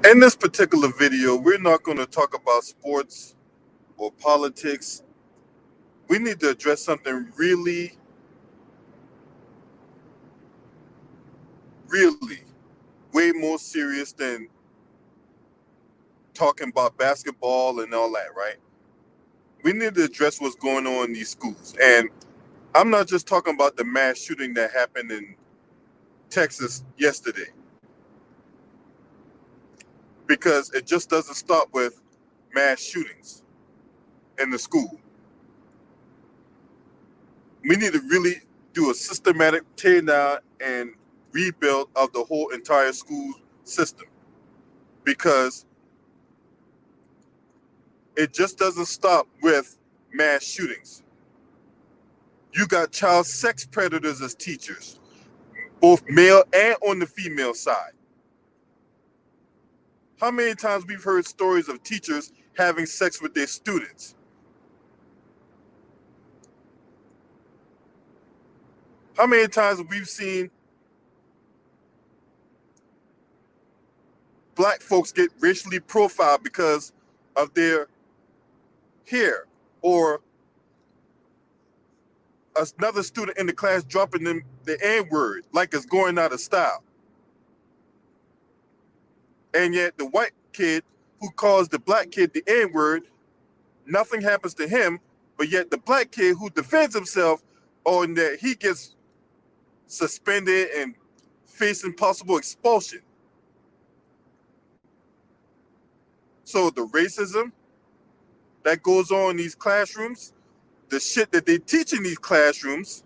In this particular video, we're not going to talk about sports or politics. We need to address something really, really way more serious than talking about basketball and all that, right? We need to address what's going on in these schools. And I'm not just talking about the mass shooting that happened in Texas yesterday, because it just doesn't stop with mass shootings in the school. We need to really do a systematic tear down and rebuild of the whole entire school system, because it just doesn't stop with mass shootings. You got child sex predators as teachers, both male and on the female side. How many times we've heard stories of teachers having sex with their students? How many times we've seen black folks get racially profiled because of their hair, or another student in the class dropping them the N-word like it's going out of style. And yet the white kid who calls the black kid the N-word, nothing happens to him, but yet the black kid who defends himself on that, he gets suspended and facing possible expulsion. So the racism that goes on in these classrooms, the shit that they teach in these classrooms,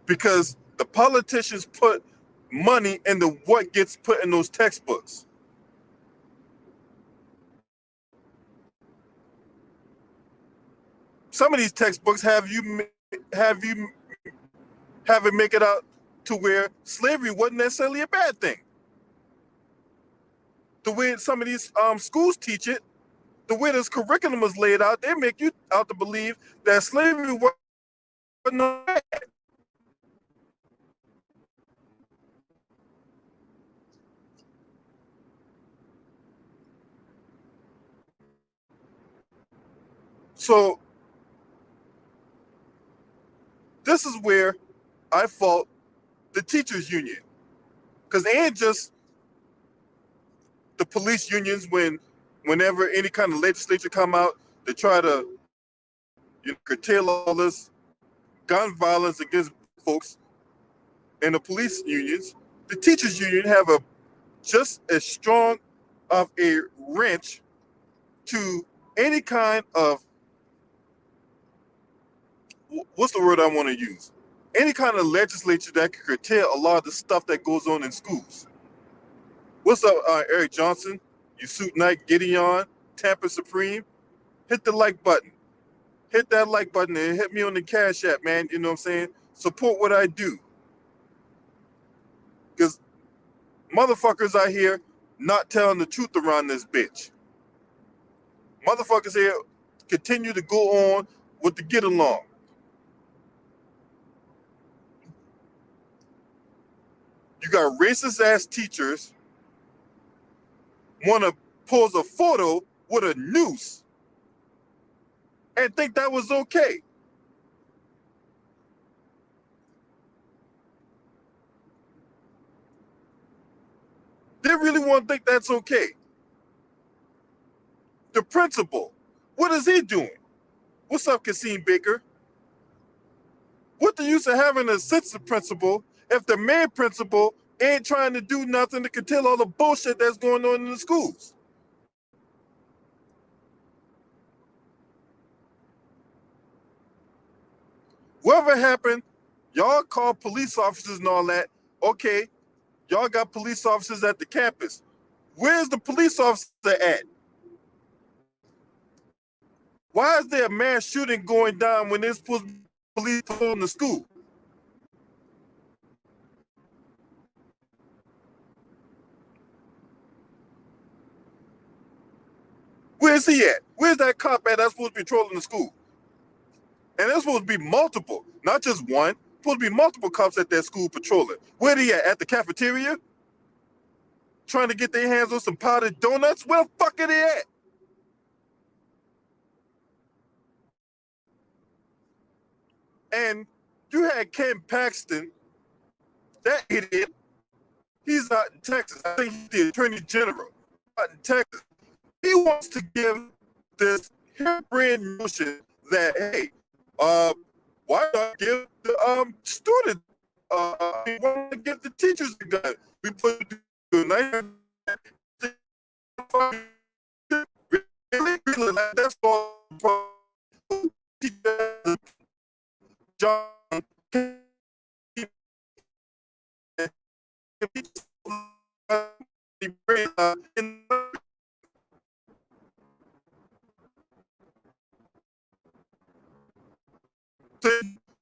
because the politicians put money into what gets put in those textbooks. Some of these textbooks have you have it make it out to where slavery wasn't necessarily a bad thing. The way some of these schools teach it, the way this curriculum is laid out, they make you out to believe that slavery wasn't bad. So this is where I fault the teachers union, because they ain't just the police unions whenever any kind of legislature come out to try to curtail all this gun violence against folks, and the police unions. The teachers union have a just as strong of a wrench to any kind of, what's the word I want to use? Any kind of legislature that can curtail a lot of the stuff that goes on in schools. What's up, Eric Johnson? You Suit Knight, Gideon, Tampa Supreme. Hit the like button. Hit that like button and hit me on the Cash App, man. You know what I'm saying? Support what I do. Because motherfuckers out here not telling the truth around this bitch. Motherfuckers here continue to go on with the get along. You got racist ass teachers want to pose a photo with a noose and think that was okay. They really want to think that's okay. The principal, what is he doing? What's up, Kasim Baker? What the use of having an assistant principal if the main principal ain't trying to do nothing to curtail all the bullshit that's going on in the schools? Whatever happened, y'all call police officers and all that. Okay, y'all got police officers at the campus. Where's the police officer at? Why is there a mass shooting going down when there's supposed to be police patrolling the school? Where's he at? Where's that cop at that's supposed to be patrolling the school? And there's supposed to be multiple, not just one. Supposed to be multiple cops at that school patrolling. Where they at? At the cafeteria? Trying to get their hands on some powdered donuts? Where the fuck are they at? And you had Ken Paxton, that idiot. He's out in Texas. I think he's the attorney general out in Texas. He wants to give this harebrained notion that, hey, why not give the student, why not give the teachers a gun? We put a nice really, that's all. John,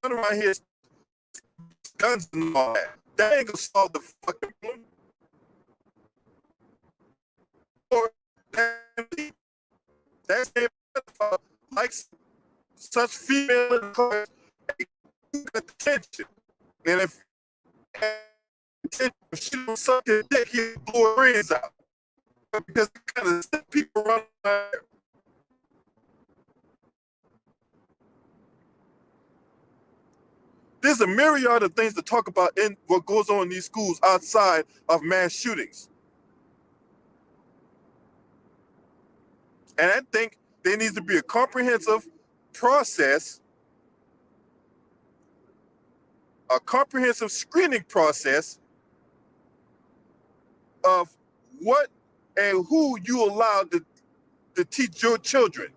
around here, guns and all that. That ain't gonna solve the fucking problem. Or that's like such female cars, attention. And if she don't suck his dick, he'll blow her brains out. Because it kind of set people around there. There's a myriad of things to talk about in what goes on in these schools outside of mass shootings. And I think there needs to be a comprehensive process, a comprehensive screening process of what and who you allow to teach your children.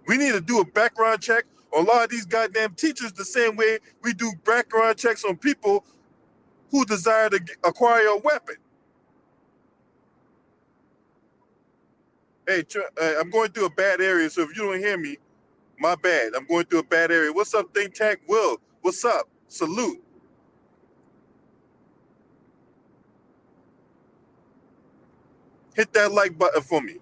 We need to do a background check on a lot of these goddamn teachers the same way we do background checks on people who desire to acquire a weapon. Hey, I'm going through a bad area, so if you don't hear me, my bad. I'm going through a bad area. What's up, Think Tank Will? What's up? Salute. Hit that like button for me.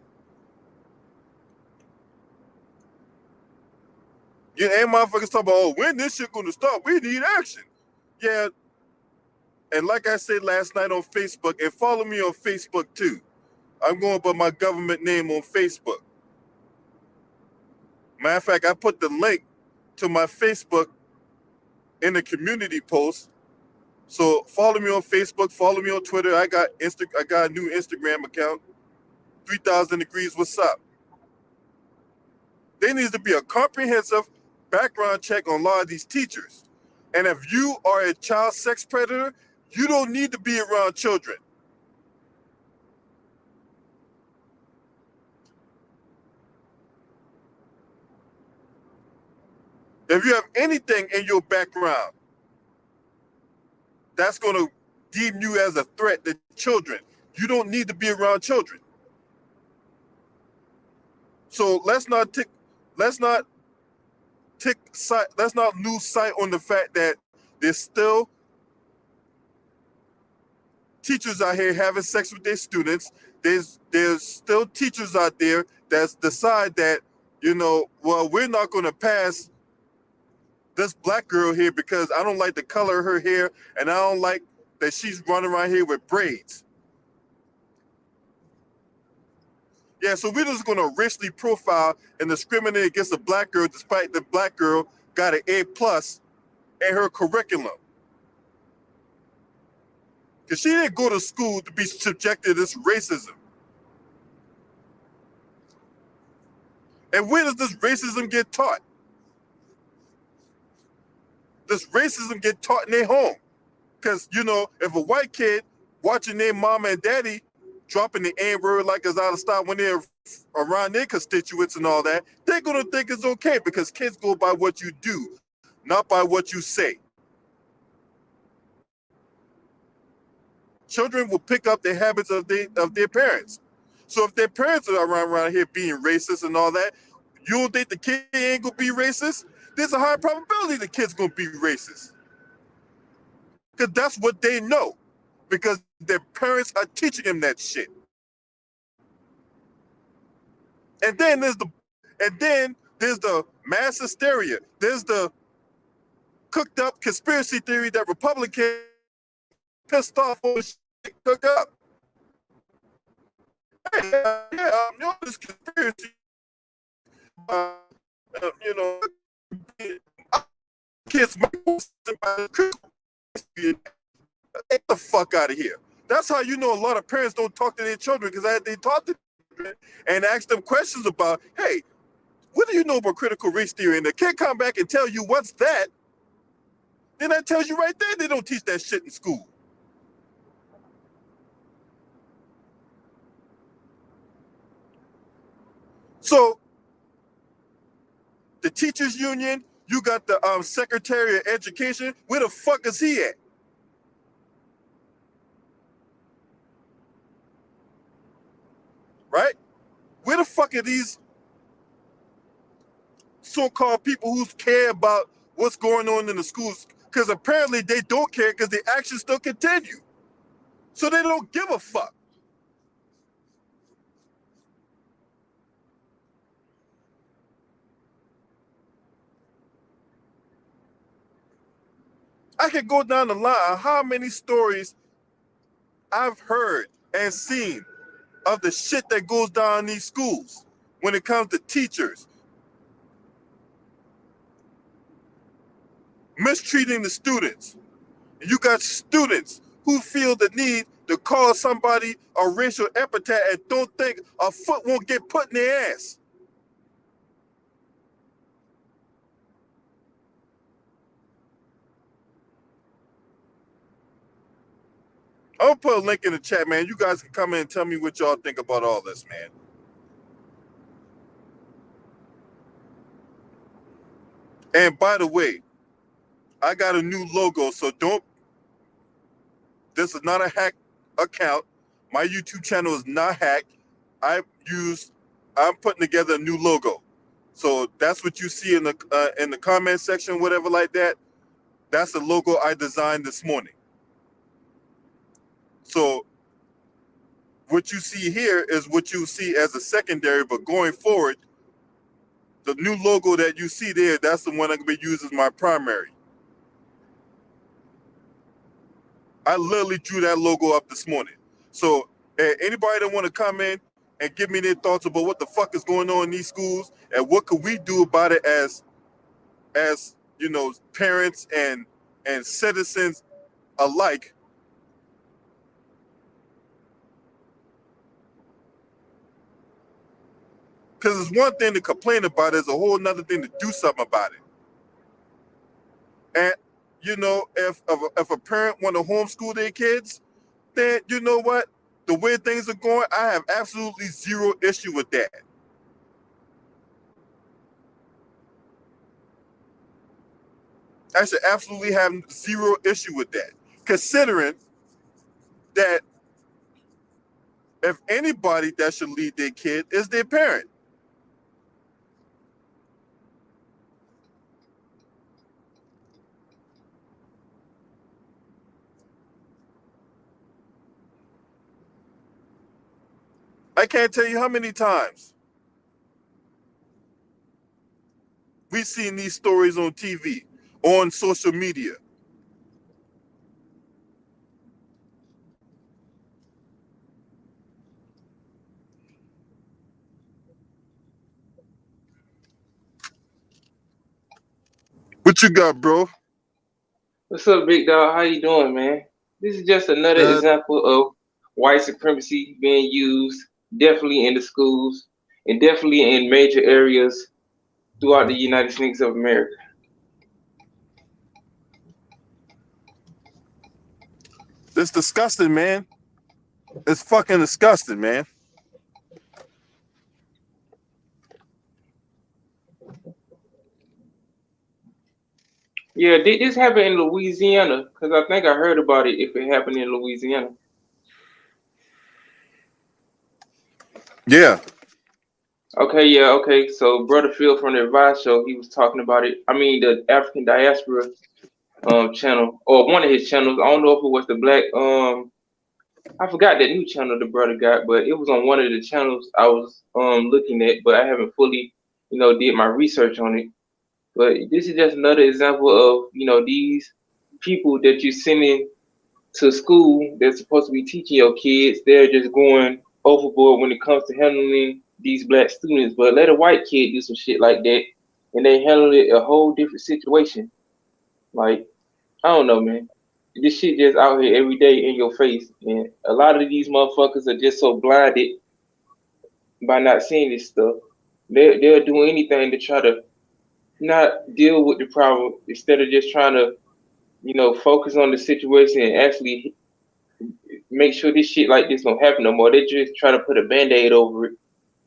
You ain't motherfuckers talking about, oh, when this shit gonna stop? We need action. Yeah, and like I said last night on Facebook, and follow me on Facebook too. I'm going by my government name on Facebook. Matter of fact, I put the link to my Facebook in the community post. So follow me on Facebook, follow me on Twitter. I got a new Instagram account. 3000 degrees, what's up? There needs to be a comprehensive background check on a lot of these teachers. And if you are a child sex predator, you don't need to be around children. If you have anything in your background that's going to deem you as a threat to children, you don't need to be around children. So let's not lose sight on the fact that there's still teachers out here having sex with their students. There's still teachers out there that decide that, well, we're not going to pass this black girl here because I don't like the color of her hair and I don't like that she's running around here with braids. Yeah, so we're just going to racially profile and discriminate against a black girl despite the black girl got an A+ in her curriculum. Because she didn't go to school to be subjected to this racism. And where does this racism get taught? This racism get taught in their home. Because, if a white kid watching their mama and daddy dropping the N-word like it's out of style when they're around their constituents and all that, they're going to think it's okay because kids go by what you do, not by what you say. Children will pick up the habits of their parents. So if their parents are around here being racist and all that, you don't think the kid ain't going to be racist? There's a high probability the kid's going to be racist. Because that's what they know. Because their parents are teaching them that shit. And then there's the mass hysteria. There's the cooked up conspiracy theory that Republicans pissed off over shit cooked up. Hey, this conspiracy, uh, you know, kids might get the fuck out of here. That's how you know a lot of parents don't talk to their children, because they talk to them and ask them questions about, hey, what do you know about critical race theory? And the kid come back and tell you what's that, then that tells you right there they don't teach that shit in school. So the teachers union, you got the Secretary of Education. Where the fuck is he at? Right? Where the fuck are these so-called people who care about what's going on in the schools? Because apparently they don't care, because the actions still continue. So they don't give a fuck. I could go down the line of how many stories I've heard and seen of the shit that goes down in these schools when it comes to teachers mistreating the students. You got students who feel the need to call somebody a racial epithet and don't think a foot won't get put in their ass. I'm gonna put a link in the chat, man. You guys can come in and tell me what y'all think about all this, man. And by the way, I got a new logo, so this is not a hack account. My YouTube channel is not hacked. I'm putting together a new logo. So that's what you see in the comment section, whatever like that. That's the logo I designed this morning. So what you see here is what you see as a secondary, but going forward, the new logo that you see there, that's the one I'm gonna be using as my primary. I literally drew that logo up this morning. So anybody that want to come in and give me their thoughts about what the fuck is going on in these schools and what could we do about it as you know, parents and citizens alike. Because it's one thing to complain about it, it's a whole nother thing to do something about it. And you know, if a parent want to homeschool their kids, then you know what? The way things are going, I have absolutely zero issue with that. I should absolutely have zero issue with that, considering that if anybody that should lead their kid is their parent. I can't tell you how many times we've seen these stories on TV, on social media. What you got, bro? What's up, big dog? How you doing, man? This is just another Uh, example of white supremacy being used, definitely in the schools and definitely in major areas throughout the United States of America. it's disgusting, man. It's fucking disgusting, man. Yeah, did this happen in Louisiana? Because I think I heard about it if it happened in Louisiana. Yeah. Okay, yeah, okay. So Brother Phil from the Advice Show, he was talking about it. I mean, the African Diaspora channel, or one of his channels. I don't know if it was the Black I forgot that new channel the brother got, but it was on one of the channels I was looking at, but I haven't fully, did my research on it. But this is just another example of, these people that you're sending to school that's supposed to be teaching your kids, they're just going overboard when it comes to handling these black students. But let a white kid do some shit like that and they handle it a whole different situation. Like, I don't know, man. This shit just out here every day in your face. And a lot of these motherfuckers are just so blinded by not seeing this stuff. They'll do anything to try to not deal with the problem instead of just trying to, focus on the situation and actually make sure this shit like this don't happen no more. They just try to put a band-aid over it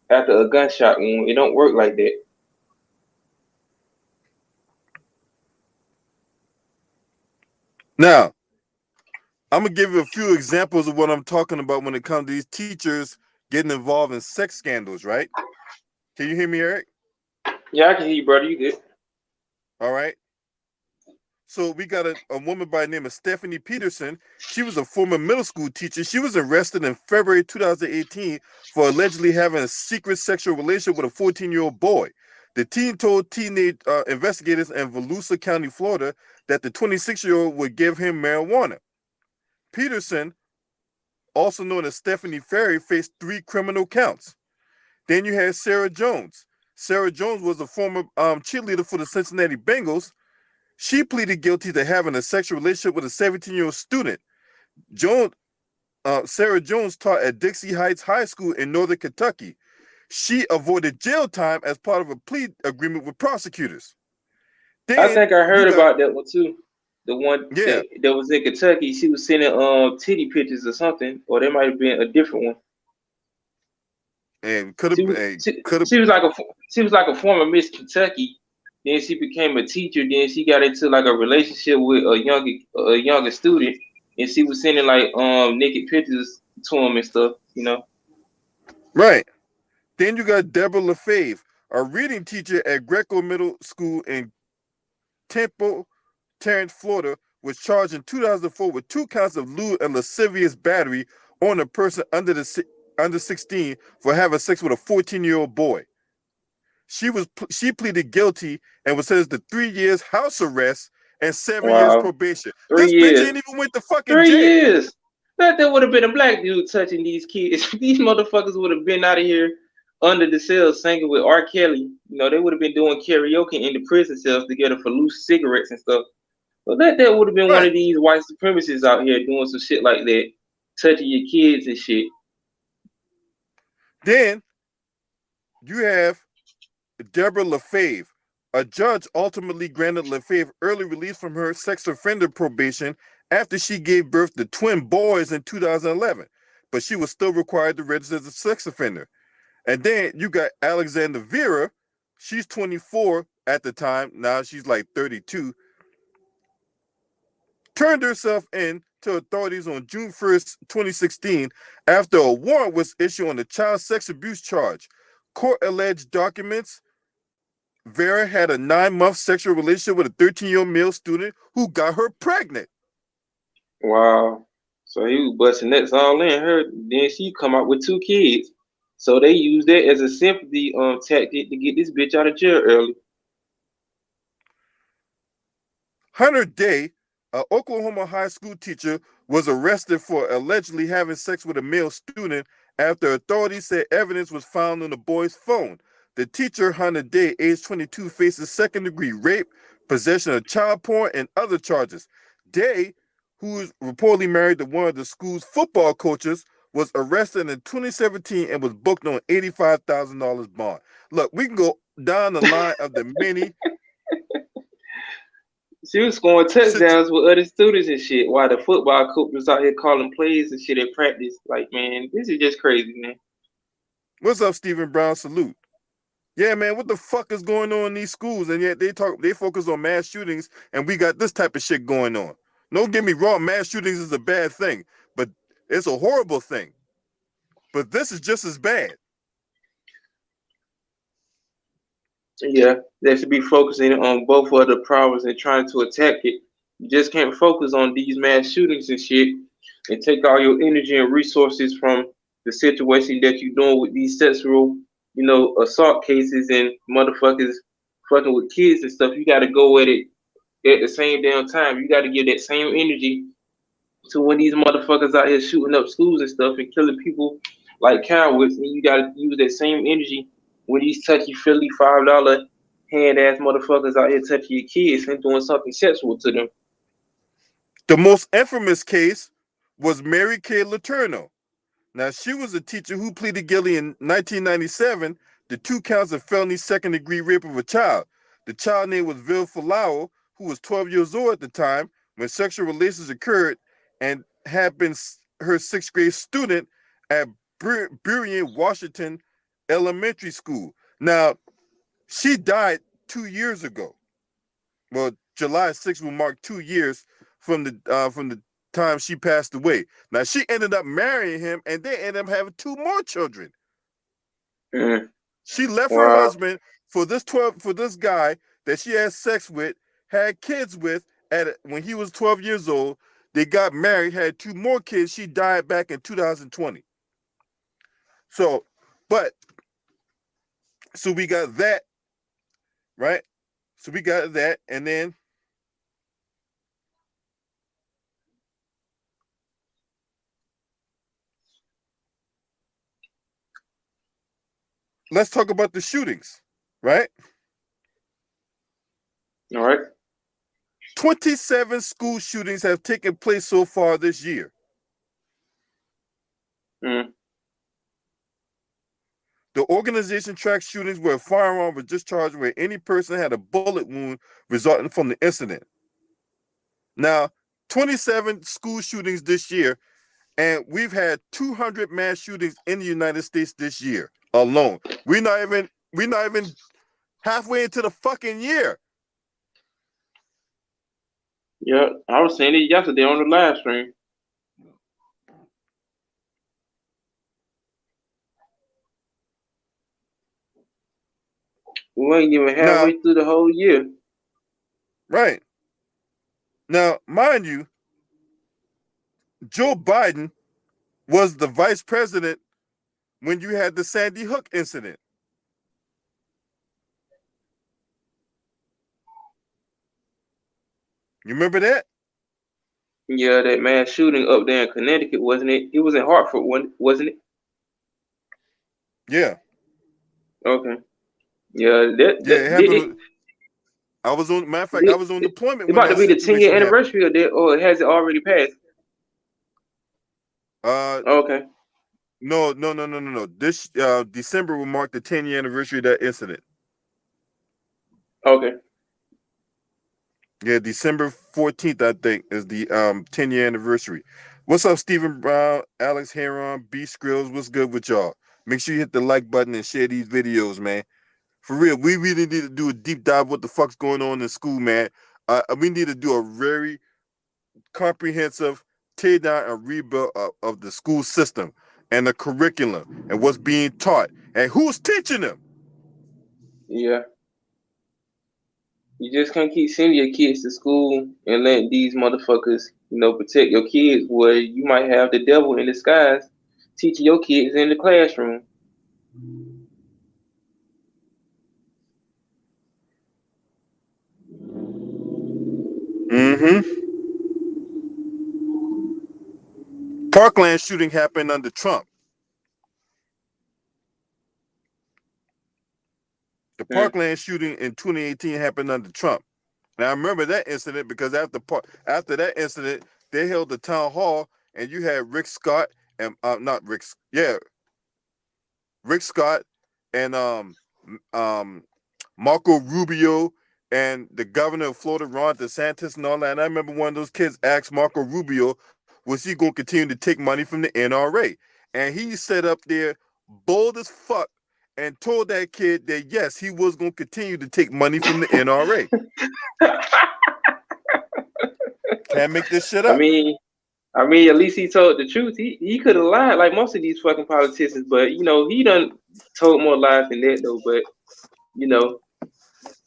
after a gunshot wound. It don't work like that. Now, I'm gonna give you a few examples of what I'm talking about when it comes to these teachers getting involved in sex scandals, right? Can you hear me, Eric? Yeah, I can hear you, brother. You good? All right. So we got a woman by the name of Stephanie Peterson. She was a former middle school teacher. She was arrested in February 2018 for allegedly having a secret sexual relationship with a 14-year-old boy. The teen told teenage investigators in Volusia County, Florida, that the 26-year-old would give him marijuana. Peterson, also known as Stephanie Ferry, faced 3 criminal counts. Then you had Sarah Jones. Sarah Jones was a former cheerleader for the Cincinnati Bengals. She pleaded guilty to having a sexual relationship with a 17-year-old student. Sarah Jones taught at Dixie Heights High School in Northern Kentucky. She avoided jail time as part of a plea agreement with prosecutors. I Then think I you heard got, about that one too. The one yeah, that was in Kentucky. She was sending titty pictures or something, or there might have been a different one. and could She have, was she, could have, she was like a former Miss Kentucky. Then she became a teacher. Then she got into like a relationship with a younger student, and she was sending like naked pictures to him and stuff. right. Then you got Deborah LaFave, a reading teacher at Greco Middle School in Temple, Terrence, Florida, was charged in 2004 with 2 counts of lewd and lascivious battery on a person under 16 for having sex with a 14-year-old boy. She pleaded guilty and was sentenced to 3 years house arrest and 7 years Wow, probation. three This bitch years. ain't even went to fucking 3 years. jail. That would have been a black dude touching these kids. These motherfuckers would have been out of here under the cells singing with R. Kelly. They would have been doing karaoke in the prison cells together for loose cigarettes and stuff. So that would have been one Right. of these white supremacists out here doing some shit like that, touching your kids and shit. Then you have Deborah LaFave. A judge ultimately granted LaFave early release from her sex offender probation after she gave birth to twin boys in 2011, but she was still required to register as a sex offender. And then you got Alexander Vera. She's 24 at the time. Now she's like 32. Turned herself in to authorities on June 1st, 2016, after a warrant was issued on the child sex abuse charge. Court alleged documents Vera had a 9-month sexual relationship with a 13-year-old male student who got her pregnant. Wow. So he was busting nuts all in her. Then she come out with 2 kids. So they used that as a sympathy tactic to get this bitch out of jail early. Hunter Day, an Oklahoma high school teacher, was arrested for allegedly having sex with a male student after authorities said evidence was found on the boy's phone. The teacher, Hunter Day, age 22, faces second-degree rape, possession of child porn, and other charges. Day, who is reportedly married to one of the school's football coaches, was arrested in 2017 and was booked on $85,000 bond. Look, we can go down the line of the many She was scoring situations. touchdowns with other students and shit while the football coach was out here calling plays and shit at practice. Like, man, this is just crazy, man. What's up, Stephen Brown? Salute. Yeah, man, what the fuck is going on in these schools? And yet they focus on mass shootings, and we got this type of shit going on. Don't get me wrong, mass shootings is a bad thing, but it's a horrible thing. But this is just as bad. Yeah, they should be focusing on both of the problems and trying to attack it. You just can't focus on these mass shootings and shit and take all your energy and resources from the situation that you're doing with these sexual, assault cases and motherfuckers fucking with kids and stuff. You got to go at it at the same damn time. You got to give that same energy to when these motherfuckers out here shooting up schools and stuff and killing people like cowards, and you got to use that same energy when these touchy feely $5 hand ass motherfuckers out here touching your kids and doing something sexual to them. The most infamous case was Mary Kay Letourneau. Now, she was a teacher who pleaded guilty in 1997 to 2 counts of felony second-degree rape of a child. The child name was Vil Folau, who was 12 years old at the time when sexual relations occurred and had been her 6th-grade student at Burien Washington Elementary School. Now, she died 2 years ago. Well, July 6th will mark 2 years from the time she passed away. Now, she ended up marrying him, and they ended up having 2 more children. She left her husband for this guy that she had sex with, had kids with when he was 12 years old. They got married, had 2 more kids. She died back in 2020. So we got that, right? So we got that, and then let's talk about the shootings, right? All right. 27 school shootings have taken place so far this year. The organization tracks shootings where a firearm was discharged where any person had a bullet wound resulting from the incident. Now, 27 school shootings this year, and we've had 200 mass shootings in the United States this year alone. We're not even halfway into the fucking year. Yeah, I was saying it yesterday on the live stream. We ain't even halfway through the whole year. Right. Now, mind you, Joe Biden was the vice president when you had the Sandy Hook incident. You remember that? Yeah, that mass shooting up there in Connecticut, wasn't it? It was in Hartford, wasn't it? Yeah. Okay. Yeah, it happened. I was on. Matter of fact, I was on deployment when that situation happened. It's about to be the 10-year anniversary of that, or has it already passed? Okay. No. This December will mark the 10-year anniversary of that incident. Okay. Yeah, December 14th, I think, is the 10-year anniversary. What's up, Stephen Brown, Alex Heron, B Skrills? What's good with y'all? Make sure you hit the like button and share these videos, man. For real, we really need to do a deep dive what the fuck's going on in school, man. We need to do a very comprehensive tear down and rebuild of the school system and the curriculum and what's being taught and who's teaching them. Yeah. You just can't keep sending your kids to school and let these motherfuckers, protect your kids where you might have the devil in disguise teaching your kids in the classroom. Parkland shooting happened under Trump. The Parkland shooting in 2018 happened under Trump. Now I remember that incident because after that incident, they held the town hall and you had Rick Scott and Rick Scott and Marco Rubio and the governor of Florida, Ron DeSantis, and all that. And I remember one of those kids asked Marco Rubio, was he going to continue to take money from the NRA? And he sat up there bold as fuck and told that kid that yes, he was going to continue to take money from the NRA. Can't make this shit up. I mean, at least he told the truth. He could have lied like most of these fucking politicians, but he done told more lies than that though. But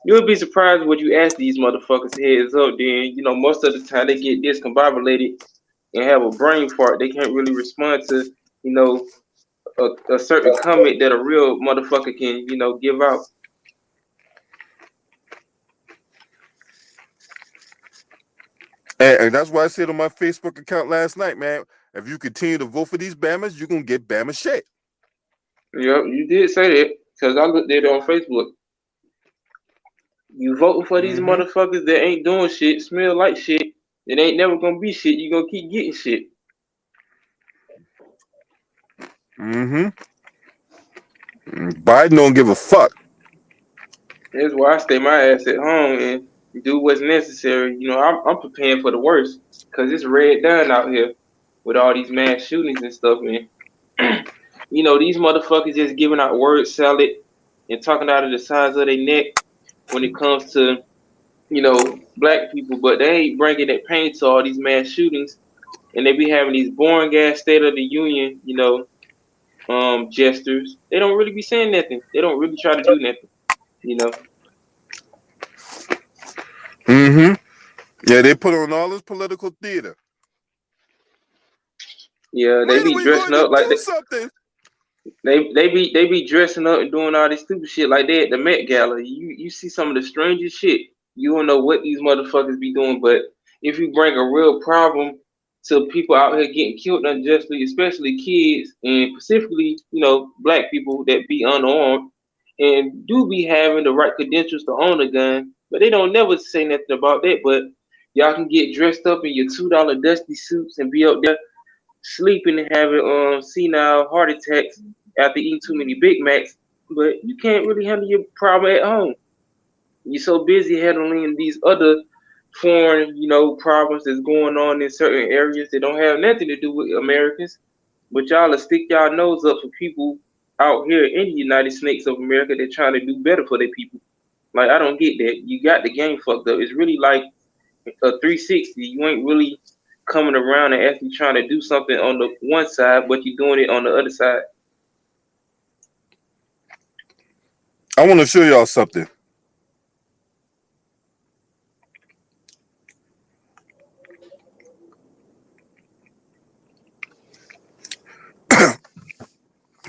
you would be surprised what you ask these motherfuckers heads up. Then most of the time they get discombobulated and have a brain fart. They can't really respond to, you know, a certain comment that a real motherfucker can, give out. And that's why I said on my Facebook account last night, man, if you continue to vote for these Bammers, you're going to get Bama shit. Yep, you did say that because I looked at it on Facebook. You voting for these Mm-hmm. motherfuckers that ain't doing shit, smell like shit, it ain't never gonna be shit. You gonna keep getting shit. Mm-hmm. Biden don't give a fuck. That's why I stay my ass at home and do what's necessary. I'm preparing for the worst because it's red done out here with all these mass shootings and stuff, man. These motherfuckers just giving out word salad and talking out of the sides of their neck when it comes to, black people, but they ain't bringing that pain to all these mass shootings, and they be having these boring ass State of the Union, gestures. They don't really be saying nothing. They don't really try to do nothing, you know. Mm-hmm. Yeah, they put on all this political theater. Yeah, they When are be we going dressing to up like do something? they be dressing up and doing all this stupid shit like they at the Met Gala. You see some of the strangest shit. You don't know what these motherfuckers be doing, but if you bring a real problem to people out here getting killed unjustly, especially kids and specifically, black people that be unarmed and do be having the right credentials to own a gun, but they don't never say nothing about that. But y'all can get dressed up in your $2 dusty suits and be up there sleeping and having senile heart attacks after eating too many Big Macs, but you can't really handle your problem at home. You're so busy handling these other foreign, problems that's going on in certain areas that don't have nothing to do with Americans. But y'all will stick y'all nose up for people out here in the United States of America that trying to do better for their people. Like I don't get that. You got the game fucked up. It's really like a 360. You ain't really coming around and actually trying to do something on the one side, but you're doing it on the other side. I want to show y'all something.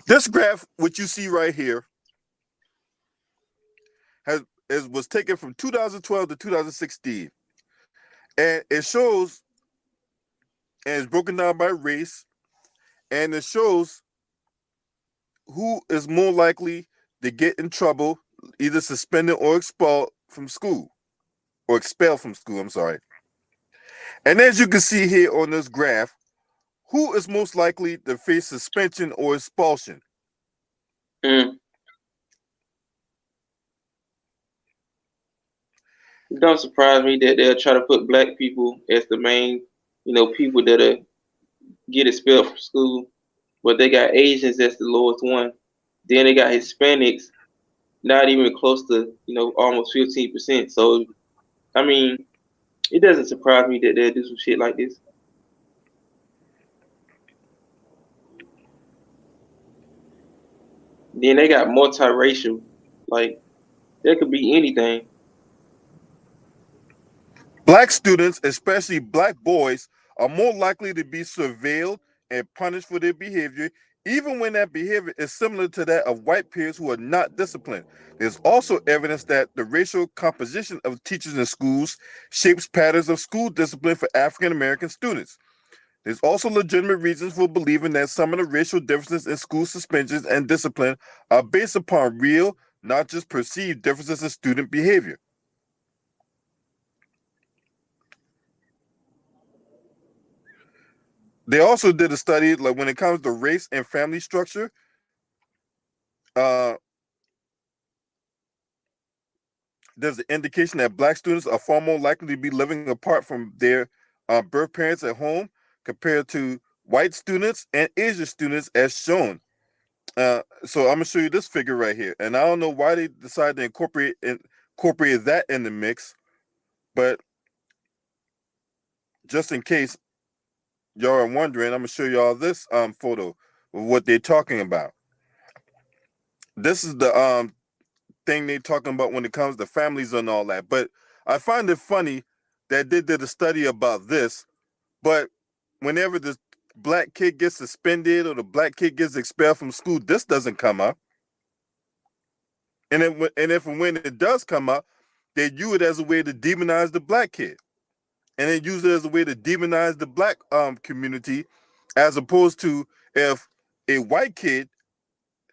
This graph, which you see right here, was taken from 2012 to 2016, and it shows, and it's broken down by race, and it shows who is more likely to get in trouble, either suspended or expelled from school, or expelled from school. I'm sorry. And as you can see here on this graph, who is most likely to face suspension or expulsion? Mm. It don't surprise me that they'll try to put black people as the main, people that get expelled from school, but they got Asians as the lowest one. Then they got Hispanics, not even close to, almost 15%. So, I mean, it doesn't surprise me that they'll do some shit like this. Then they got multiracial. Like, there could be anything. Black students, especially black boys, are more likely to be surveilled and punished for their behavior, even when that behavior is similar to that of white peers who are not disciplined. There's also evidence that the racial composition of teachers in schools shapes patterns of school discipline for African American students. There's also legitimate reasons for believing that some of the racial differences in school suspensions and discipline are based upon real, not just perceived differences in student behavior. They also did a study like when it comes to race and family structure. Uh, there's an indication that black students are far more likely to be living apart from their birth parents at home compared to white students and Asian students, as shown. So I'm gonna show you this figure right here, and I don't know why they decided to incorporate that in the mix, but just in case y'all are wondering, I'm gonna show y'all this photo of what they're talking about. This is the thing they're talking about when it comes to families and all that. But I find it funny that they did a study about this, but whenever the black kid gets suspended or the black kid gets expelled from school, this doesn't come up. And if and when it does come up, they use it as a way to demonize the black kid, and they use it as a way to demonize the black community, as opposed to if a white kid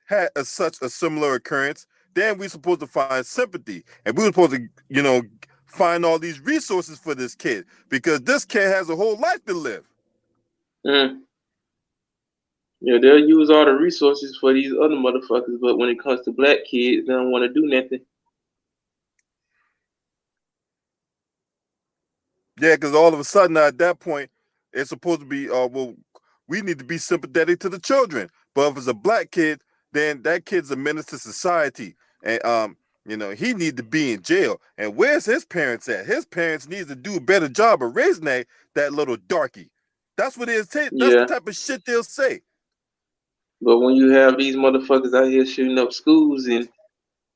had such a similar occurrence, then we're supposed to find sympathy, and we're supposed to, find all these resources for this kid because this kid has a whole life to live. Mm. Yeah, they'll use all the resources for these other motherfuckers, but when it comes to black kids, they don't want to do nothing. Yeah, because all of a sudden at that point, it's supposed to be, well, we need to be sympathetic to the children. But if it's a black kid, then that kid's a menace to society, and he need to be in jail. And where's his parents at? His parents need to do a better job of raising that little darky. That's what it is. That's the Yeah, type of shit they'll say. but when you have these motherfuckers out here shooting up schools and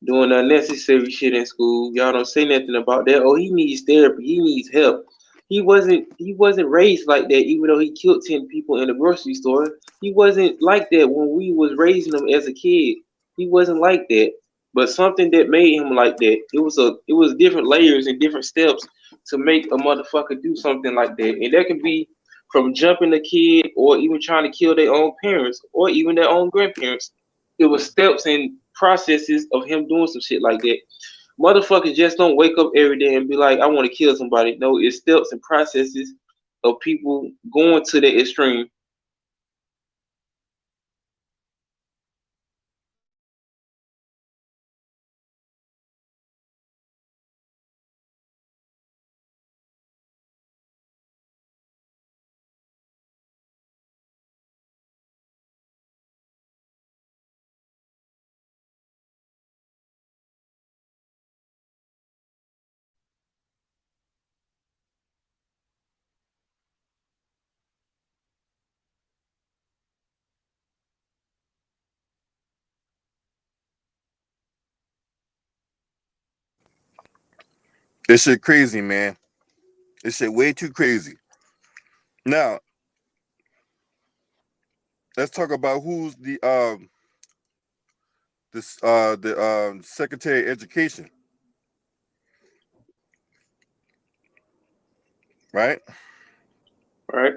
doing unnecessary shit in school, y'all don't say nothing about that. Oh, he needs therapy. He needs help. He wasn't raised like that. Even though he killed 10 people in the grocery store, he wasn't like that when we was raising him as a kid. He wasn't like that. But something that made him like that. It was different layers and different steps to make a motherfucker do something like that. And that can be from jumping a kid or even trying to kill their own parents or even their own grandparents. It was steps and processes of him doing some shit like that. Motherfuckers just don't wake up every day and be like, I want to kill somebody. No, it's steps and processes of people going to the extreme. This shit crazy, man. This shit way too crazy. Now let's talk about who's the Secretary of Education, right? Right?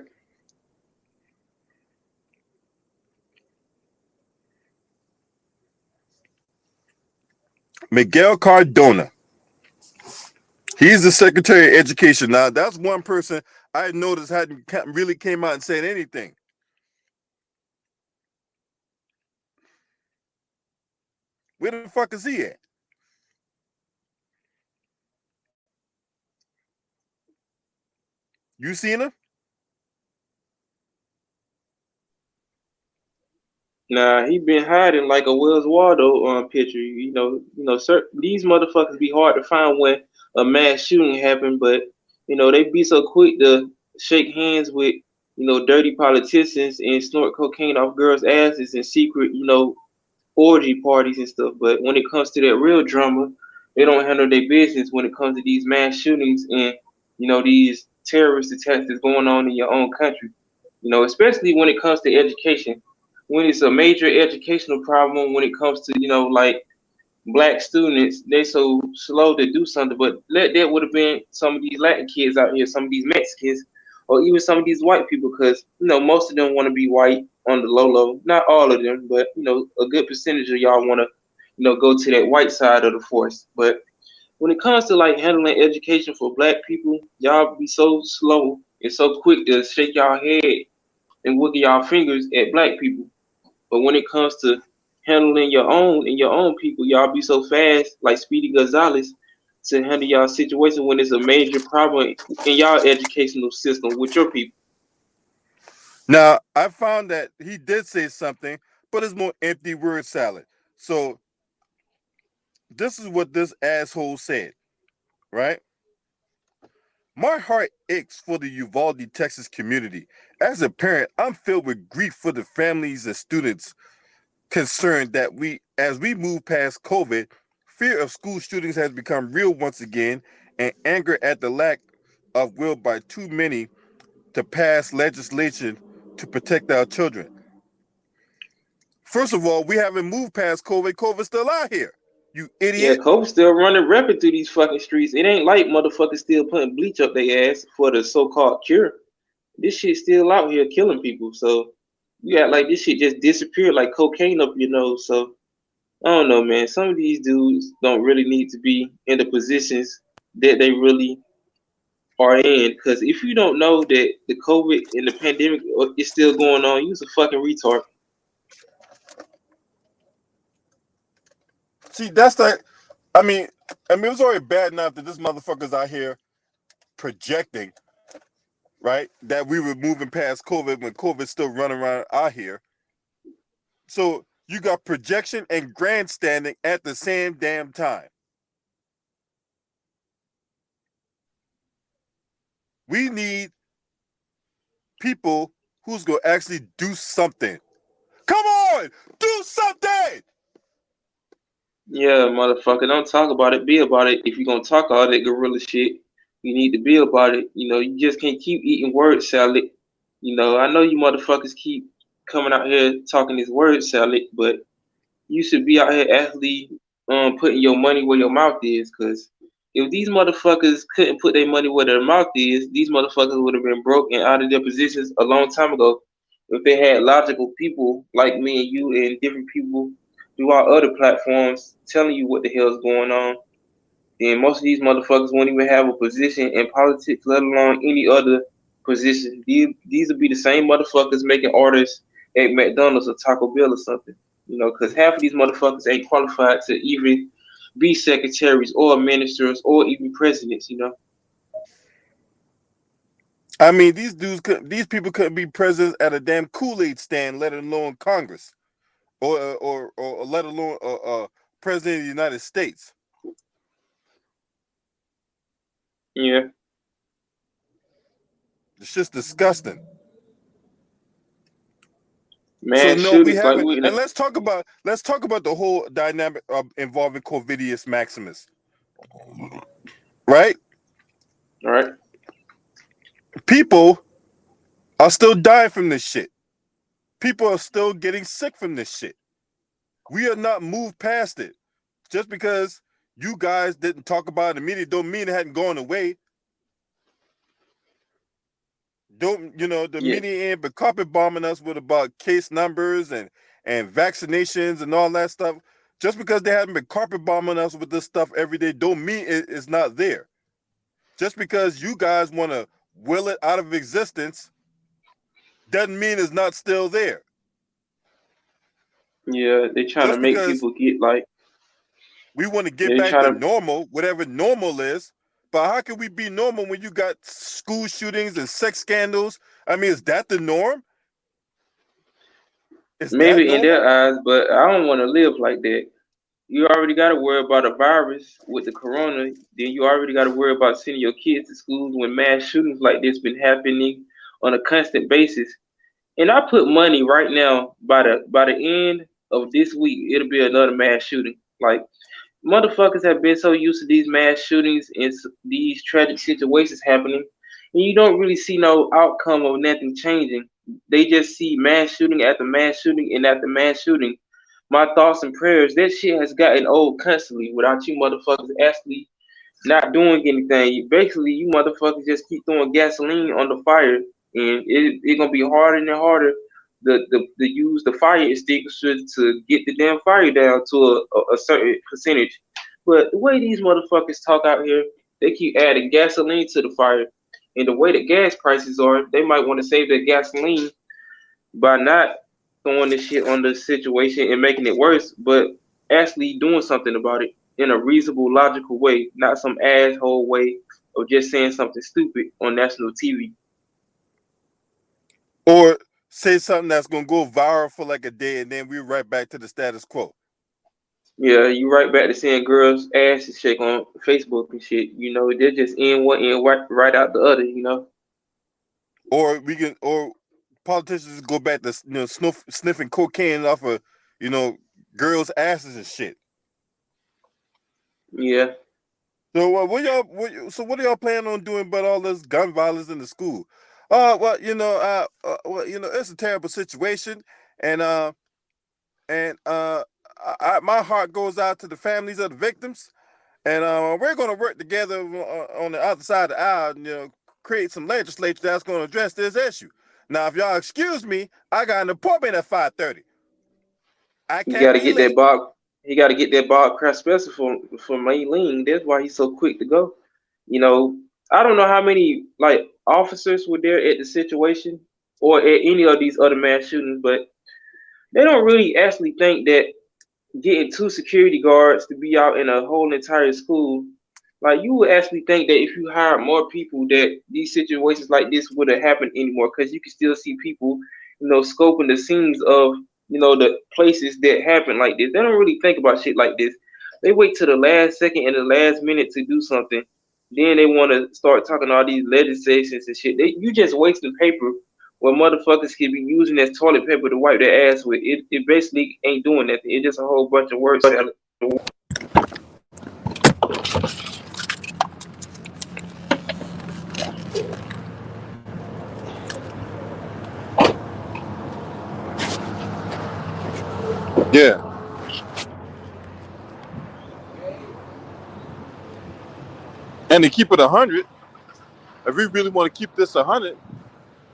Miguel Cardona. He's the Secretary of Education. Now, that's one person I noticed hadn't really came out and said anything. Where the fuck is he at? You seen him? Nah, he been hiding like a Wells Waldo picture. Sir, these motherfuckers be hard to find when a mass shooting happened, but they be so quick to shake hands with dirty politicians and snort cocaine off girls' asses in secret, orgy parties and stuff. But when it comes to that real drama, they don't handle their business when it comes to these mass shootings and these terrorist attacks that's going on in your own country. Especially when it comes to education. When it's a major educational problem, when it comes to like black students, they so slow to do something. But that would have been some of these Latin kids out here, some of these Mexicans, or even some of these white people, because most of them want to be white on the low low. Not all of them, but a good percentage of y'all want to go to that white side of the force. But when it comes to like handling education for black people, y'all be so slow and so quick to shake y'all head and wiggle y'all fingers at black people. But when it comes to handling your own and your own people, y'all be so fast, like Speedy Gonzalez, to handle y'all situation when it's a major problem in y'all educational system with your people. Now, I found that he did say something, but it's more empty word salad. So, this is what this asshole said, right? My heart aches for the Uvalde, Texas community. As a parent, I'm filled with grief for the families and students concerned that as we move past COVID, fear of school shootings has become real once again, and anger at the lack of will by too many to pass legislation to protect our children. First of all, we haven't moved past COVID. COVID's still out here. You Yeah, idiot. Kobe still running rapid through these fucking streets. It ain't like motherfuckers still putting bleach up their ass for the so-called cure. This shit still out here killing people. So you got like this shit just disappeared like cocaine up your nose. So I don't know, man. Some of these dudes don't really need to be in the positions that they really are in. Because if you don't know that the COVID and the pandemic is still going on, you's a fucking retard. See, that's like, I mean, it was already bad enough that this motherfucker's out here projecting, right, that we were moving past COVID when COVID's still running around out here. So you got projection and grandstanding at the same damn time. We need people who's going to actually do something. Come on, do something. Yeah, motherfucker, don't talk about it, be about it. If you're gonna talk all that gorilla shit, you need to be about it. You know, you just can't keep eating word salad. You know, I know you motherfuckers keep coming out here talking this word salad, but you should be out here actually putting your money where your mouth is. Cause if these motherfuckers couldn't put their money where their mouth is, these motherfuckers would have been broke and out of their positions a long time ago. If they had logical people like me and you and different people throughout other platforms telling you what the hell's going on, then most of these motherfuckers won't even have a position in politics, let alone any other position. These will be the same motherfuckers making orders at McDonald's or Taco Bell or something. You know, because half of these motherfuckers ain't qualified to even be secretaries or ministers or even presidents. You know. I mean, these people couldn't be presidents at a damn Kool-Aid stand, let alone Congress, or let alone president of the United States. Yeah. It's just disgusting. So Mass no, we shootings like haven't. we. And let's talk about the whole dynamic involving Corvidius Maximus, right? All right. People are still dying from this shit. People are still getting sick from this shit. We are not moved past it. Just because you guys didn't talk about it immediately don't mean it hadn't gone away. Don't the Yeah. media ain't been carpet bombing us with about case numbers and vaccinations and all that stuff. Just because they haven't been carpet bombing us with this stuff every day don't mean it's not there. Just because you guys want to will it out of existence doesn't mean it's not still there. Yeah. They trying to Just make because people get like. we want to get They back to trying to. normal, whatever normal is. But how can we be normal when you got school shootings and sex scandals? I mean, is that the norm? Is that Maybe in their normal? eyes, but I don't want to live like that. You already got to worry about a virus with the corona. Then you already got to worry about sending your kids to schools when mass shootings like this been happening on a constant basis. And I put money right now by the end of this week, it'll be another mass shooting. Like motherfuckers have been so used to these mass shootings and these tragic situations happening, and you don't really see no outcome of nothing changing. They just see mass shooting after mass shooting and after mass shooting. My thoughts and prayers, that shit has gotten old constantly without you motherfuckers actually not doing anything. Basically, you motherfuckers just keep throwing gasoline on the fire, and it gonna be harder and harder to use the fire extinguisher to get the damn fire down to a certain percentage. But the way these motherfuckers talk out here, they keep adding gasoline to the fire, and the way the gas prices are, they might want to save their gasoline by not throwing this shit on the situation and making it worse, but actually doing something about it in a reasonable, logical way, not some asshole way of just saying something stupid on national TV. Or say something that's gonna go viral for like a day and then we're right back to the status quo. Yeah, you right back to seeing girls' asses shake on Facebook and shit. You know, they're just in one end right out the other. You know. Or politicians go back to sniffing cocaine off of you know girls' asses and shit. Yeah. So what are y'all planning on doing about all this gun violence in the school? Well, it's a terrible situation, and my heart goes out to the families of the victims, and we're going to work together on the other side of the aisle, and, create some legislature that's going to address this issue. Now, if y'all excuse me, I got an appointment at 5:30. I He can't got to be get that late. Bob. He got to get that Bob Craft special for Maylene. That's why he's so quick to go. You know, I don't know how many like officers were there at the situation or at any of these other mass shootings, but they don't really actually think that getting two security guards to be out in a whole entire school, like you would actually think that if you hired more people, that these situations like this would have happened anymore, because you can still see people, scoping the scenes of, the places that happen like this. They don't really think about shit like this. They wait till the last second and the last minute to do something. Then they want to start talking all these legislations and shit. You just wasting paper where motherfuckers could be using as toilet paper to wipe their ass with. It basically ain't doing nothing. It's just a whole bunch of word salad. Yeah, and to keep it 100, if we really want to keep this 100,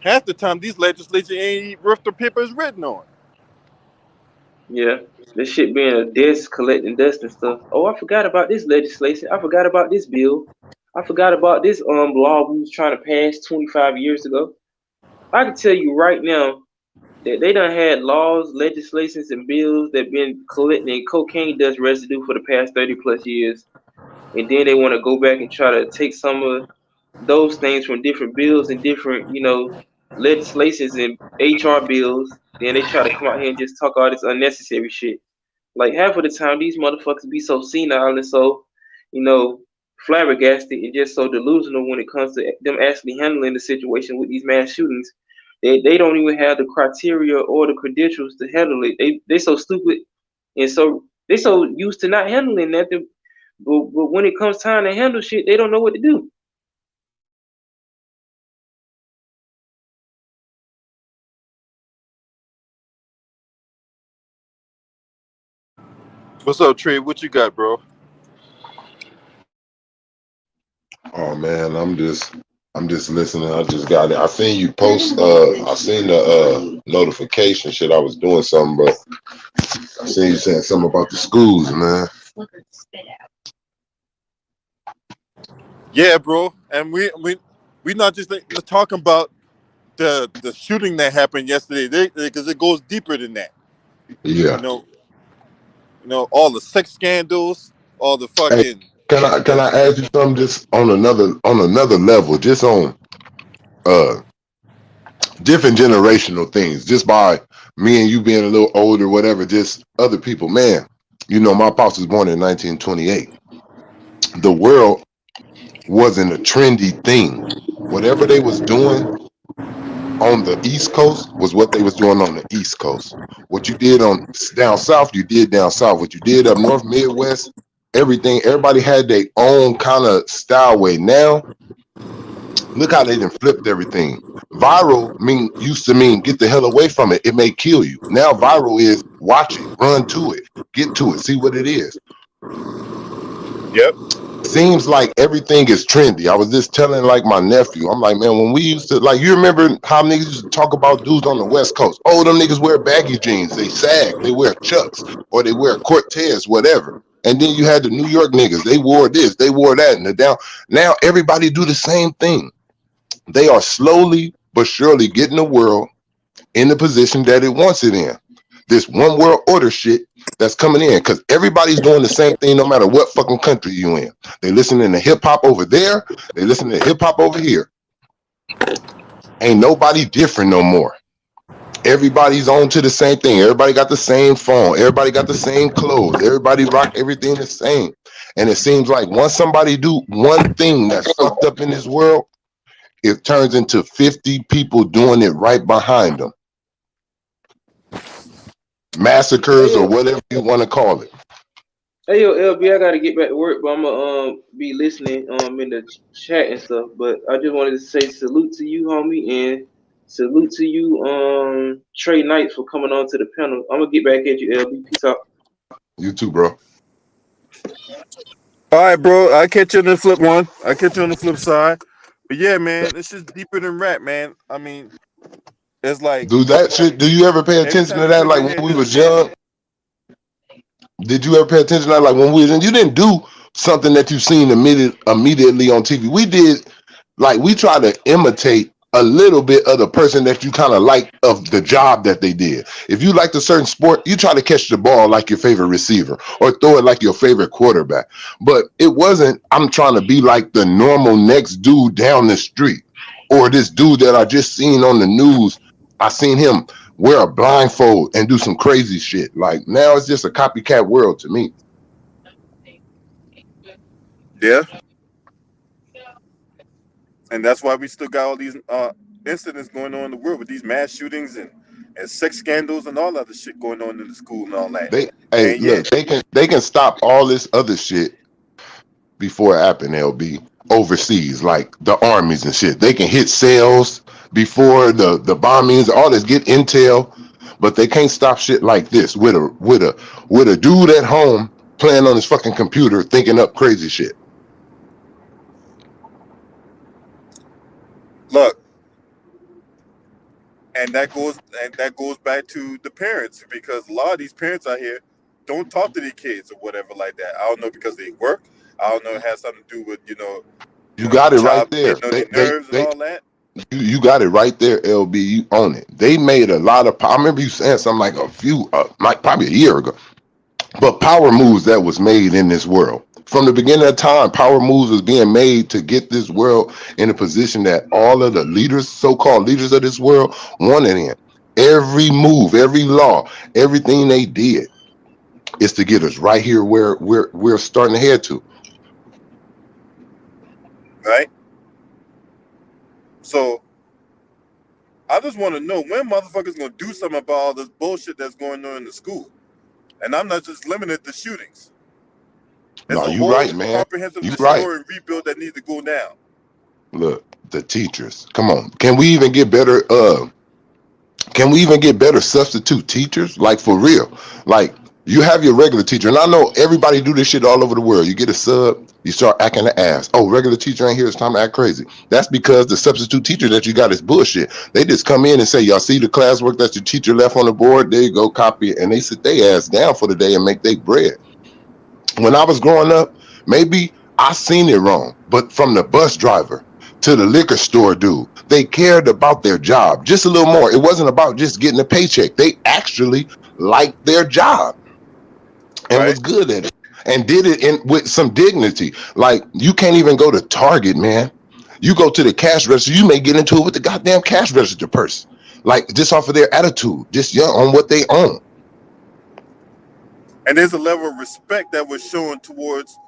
half the time these legislature ain't worth the paper it's written on. Yeah. This shit being a desk collecting dust and stuff. Oh, I forgot about this legislation. I forgot about this bill. I forgot about this law we was trying to pass 25 years ago. I can tell you right now that they done had laws, legislations, and bills that been collecting cocaine dust residue for the past 30 plus years. And then they want to go back and try to take some of those things from different bills and different, legislations and HR bills. Then they try to come out here and just talk all this unnecessary shit. Like half of the time, these motherfuckers be so senile and so, you know, flabbergasted and just so delusional when it comes to them actually handling the situation with these mass shootings. They don't even have the criteria or the credentials to handle it. They so stupid and so they so used to not handling nothing. But when it comes time to handle shit, they don't know what to do. What's up, Trey? What you got, bro? Oh man, I'm just listening. I just got it. I seen you post I seen the notification shit. I was doing something, but I seen you saying something about the schools, man. Yeah, bro. And we not just talking about the shooting that happened yesterday, because it goes deeper than that. You Yeah. know, all the sex scandals, all the Hey, fucking can the I ask you something just on another level, just on uh different generational things, just by me and you being a little older, whatever, just other people, man. My pops was born in 1928. The world wasn't a trendy thing. Whatever they was doing on the East Coast was what they was doing on the East Coast. What you did on down south, you did down south. What you did up north, Midwest, everything. Everybody had their own kind of style way. Now, look how they done flipped everything. Viral used to mean get the hell away from it. It may kill you. Now viral is watch it, run to it, get to it, see what it is. yep. Seems like everything is trendy. I was just telling like my nephew, I'm like, man, when we used to like, you remember how niggas used to talk about dudes on the West Coast? Oh, them niggas wear baggy jeans, they sag, they wear Chucks, or they wear Cortez, whatever. And then you had the New York niggas, they wore this, they wore that, and the down. Now everybody do the same thing. They are slowly but surely getting the world in the position that it wants it in. This one world order shit that's coming in, because everybody's doing the same thing no matter what fucking country you in. They listening to hip hop over there, they listening to hip hop over here. Ain't nobody different no more. Everybody's on to the same thing. Everybody got the same phone. Everybody got the same clothes. Everybody rock everything the same. And it seems like once somebody do one thing that's fucked up in this world, it turns into 50 people doing it right behind them. Massacres or Yeah. whatever you want to call it. Hey yo, LB, I gotta get back to work, but I'm gonna be listening in the chat and stuff. But I just wanted to say salute to you, homie, and salute to you, Trey Knight, for coming on to the panel. I'm gonna get back at you, LB. Peace out. You too, bro. All right, bro. I catch you on the flip one. I catch you on the flip side. But yeah, man, it's just deeper than rap, man. I mean, it's like Do that shit. Do you ever pay every attention time to you that? turn Like your when head, we there's a was man. young, did you ever pay attention to that? Like when we was in, you didn't do something that you seen immediately on TV. We did, like we try to imitate a little bit of the person that you kind of like of the job that they did. If you liked a certain sport, you try to catch the ball like your favorite receiver or throw it like your favorite quarterback. But it wasn't, I'm trying to be like the normal next dude down the street or this dude that I just seen on the news. I seen him wear a blindfold and do some crazy shit. Like now it's just a copycat world to me. Yeah, and that's why we still got all these incidents going on in the world with these mass shootings and sex scandals and all other shit going on in the school and all that. They hey And yeah, look, they can stop all this other shit before it happened, LB, overseas, like the armies and shit. They can hit cells before the bombings, all this, get intel, but they can't stop shit like this with a dude at home playing on his fucking computer thinking up crazy shit. look, and that goes back to the parents because a lot of these parents out here don't talk to their kids or whatever like that. I don't know because they work. I don't know it has something to do with You the got it right child there. getting on their nerves and all that. You got it right there, LB. You own it. They made a lot of. I remember you saying something like a few, like probably a year ago. But power moves that was made in this world. From the beginning of time, power moves was being made to get this world in a position that all of the leaders, so-called leaders of this world, wanted in. Every move, every law, everything they did is to get us right here where we're starting to head to. Right? So I just want to know when motherfuckers gonna do something about all this bullshit that's going on in the school. And I'm not just limited to shootings. There's No, a you right, whole man. comprehensive You right. destroy and rebuild that needs to go down. Look, the teachers. Come on. Can we even get better can we even get better substitute teachers? Like for real. Like you have your regular teacher, and I know everybody do this shit all over the world. You get a sub, you start acting the ass. Oh, regular teacher ain't here, it's time to act crazy. That's because the substitute teacher that you got is bullshit. They just come in and say, y'all see the classwork that your teacher left on the board? There you go, copy it. And they sit their ass down for the day and make their bread. When I was growing up, maybe I seen it wrong, but from the bus driver to the liquor store dude, they cared about their job just a little more. It wasn't about just getting a paycheck. They actually liked their job and Right? was good at it and did it with some dignity. Like you can't even go to Target, man. You go to the cash register, you may get into it with the goddamn cash register person. Like just off of their attitude, just young on what they own. And there's a level of respect that was shown towards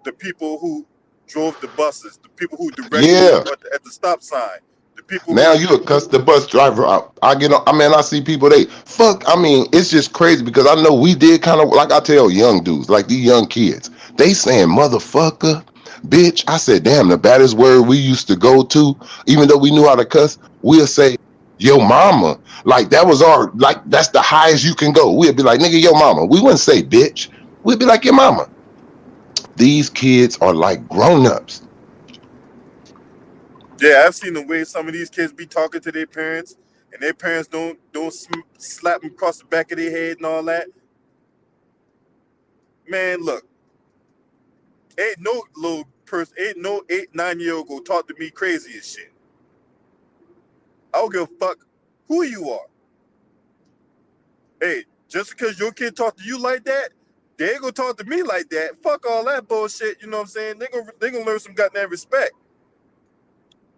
the people who drove the buses, the people who directed Yeah. people at the stop sign, the people Now who you a cuss the bus driver out. I get on. I mean, I see people. They fuck. I mean, it's just crazy because I know we did kind of like I tell young dudes, like these young kids. They saying motherfucker, bitch. I said, damn, the baddest word we used to go to, even though we knew how to cuss, we'll say yo mama. Like that was our like that's the highest you can go. We'd be like nigga yo mama. We wouldn't say bitch. We'd be like your mama. These kids are like grown ups. yeah, I've seen the way some of these kids be talking to their parents, and their parents don't slap them across the back of their head and all that. Man, look, ain't no little person, ain't no 8, 9 year old go talk to me crazy as shit. I don't give a fuck who you are. Hey, just because your kid talk to you like that, they ain't gonna talk to me like that. Fuck all that bullshit. You know what I'm saying? They gonna learn some goddamn respect.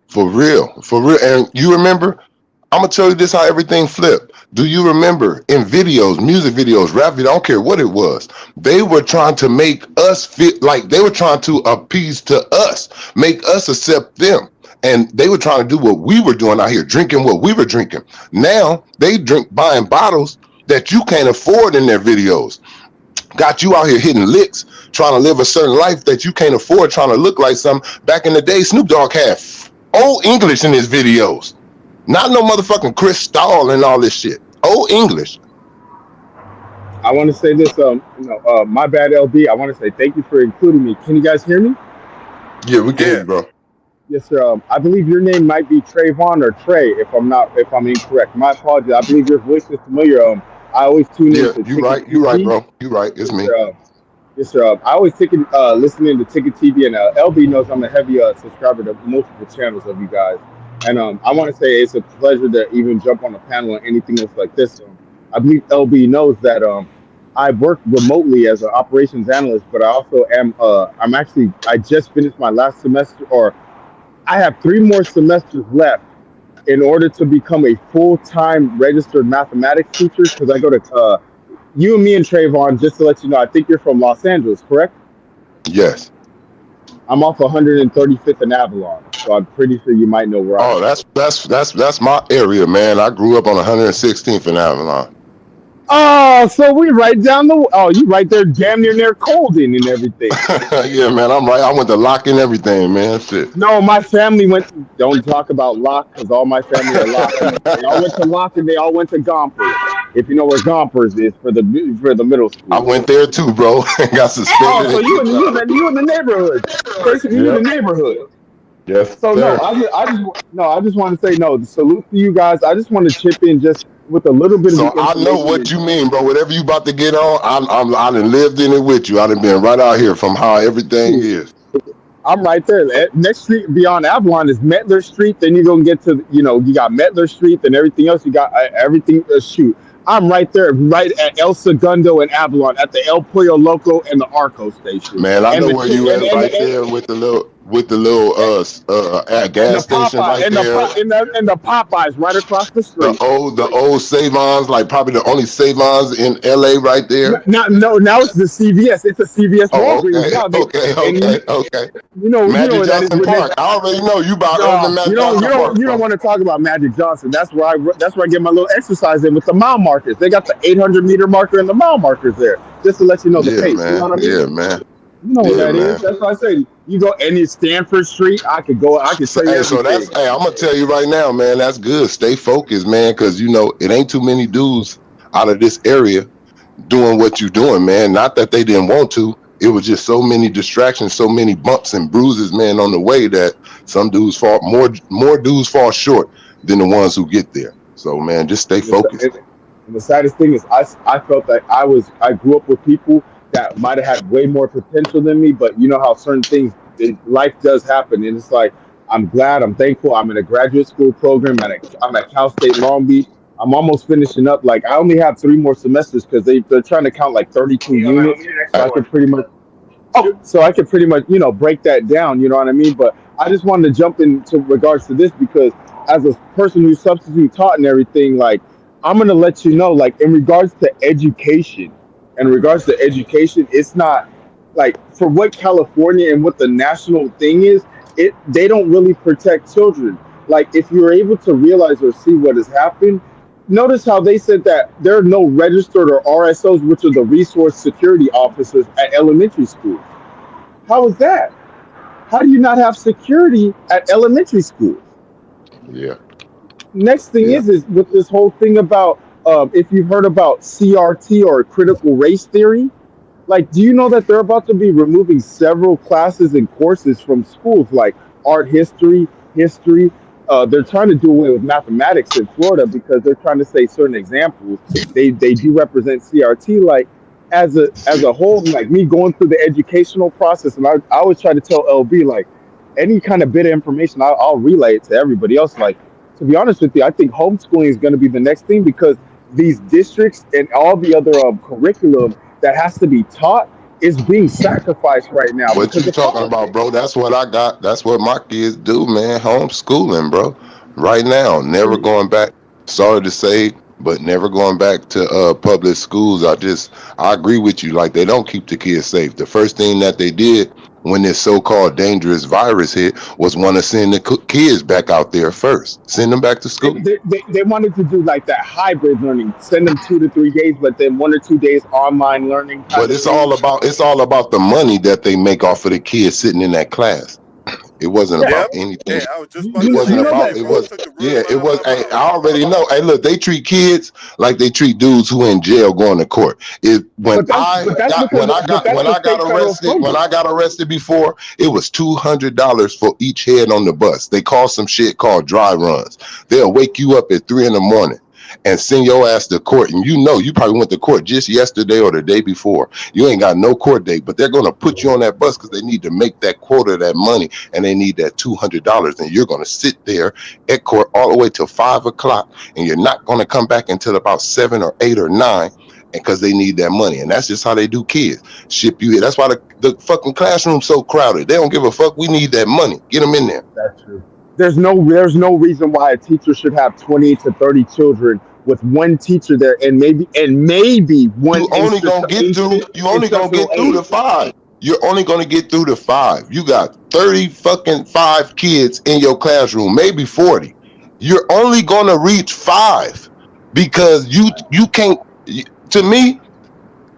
For real, for real. And you remember, I'm gonna tell you this how everything flipped. Do you remember in videos, music videos, rap videos, I don't care what it was, they were trying to make us feel like they were trying to appease to us, make us accept them. And they were trying to do what we were doing out here, drinking what we were drinking. Now they drink buying bottles that you can't afford in their videos. Got you out here hitting licks, trying to live a certain life that you can't afford, trying to look like some. Back in the day, Snoop Dogg had old English in his videos. Not no motherfucking Chris Stahl and all this shit. Old English. I want to say this. My bad, LB. I want to say thank you for including me. Can you guys hear me? Yeah, we can hear Yeah, you, bro. Yes, sir. I believe your name might be Trayvon or Trey. If I'm incorrect, my apologies. I believe your voice is familiar. I always tune Yeah, into you Ticket right. You right, TV. bro. You right. It's Yes, me. sir. Yes, sir. I always listening to Ticket TV, and LB knows I'm a heavy subscriber to multiple channels of you guys. And I want to say it's a pleasure to even jump on a panel or anything else like this. I believe LB knows that I work remotely as an operations analyst, but I also am. I just finished my last semester, or I have 3 more semesters left in order to become a full-time registered mathematics teacher because I go to you and me and Trayvon, just to let you know, I think you're from Los Angeles, correct? Yes. I'm off 135th and Avalon, so I'm pretty sure you might know where I Oh, am. that's my area, man. I grew up on 116th in Avalon. Oh, so we right down the. Oh, you right there, damn near Colden and everything. Yeah, man. I'm right. I went to lock and everything, man. Shit. No, my family went. Don't talk about Locke because all my family are Lockies. They all went to Locke and they all went to Gompers. If you know where Gompers is for the middle I school. went there too, bro. Got Oh, suspended so and you kicked in out. you in the neighborhood. Basically, you in the Yep. neighborhood. Yes, So no, sir. I just want to say no. Salute to you guys. I just want to chip in just with a little bit of the So I know information. what you mean, bro. Whatever you about to get on, I done lived in it with you. I done been right out here from how everything Shoot, is. I'm right there. Next street beyond Avalon is Metler Street. Then you're gonna get to you got Metler Street and everything else. You got everything. Shoot, I'm right there, right at El Segundo and Avalon, at the El Pollo Loco and the Arco station, Man, I and know the where you at right there with the little and the gas station Popeye right there. and the Popeyes right across the street. The old Savons, like probably the only Savons in LA right there. No, now it's the CVS. It's a CVS Oh, Walgreens okay, now. They okay, and okay. you know Magic where that is Johnson when they Park. I already know you about Urban no, Magic Johnson Park, you don't bro. want to talk about Magic Johnson. That's where I get my little exercise in with the mile markers. They got the 800-meter marker and the mile markers there, just to let you know the Yeah, pace. You know man. what I mean? Yeah, man. You know where Yeah, that is. man. That's why I say you go any Stanford Street. I could go. I could So, show you hey, so everything. that's hey, I'm gonna tell you right now, man. That's good. Stay focused, man, because you know it ain't too many dudes out of this area doing what you doing, man. Not that they didn't want to. It was just so many distractions, so many bumps and bruises, man, on the way that some dudes fall more dudes fall short than the ones who get there. So, man, just stay And the, focused. and the saddest thing is, I felt that I grew up with people that might have had way more potential than me, but you know how certain things life does happen, and it's like I'm glad, I'm thankful. I'm in a graduate school program, I'm at Cal State Long Beach. I'm almost finishing up. Like I only have 3 more semesters because they're trying to count like 32 units, so I could pretty much break that down. You know what I mean? But I just wanted to jump into regards to this because as a person who substitute taught and everything, like I'm gonna let you know, like in regards to education, it's not like for what California and what the national thing is, they don't really protect children. Like if you're able to realize or see what has happened, notice how they said that there are no registered or RSOs, which are the resource security officers at elementary schools. How is that? How do you not have security at elementary schools? Yeah, Next thing yeah. is with this whole thing about if you've heard about CRT or critical race theory, like, do you know that they're about to be removing several classes and courses from schools, like art history? They're trying to do away with mathematics in Florida because they're trying to say certain examples they do represent CRT. Like, as a whole, like me going through the educational process, and I always try to tell LB like any kind of bit of information, I'll relay it to everybody else. Like, to be honest with you, I think homeschooling is going to be the next thing because these districts and all the other curriculum that has to be taught is being sacrificed right now What because you of talking about, politics. bro? That's what I got. That's what my kids do, man. Homeschooling, bro. Right now, never going back. Sorry to say, but never going back to public schools. I agree with you. Like they don't keep the kids safe. The first thing that they did when this so-called dangerous virus hit was want to send the kids back out there first, send them back to They, school. they, they, they wanted to do like that hybrid learning, send them 2 to 3 days, but then 1 or 2 days online learning kind But of thing. it's all about the money that they make off of the kids sitting in that class. It wasn't Yeah, about Yep. anything. Yeah, I was just you, about It to you, say wasn't you know that about. that. shit, It bro. was. Took the Yeah. words right It out was. my Hey, mouth. I already know. Hey, look, they treat kids like they treat dudes who in jail going to court. It when But that's because that's the I got state federal arrested when program. I got arrested before, it was $200 for each head on the bus. They call some shit called dry runs. They'll wake you up at 3 in the morning and send your ass to court, and you probably went to court just yesterday or the day before. You ain't got no court date, but they're gonna put you on that bus because they need to make that quota of that money, and they need that $200, and you're gonna sit there at court all the way till 5 o'clock, and you're not gonna come back until about 7 or 8 or 9, because they need that money, and that's just how they do kids. Ship you here. That's why the fucking classroom's so crowded. They don't give a fuck. We need that money. Get them in there. That's true. There's no reason why a teacher should have 20 to 30 children with one teacher there, and maybe one You only gonna instructional get through aide. the five. You're only gonna get through the five. You got 30 fucking 5 kids in your classroom, maybe 40. You're only gonna reach five because you can't. To me,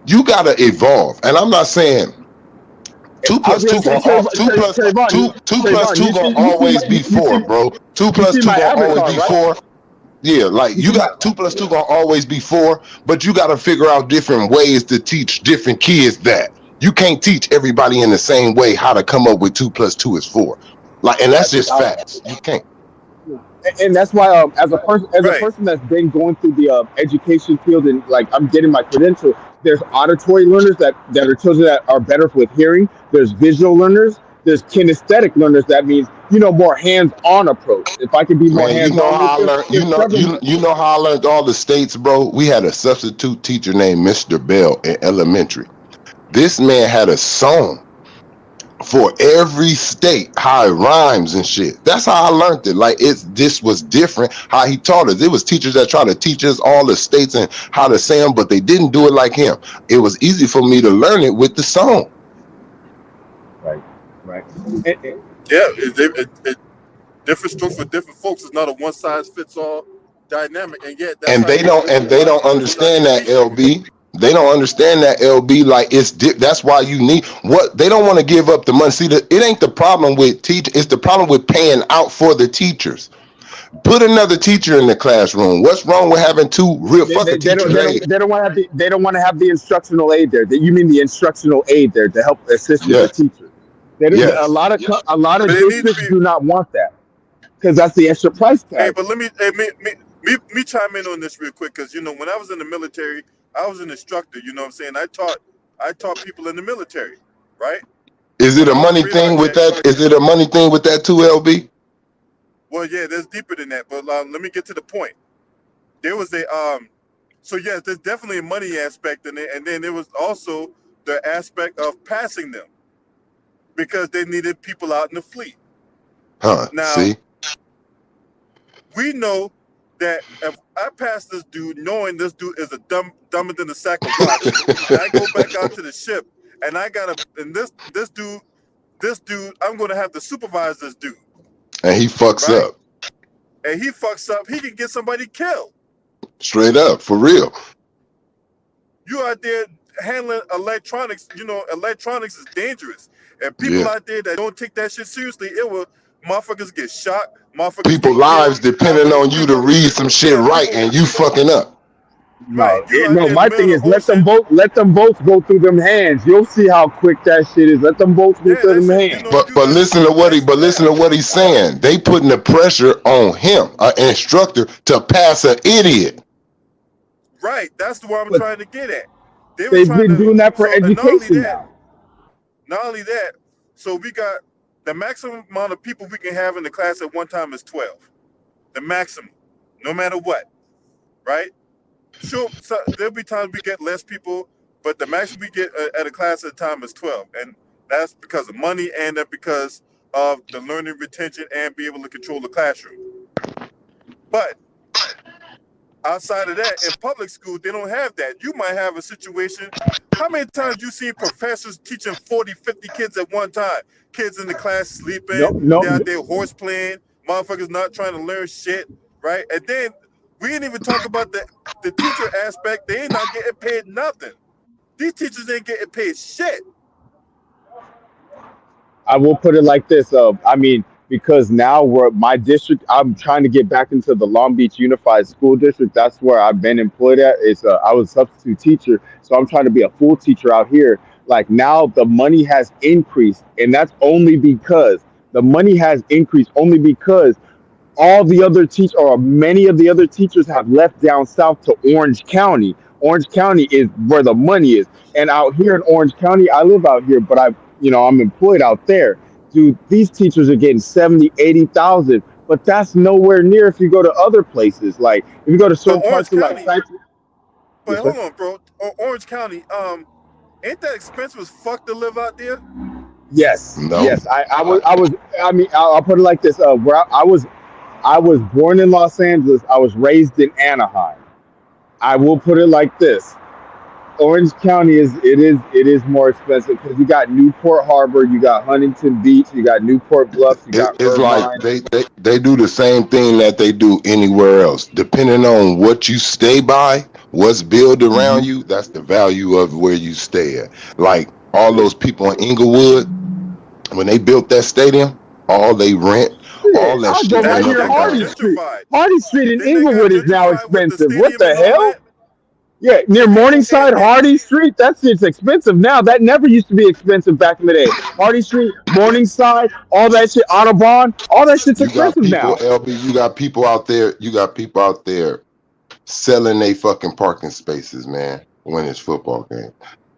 you gotta evolve. And I'm not saying two I was plus gonna two say gonna two plus Trayvon, two plus Trayvon, two gonna always be four, bro. Two you plus see two my gonna always avatar, be right? four. Yeah, like You you see my got 2 plus 2 gonna always be four, but you got to figure out different ways to teach different kids that. You can't teach everybody in the same way how to come up with 2 plus 2 is four. Like, and that's just facts. You can't. and that's why as a Right. person that's been going through the education field, and like I'm getting my credential, there's auditory learners that are children that are better with hearing, there's visual learners, there's kinesthetic learners, that means more hands-on approach. If I can be more Man, you know hands-on with how I them, learned. there's several. You know how I learned all the states, bro. We had a substitute teacher named Mr. Bell in elementary. This man had a song for every state, how it rhymes and shit. That's how I learned it. Like, this was different how he taught us. It was teachers that tried to teach us all the states and how to say them, but they didn't do it like him. It was easy for me to learn it with the song. Right, right. And, Yeah, different strokes for different folks. It's not a one size fits all dynamic, and yet that's And how you do it they don't without understand that, teaching. LB. They don't understand that, LB. Like, that's why you need what they don't want to give up the money. See, it ain't the problem with teach. It's the problem with paying out for the teachers. Put another teacher in the classroom. What's wrong with having two real they, they, fucking they don't teachers? they Hey, don't they don't want to have the instructional aid there. You mean the instructional aid there to help assist with the yes, teacher? A yes. lot of a lot But of it needs to districts be. do not want that because that's the extra price Hey, tag. but let me me chime in on this real quick because when I was in the military, I was an instructor. You know what I'm saying? I taught people in the military, right? Is it When a I was money thing with pre-lieutenant. that? Is it a money thing with that too, LB? Well, yeah, there's deeper than that. But let me get to the point. There was a So yes, there's definitely a money aspect in it, and then there was also the aspect of passing them because they needed people out in the fleet. Huh? Now See, we know that if I pass this dude, knowing this dude is a dumber than a sack of rocks, and I go back out to the ship, and this dude, I'm going to have to supervise this dude, and he fucks right? up And he fucks up, he can get somebody killed. straight up for real. You out there handling electronics, electronics is dangerous. And people Yeah, out there that don't take that shit seriously, it will motherfuckers get shot, motherfuckers people get killed, lives depending motherfuckers on you to people read some shit yeah, right, people and you fucking up. right. No, You out no. there in the My middle thing of is the ocean. let them both go through them hands. You'll see how quick that shit is. Let them both go Yeah, through that them shit, hands. But listen to what he's saying. They putting the pressure on him, an instructor, to pass an idiot. right. That's the what I'm But trying to get at. They were they've trying been to doing that for so and education now. not only that, so we got the maximum amount of people we can have in the class at one time is 12. The maximum, no matter what, right? Sure, so there'll be times we get less people, but the maximum we get at a class at a time is 12, and that's because of money and that because of the learning retention and be able to control the classroom. But Outside of that, in public school, they don't have that. You might have a situation. How many times you seen professors teaching 40, 50 kids at one time? Kids in the class No, sleeping, no. they out there horse playing, motherfuckers not trying to learn shit, right? And then we didn't even talk about the teacher aspect. They ain't not getting paid nothing. These teachers ain't getting paid shit. I will put it like this. I mean, because now we're my district. I'm trying to get back into the Long Beach Unified School District. That's where I've been employed at. I was a substitute teacher, so I'm trying to be a full teacher out here. Like now, the money has increased, and that's only because the money has increased only because all the other teachers or many of the other teachers have left down south to Orange County. Orange County is where the money is. And out here in Orange County, I live out here, but I'm employed out there. Dude, these teachers are getting 70, 80,000, but that's nowhere near if you go to other places. Like if you go to But certain parts of like Cyprus. But Yes, sir. hold on, bro. Orange County, ain't that expensive as fuck to live out there? Yes, No, yes. I mean, I'll put it like this. Where I was born in Los Angeles. I was raised in Anaheim. I will put it like this. Orange County is more expensive because you got Newport Harbor, you got Huntington Beach, you got Newport Bluffs, you got it's like Irvine. they do the same thing that they do anywhere else. Depending on what you stay by, what's built around Mhm. you, that's the value of where you stay at. Like all those people in Inglewood, when they built that stadium, all they rent, all Shit, that I go shit That went right up near in that got Hardy value. Street. gentrified. Hardy Street in Then they got Inglewood is now gentrified with the expensive. What stadium the and all hell? that. Yeah, near And, Morningside, and Hardy Street. That shit's expensive now. That never used to be expensive back in the day. Hardy Street, Morningside, all that shit, Audubon, all that shit's You got expensive people, now. LB, you got people out there, selling they fucking parking spaces, man, when it's football game.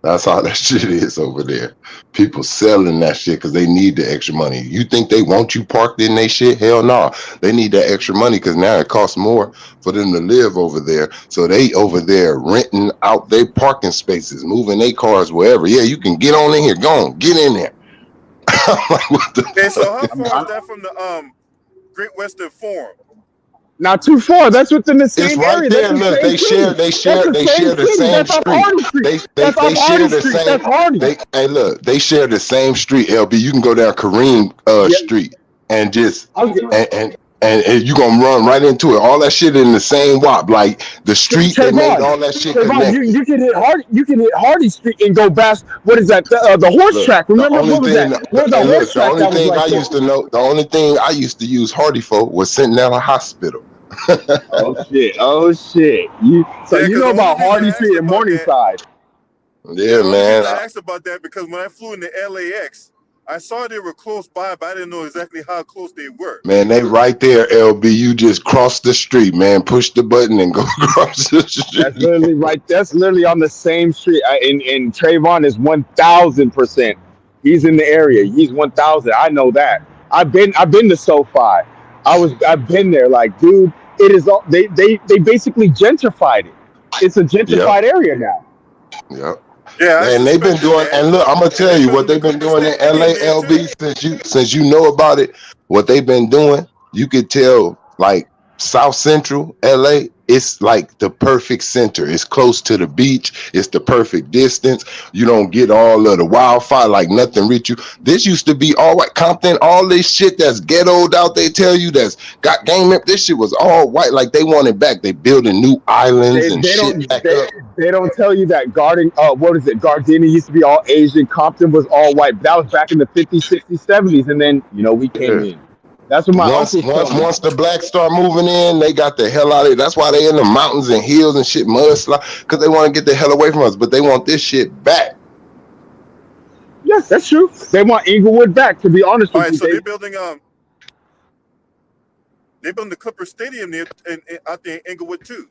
That's how that shit is over there. People selling that shit because they need the extra money. You think they want you parked in they shit? Hell no. They need that extra money because now it costs more for them to live over there. So they over there renting out their parking spaces, moving their cars wherever. Yeah, you can get on in here. Go on, get in there. I'm like, what the and so fuck? how I'm, far is I'm that from the Great Western Forum? not too far. That's within the It's same right area. That's there. the Look, same city. That's the they same share the city. same That's off street. Hardy Street. They That's off they share Hardy the Street. same. That's Hardy. Hey, look, they share the same street. LB, you can go down Kareem Yeah. Street and just I was, and and. And you gonna run right into it. All that shit in the same wop. Like the street, they made Trayvon, all that shit Trayvon, connected. you can hit Hardy. You can hit Hardy Street and go past. What is that? The horse Look, track. the Remember only what was thing, that? Where's the hey, horse look, the track only that was thing right I there? used to know, the only thing I used to use Hardy for was Sentinel Hospital. Oh shit! Oh shit! So Yeah, you because know the only about reason Hardy I asked Street and about that, Morningside? yeah, Yeah, the only reason man. I asked about that because when I flew into LAX, I saw they were close by, but I didn't know exactly how close they were. Man, they right there, LB. You just cross the street, man. Push the button and go across the That's street. literally right. That's literally on the same street. And Trayvon is 1,000%. He's in the area. He's 1,000. I know that. I've been to SoFi. I've been there. Like, dude, it is all they basically gentrified it. It's a Yep, gentrified area now. yep. Yeah, I And they've been suspected doing, that. and look, I'm gonna And tell they you what building the they've been Clipper doing in Stadium there too. LA, since you know about it, what they've been doing, you could tell like South Central LA, it's like the perfect center. It's close to the beach, it's the perfect distance. You don't get all of the wildfire, like nothing reach you. This used to be all white. Compton, all this shit that's ghettoed out, they tell you that's got game up. This shit was all white, like they want it back. They building new islands They and they shit don't back they, up. they don't tell you that Garden what is it? Gardenia used to be all Asian. Compton was all white. But that was back in the 50s, 60s, 70s, and then we came Yeah. in. That's what my Once uncles once tell me. once the blacks start moving in, they got the hell out of it. That's why they in the mountains and hills and shit, mudslide, because they want to get the hell away from us. But they want this shit back. Yes, that's true. They want Inglewood back. To be honest All with right, you, so they building the Clipper Stadium there out there in Inglewood too.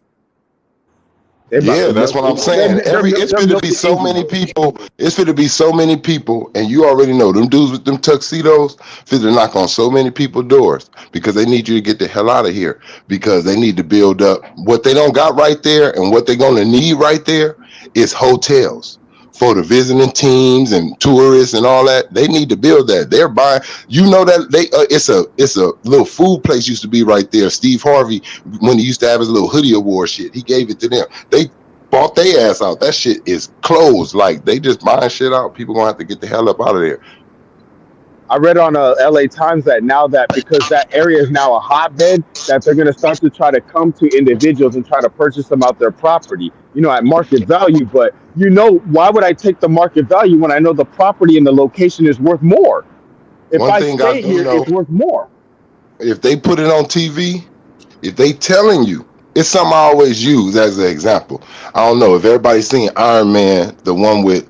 they about Yeah, to that's milk. what I'm saying. It's They're going to be milking so many Inglewood. people. It's going to be so many people, and you already know them dudes with them tuxedos. Fit to knock on so many people doors because they need you to get the hell out of here because they need to build up what they don't got right there, and what they're going to need right there is hotels for the visiting teams and tourists and all that. They need to build that. They're buying. You know that they it's a little food place used to be right there. Steve Harvey, when he used to have his little hoodie award shit, he gave it to them. They bought their ass out. That shit is closed. Like they just buying shit out. People gonna have to get the hell up out of there. I read on LA Times that now that because that area is now a hotbed, that they're going to start to try to come to individuals and try to purchase them out their property, at market value. But why would I take the market value when I know the property and the location is worth more? If One I thing I stay do here, know, it's worth more. if they put it on TV, if they telling you, it's something I always use as an example. I don't know if everybody's seen Iron Man, the one with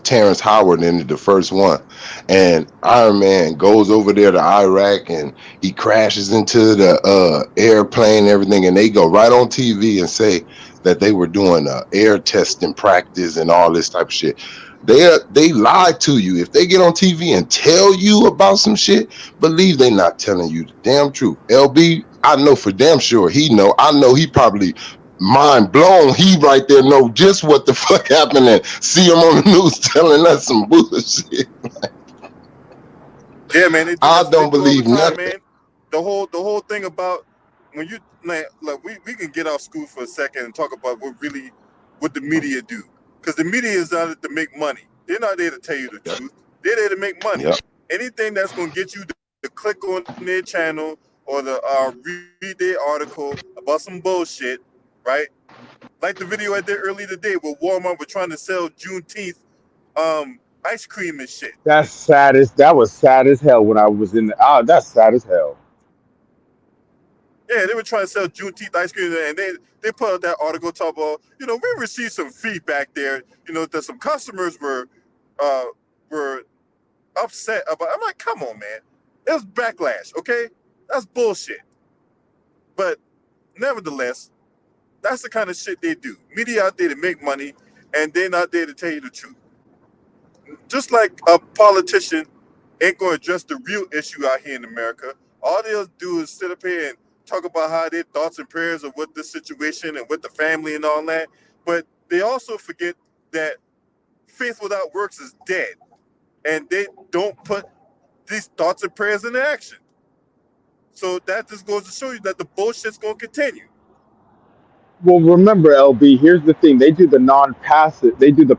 Terrence Howard in it, the first one, and Iron Man goes over there to Iraq and he crashes into the airplane and everything, and they go right on TV and say that they were doing air testing practice and all this type of shit. They lie to you. If they get on TV and tell you about some shit, believe they not telling you the damn truth. LB, I know for damn sure he know. I know he probably mind blown. He right there know just what the fuck happened and see him on the news telling us some bullshit. Yeah, man, they do. I That's what they don't do all the believe time, nothing. man. The whole thing about when you like we can get off school for a second and talk about what the media do, because the media is out there to make money. They're not there to tell you the Yep. truth. They're there to make money. Yep. Anything that's gonna get you to click on their channel or to read their article about some bullshit, right? Like the video I did earlier today where Walmart were trying to sell Juneteenth ice cream and shit. That was sad as hell when I was in the. Oh, that's sad as hell. Yeah, they were trying to sell Juneteenth ice cream, and they put out that article talking about, we received some feedback there, that some customers uh, were upset about. I'm like, come on, man, it was backlash, okay? That's bullshit. But nevertheless, that's the kind of shit they do. Media out there to make money, and they're not there to tell you the truth. Just like a politician ain't going to address the real issue out here in America. All they'll do is sit up here and talk about how their thoughts and prayers are with this situation and with the family and all that. But they also forget that faith without works is dead. And they don't put these thoughts and prayers into action. So that just goes to show you that the bullshit's going to continue. Well, remember, LB, here's the thing. They do the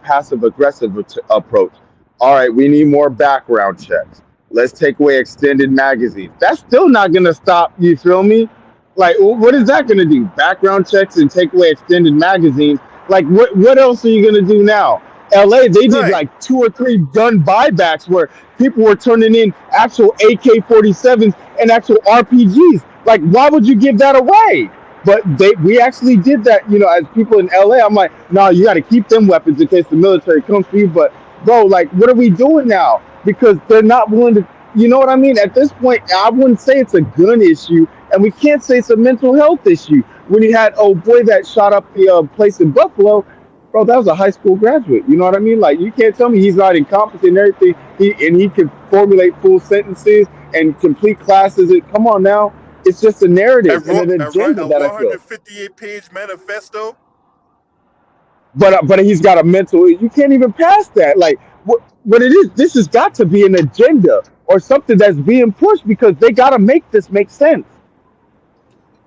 passive aggressive approach. All right, we need more background checks. Let's take away extended magazines. That's still not going to stop, you feel me? Like, what is that going to do? Background checks and take away extended magazines. Like, what else are you going to do now? LA, they did Right. like 2 or 3 gun buybacks where people were turning in actual AK-47s and actual RPGs. Like, why would you give that away? But we actually did that, as people in LA. I'm like, no, you got to keep them weapons in case the military comes for you. But bro, like, what are we doing now? Because they're not willing to, you know what I mean? At this point, I wouldn't say it's a gun issue, and we can't say it's a mental health issue. When you had boy that shot up the place in Buffalo, bro, that was a high school graduate. You know what I mean? Like, you can't tell me he's not incompetent and everything. He can formulate full sentences and complete classes. Come on now. It's just a narrative And and wrote an agenda a that I feel. 158-page manifesto. But he's got a mental. You can't even pass that. Like what it is. This has got to be an agenda or something that's being pushed because they got to make this make sense.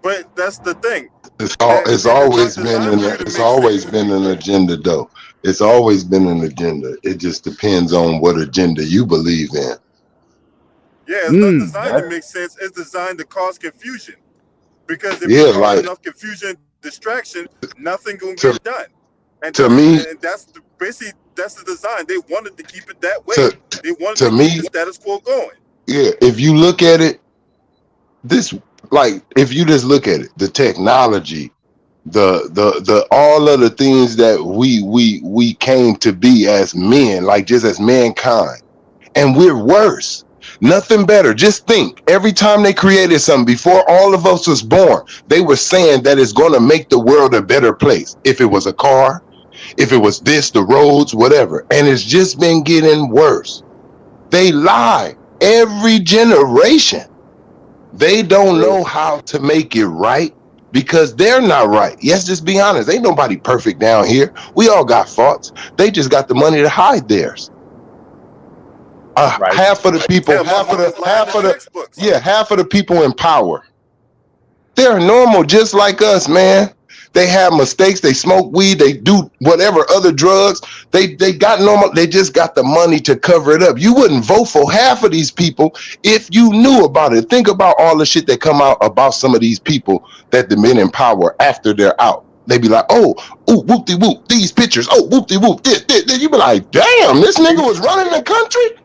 But that's the thing. It's It is not always been designed for you to it's make always sense. been an agenda though. It's always been an agenda. It just depends on what agenda you believe in. Yeah, it's not designed to That make sense. It's designed to cause confusion. Because if you Yeah, cause like enough confusion and distraction, nothing gonna to get done. And to that's me basically that's the design. They wanted to keep it that way. to They wanted to to keep the me, status quo going. yeah, if you look at it, this like if you just look at it, the technology, the all of the things that we came to be as men, like just as mankind, and we're worse. Nothing better. Just think, every time they created something before all of us was born, they were saying that it's going to make the world a better place. If it was a car, if it was this, the roads, whatever. And it's just been getting worse. They lie every generation. They don't true. know how to make it right. because they're not right. Yes, just be honest. Ain't nobody perfect down here. We all got faults. They just got the money to hide theirs. Right. Half of the people, Hell, motherfuckers lying in textbooks. half of the people in power, they're normal, just like us, man. They have mistakes. They smoke weed. They do whatever other drugs. They got normal. They just got the money to cover it up. You wouldn't vote for half of these people if you knew about it. Think about all the shit that come out about some of these people that the men in power after they're out. They be like, oh, ooh, whoop de whoop, these pictures. Oh, whoop de whoop, this. You be like, damn, this nigga was running the country.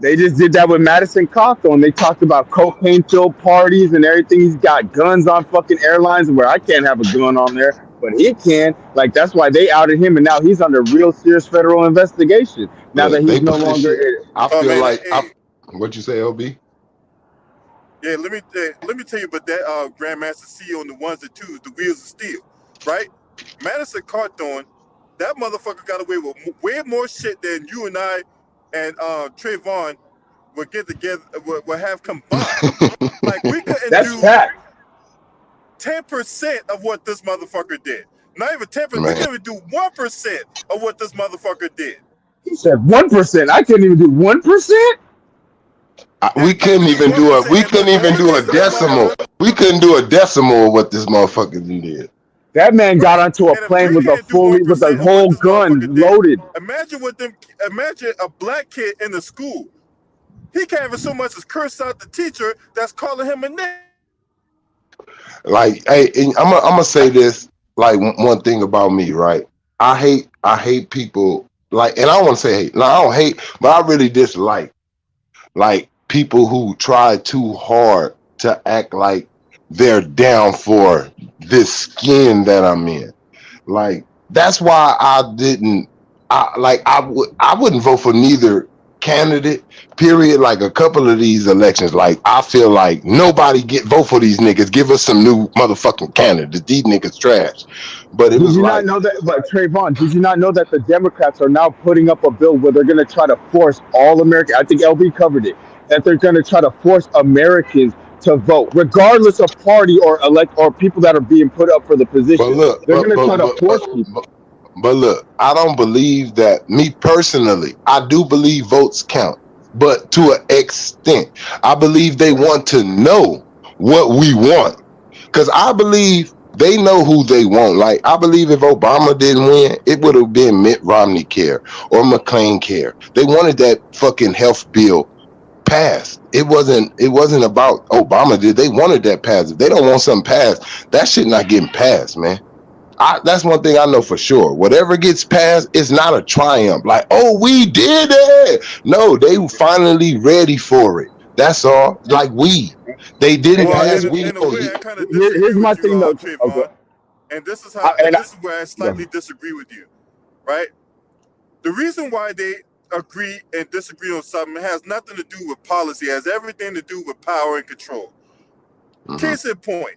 They just did that with Madison Cawthorn. They talked about cocaine-filled parties and everything. He's got guns on fucking airlines where I can't have a gun on there, but he can. Like, that's why they outed him, and now he's under real serious federal investigation. Now that Look, they he's no put this longer. shit. I Oh feel man, like hey, what you say, LB? yeah, let me tell you about that Grandmaster CEO and the ones and twos, the wheels of steel, right? Madison Cawthorn, that motherfucker got away with way more shit than you and I and Trayvon would get together, would have combined. Like we couldn't That's do fact. 10% of what this motherfucker did. Not even 10%. We Man, couldn't even do 1% of what this motherfucker did. He said 1%. I couldn't even do 1%. we And couldn't couldn't do even do a 1%. we And the couldn't even only do a reason that decimal. motherfucker, We couldn't do a decimal of what this motherfucker did. That man got right? onto a And if plane we with a can't do fully with a 1% of what whole this motherfucker gun did, loaded. imagine what them. Imagine a black kid in the school. He can't even so much as curse out the teacher that's calling him a nigga. Like, hey, and I'm gonna say this. Like one thing about me, right? I hate people. Like, and I don't want to say hate. No, I don't hate, but I really dislike like people who try too hard to act like they're down for this skin that I'm in. Like that's why I didn't. I wouldn't vote for neither candidate. Period. Like a couple of these elections, like I feel like nobody get vote for these niggas. Give us some new motherfucking candidates. These niggas trash. But it Did was you not like, know that? But Trayvon, did you not know that the Democrats are now putting up a bill where they're going to try to force all Americans? I think LB covered it. That they're going to try to force Americans to vote, regardless of party or elect or people that are being put up for the but position. look, They're going to try to force people. but look, I don't believe that. Me personally, I do believe votes count, but to an extent. I believe they want to know what we want. Because I believe they know who they want. Like, I believe if Obama didn't win, it would have been Mitt Romney care or McClain care. They wanted that fucking health bill passed. It wasn't about Obama did. They wanted that passed. If they don't want something passed, that shit not getting passed, man. That's one thing I know for sure. Whatever gets passed, it's not a triumph. Like, oh, we did it. No, they finally ready for it. That's all. Like they didn't And, Well, pass and, weed in a for way, years. I kind of disagree here's my with you, thing, though. Okay. Trayvon. And this is how, and And this is where I go slightly disagree with you, right? The reason why they agree and disagree on something has nothing to do with policy. It has everything to do with power and control. Mm-hmm. Case in point,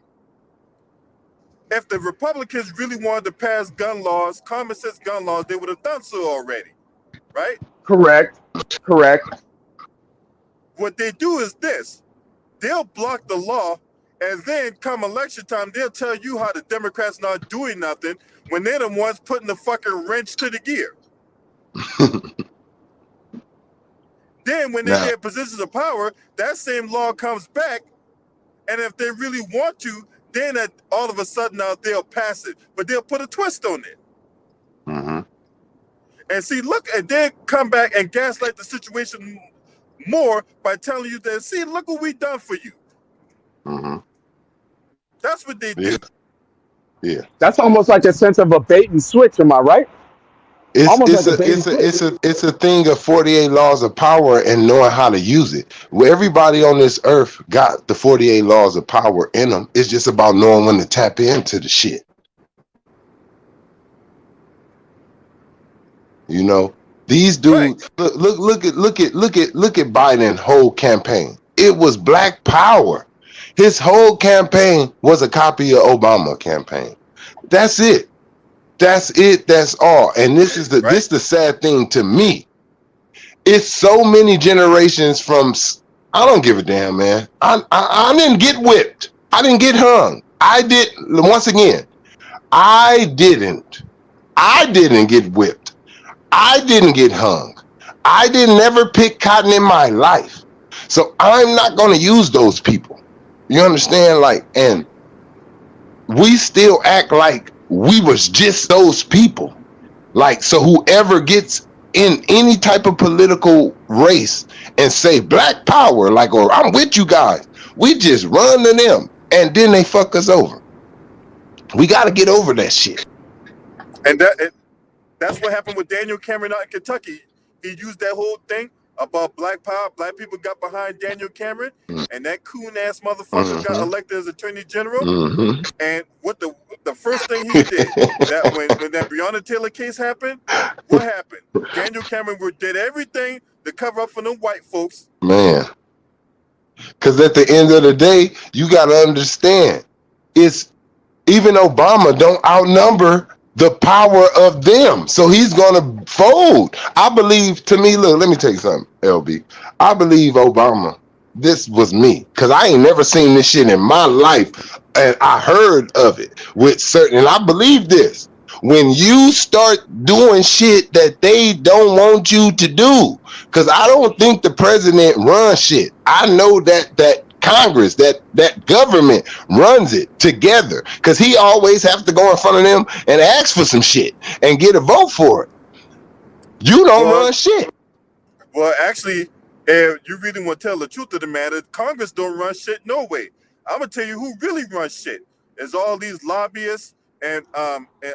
if the Republicans really wanted to pass gun laws, common sense gun laws, they would have done so already, right? correct, correct. What they do is this: they'll block the law, and then come election time, they'll tell you how the Democrats not doing nothing when they're the ones putting the fucking wrench to the gear. Then when they Now, get positions of power, that same law comes back, and if they really want to, then all of a sudden now they'll pass it, but they'll put a twist on it. mm-hmm. And see, look, and then come back and gaslight the situation more by telling you that, see, look what we done for you. Mm-hmm. That's what they Yeah, do. yeah. That's almost like a sense of a bait and switch. Am I right? It's Almost it's like a a bait and it's a switch. it's a thing of 48 laws of power and knowing how to use it. Where everybody on this earth got the 48 laws of power in them. It's just about knowing when to tap into the shit. You know, these Right. dudes look at Biden's whole campaign. It was black power. His whole campaign was a copy of Obama campaign. That's it. That's it. That's all. And Right. this the sad thing to me. It's so many generations from. I don't give a damn, man. I didn't get whipped. I didn't get hung. I did once again. I didn't. I didn't get whipped. I didn't get hung. I didn't ever pick cotton in my life. So I'm not going to use those people. You understand? Like, and we still act like we was just those people. Like, so whoever gets in any type of political race and say black power, like, or I'm with you guys, we just run to them and then they fuck us over. We got to get over that shit. And that's what happened with Daniel Cameron out in Kentucky. He used that whole thing about black power. Black people got behind Daniel Cameron, and that coon ass motherfucker got elected as attorney general. And what the first thing he did, that when that Breonna Taylor case happened, what happened? Daniel Cameron did everything to cover up for them white folks. Man, because at the end of the day, you got to understand, it's even Obama don't outnumber the power of them. So he's going to fold. I believe, to me, look, let me tell you something, LB. I believe Obama, this was me, because I ain't never seen this shit in my life. And I heard of it with certain, and I believe this. When you start doing shit that they don't want you to do, because I don't think the president runs shit. I know that Congress, that government runs it together, because he always has to go in front of them and ask for some shit and get a vote for it. You don't run shit. Well, actually, if you really want to tell the truth of the matter, Congress don't run shit no way. I'm gonna tell you who really runs shit. Is all these lobbyists and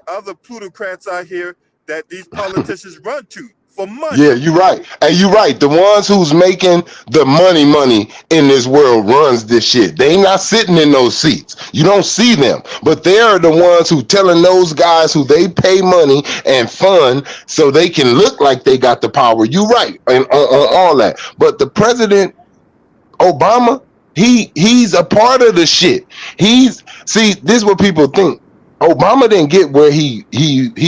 other plutocrats out here that these politicians run to for money. Yeah, you're right. And you're right. The ones who's making the money in this world runs this shit. They not sitting in those seats. You don't see them. But they're the ones who telling those guys who they pay money and fund so they can look like they got the power. You're right. And on all that. But the president, Obama, he's a part of the shit. See, this is what people think. Obama didn't get where he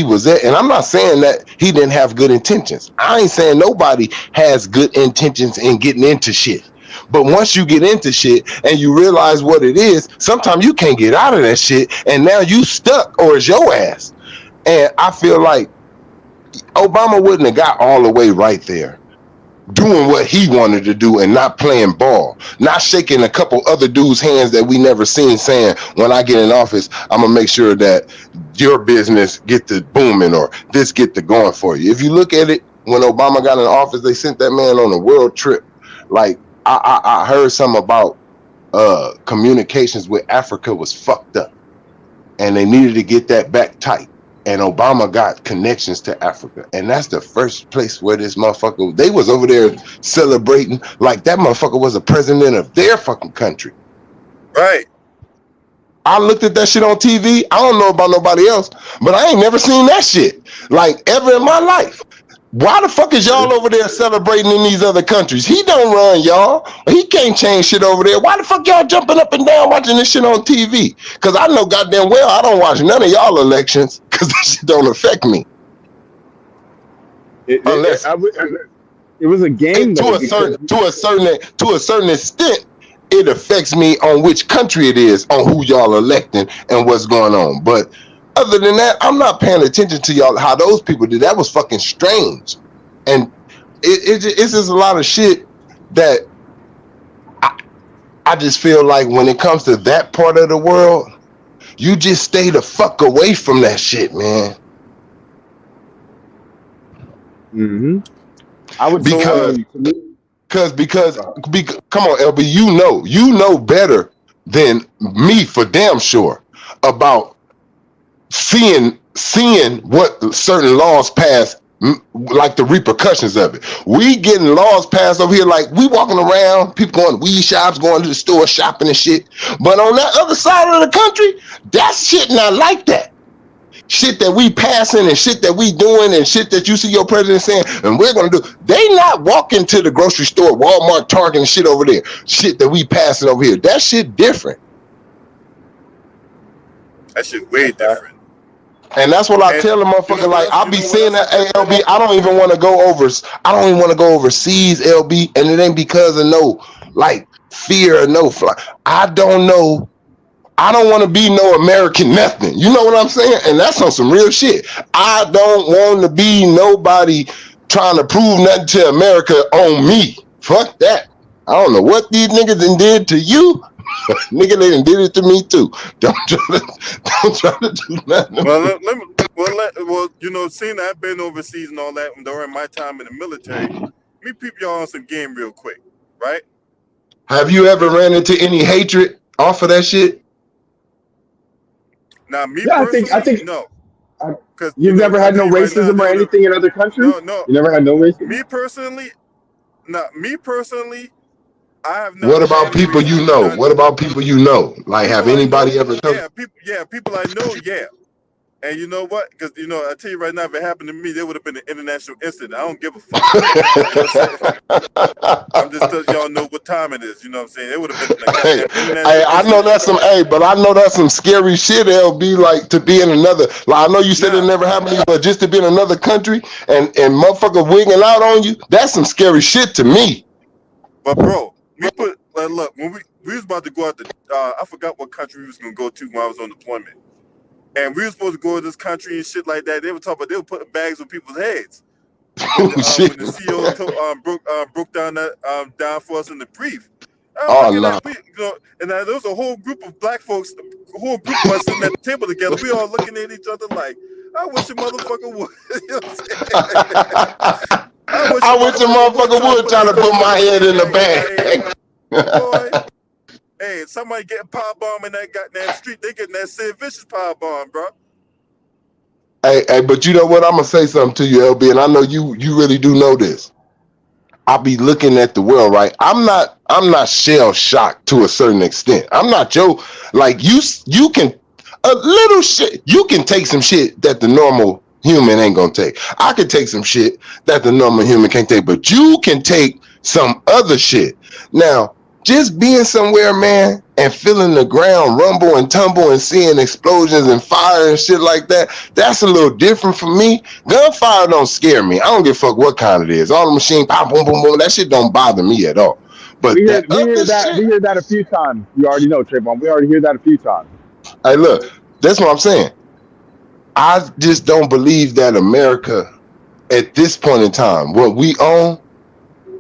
was at, and I'm not saying that he didn't have good intentions. I ain't saying nobody has good intentions in getting into shit. But once you get into shit and you realize what it is, sometimes you can't get out of that shit, and now you stuck, or it's your ass. And I feel like Obama wouldn't have got all the way right there, doing what he wanted to do and not playing ball, not shaking a couple other dudes' hands that we never seen, saying, when I get in office, I'm gonna make sure that your business get to booming or this get to going for you. If you look at it, when Obama got in office, they sent that man on a world trip. Like, I heard something about communications with Africa was fucked up and they needed to get that back tight. And Obama got connections to Africa. And that's the first place where this motherfucker, they was over there celebrating like that motherfucker was a president of their fucking country. Right. I looked at that shit on TV. I don't know about nobody else, but I ain't never seen that shit like ever in my life. Why the fuck is y'all over there celebrating in these other countries? He don't run y'all. He can't change shit over there. Why the fuck y'all jumping up and down watching this shit on TV? Because I know goddamn well I don't watch none of y'all elections because this shit don't affect me. It was a game to a certain extent, it affects me on which country it is, on who y'all electing and what's going on. But other than that, I'm not paying attention to y'all, how those people did. That was fucking strange. And it's just a lot of shit that I just feel like when it comes to that part of the world, you just stay the fuck away from that shit, man. Mm-hmm. I would because come on, LB, you know better than me for damn sure about seeing what certain laws pass, like the repercussions of it. We getting laws passed over here, like we walking around, people going to weed shops, going to the store, shopping and shit. But on that other side of the country, that shit not like that. Shit that we passing and shit that we doing and shit that you see your president saying and we're gonna do. They not walking to the grocery store, Walmart, Target and shit over there. Shit that we passing over here. That shit different. That shit way different. And that's what I tell the motherfucker. Like, I'll be saying that, hey, LB, I don't even want to go overseas, LB, and it ain't because of no like fear or no fly. I don't know I don't want to be no American nothing. You know what I'm saying? And that's on some real shit. I don't want to be nobody trying to prove nothing to America on me. Fuck that. I don't know what these niggas done did to you. Nigga, they done did it to me too. Don't try to do nothing to Well, me. seeing I've been overseas and all that during my time in the military, me peep y'all on some game real quick, right? Have you ever ran into any hatred off of that shit? Now, me Yeah, I personally, think no, uh, because you've never I had tell no you right now, racism or anything in other countries. no, You never had no racism. me personally, me personally, I have What not had about any people you racism know? done. What about people you know? Like, have People I know, anybody ever told? people I know, yeah. And you know what? Because I tell you right now, if it happened to me, there would have been an international incident. I don't give a fuck. You know what I'm saying? I'm just letting y'all know what time it is. You know what I'm saying? It would have been a Hey, goddamn international hey, I know incident. that's some. Hey, but I know that's some scary shit. LB, like to be in another. Like I know you said it Nah, never happened to you, but just to be in another country and motherfucker wigging out on you, that's some scary shit to me. but bro, look, when we was about to go out to, I forgot what country we was gonna go to when I was on deployment, and we were supposed to go to this country and shit like that. They were talking about they were putting bags on people's heads when Oh shit. the CEO broke down that down for us in the brief. I'm Oh looking no. at and there was a whole group of black folks, a whole group of us sitting at the table together. We all looking at each other like, I wish a motherfucker would. You know what I'm saying? I wish a I wish a motherfucker would motherfucker try to would put try their to put my motherfucking head head in the down, bag. goddamn boy. Hey, somebody getting power bomb in that goddamn street, they getting that Sid Vicious power bomb, bro. Hey, but you know what? I'm gonna say something to you, LB, and I know you really do know this. I be looking at the world, right? I'm not shell shocked to a certain extent. I'm not Joe. Like you can a little shit. You can take some shit that the normal human ain't gonna take. I can take some shit that the normal human can't take, but you can take some other shit. Now, just being somewhere, man, and feeling the ground rumble and tumble and seeing explosions and fire and shit like that, that's a little different for me. Gunfire don't scare me. I don't give a fuck what kind it is. All the machine pop, boom, boom, boom. That shit don't bother me at all. But that other We shit, hear that a few times. You already know, Trayvon. We already hear that a few times. hey, look, that's what I'm saying. I just don't believe that America, at this point in time, what we own,